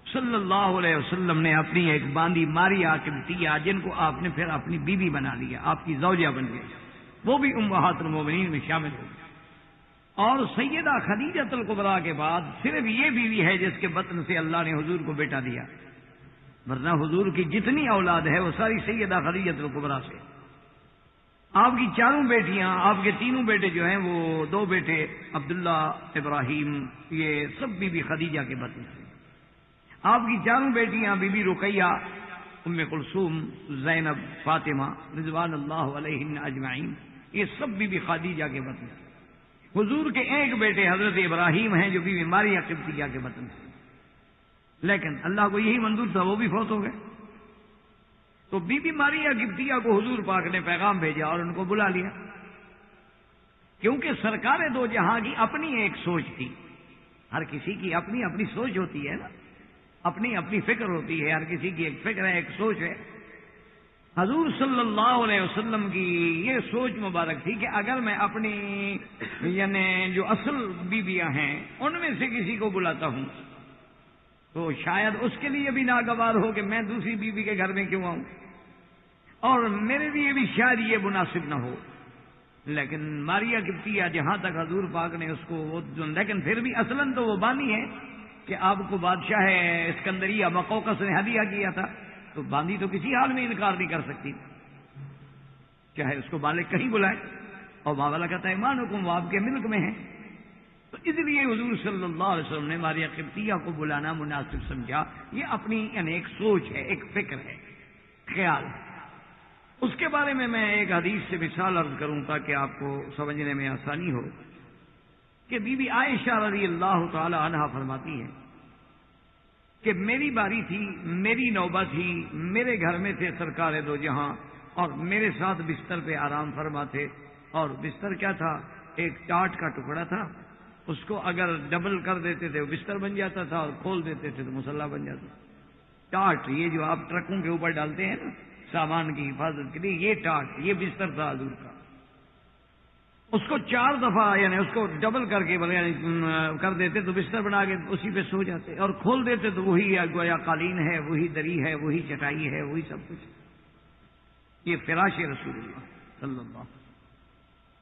صلی اللہ علیہ وسلم نے اپنی ایک باندی ماریا قبطیہ، جن کو آپ نے پھر اپنی بیوی بنا لیا، آپ کی زوجہ بن گئی، وہ بھی امہات المومنین میں شامل ہو گئی۔ اور سیدہ خدیجہ الکبریٰ کے بعد صرف یہ بیوی ہے جس کے بطن سے اللہ نے حضور کو بیٹا دیا، ورنہ حضور کی جتنی اولاد ہے وہ ساری سیدہ خدیجہ الکبریٰ سے۔ آپ کی چاروں بیٹیاں، آپ کے تینوں بیٹے جو ہیں، وہ 2 بیٹے عبداللہ، ابراہیم، یہ سب بی بی خدیجہ کے بطن سے۔ آپ کی چاروں بیٹیاں بی بی رقیہ، ام کلثوم، زینب، فاطمہ رضوان اللہ علیہن اجمعین، یہ سب بی بی خدیجہ کے بطن سے۔ حضور کے ایک بیٹے حضرت ابراہیم ہیں جو بی بی ماریہ قبطیہ کے بطن سے، لیکن اللہ کو یہی منظور تھا، وہ بھی فوت ہو گئے۔ تو بی بی ماریہ قبطیہ کو حضور پاک نے پیغام بھیجا اور ان کو بلا لیا، کیونکہ سرکار دو جہاں کی اپنی ایک سوچ تھی، ہر کسی کی اپنی اپنی سوچ ہوتی ہے نا، اپنی اپنی فکر ہوتی ہے، ہر کسی کی ایک فکر ہے، ایک سوچ ہے۔ حضور صلی اللہ علیہ وسلم کی یہ سوچ مبارک تھی کہ اگر میں اپنی یعنی جو اصل بیویاں ہیں ان میں سے کسی کو بلاتا ہوں تو شاید اس کے لیے بھی ناگوار ہو کہ میں دوسری بیوی کے گھر میں کیوں آؤں، اور میرے لیے بھی شاید یہ مناسب نہ ہو۔ لیکن ماریہ قبطیہ جہاں تک حضور پاک نے اس کو لیکن پھر بھی اصلاً تو وہ باندھی ہے کہ آپ کو بادشاہ اسکندریہ مقوقس نے ہدیہ کیا تھا، تو باندھی تو کسی حال میں انکار نہیں کر سکتی، چاہے اس کو مالک کہیں بلائے، اور ماولا کہتا ہے ایمانکم، وہ آپ کے ملک میں ہیں۔ تو اس لیے حضور صلی اللہ علیہ وسلم نے ماریہ قبطیہ کو بلانا مناسب سمجھا۔ یہ اپنی یعنی ایک سوچ ہے، ایک فکر ہے، خیال ہے۔ اس کے بارے میں ایک حدیث سے مثال عرض کروں تاکہ آپ کو سمجھنے میں آسانی ہو کہ بی بی عائشہ رضی اللہ تعالی عنہا فرماتی ہیں کہ میری باری تھی، میری نوبت تھی، میرے گھر میں تھے سرکار دو جہاں، اور میرے ساتھ بستر پہ آرام فرما تھے. اور بستر کیا تھا؟ ایک ٹاٹ کا ٹکڑا تھا. اس کو اگر ڈبل کر دیتے تھے وہ بستر بن جاتا تھا، اور کھول دیتے تھے تو مصلح بن جاتا تھا. ٹاٹ، یہ جو آپ ٹرکوں کے اوپر ڈالتے ہیں نا سامان کی حفاظت کے لیے، یہ ٹاٹ، یہ بستر تھا حضور کا. اس کو 4 دفعہ یعنی اس کو ڈبل کر کے کر دیتے تو بستر بنا کے اسی پہ سو جاتے، اور کھول دیتے تو وہی گویا قالین ہے، وہی دری ہے، وہی چٹائی ہے، وہی سب کچھ. یہ فراش رسول اللہ صلی اللہ علیہ وسلم.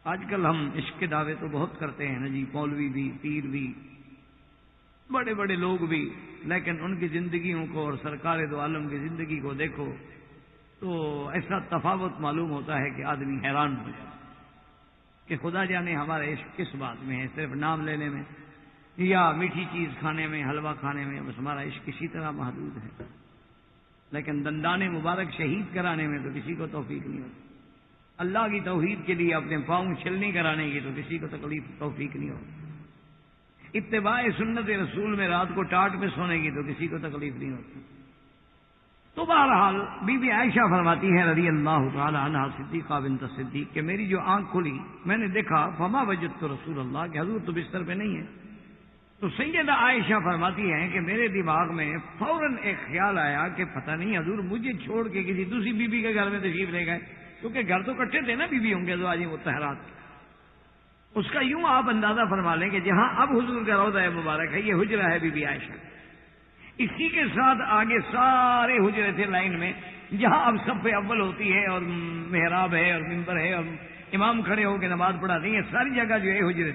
آج کل ہم عشق کے دعوے تو بہت کرتے ہیں نا جی، مولوی بھی، پیر بھی، بڑے بڑے لوگ بھی، لیکن ان کی زندگیوں کو اور سرکار دو عالم کی زندگی کو دیکھو تو ایسا تفاوت معلوم ہوتا ہے کہ آدمی حیران ہو جائے کہ خدا جانے ہمارا عشق کس بات میں ہے، صرف نام لینے میں یا میٹھی چیز کھانے میں، حلوہ کھانے میں، بس ہمارا عشق اسی طرح محدود ہے. لیکن دندان مبارک شہید کرانے میں تو کسی کو توفیق نہیں ہوتی. اللہ کی توحید کے لیے اپنے پاؤں چھلنی کرانے کی تو کسی کو توفیق نہیں ہوتی. اتباع سنت رسول میں رات کو ٹاٹ پہ سونے کی تو کسی کو تکلیف نہیں ہوتی. تو بہرحال بی بی عائشہ فرماتی ہیں رضی اللہ تعالی عنہا صدیقہ بنت صدیق کہ میری جو آنکھ کھلی میں نے دیکھا فما وجدت رسول اللہ کہ حضور تو بستر پہ نہیں ہے. تو سیدہ عائشہ فرماتی ہیں کہ میرے دماغ میں فوراً ایک خیال آیا کہ پتہ نہیں حضور مجھے چھوڑ کے کسی دوسری بیوی کے گھر میں تشریف لے گئے، کیونکہ گھر تو کٹھے تھے نا بیویوں کے ازواج مطہرات. اس کا یوں آپ اندازہ فرما لیں کہ جہاں اب حضور کا روضہ مبارک ہے یہ حجرہ ہے بی بی عائشہ. اسی کے ساتھ آگے سارے حجرے تھے لائن میں، جہاں اب صف اول ہوتی ہے اور محراب ہے اور ممبر ہے اور امام کھڑے ہو کے نماز پڑھاتی ہیں، ساری جگہ جو ہے حجرے.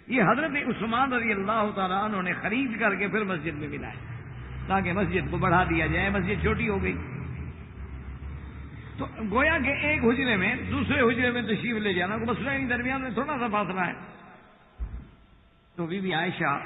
یہ حضرت عثمان رضی اللہ تعالیٰ عنہ نے خرید کر کے پھر مسجد میں ملائے تاکہ مسجد کو بڑھا دیا جائے، مسجد چھوٹی ہو گئی. تو گویا کہ ایک حجرے میں دوسرے حجرے میں تشریف لے جانا کو مسئلہ نہیں، درمیان میں تھوڑا سا فاصلہ ہے. تو بی بی عائشہ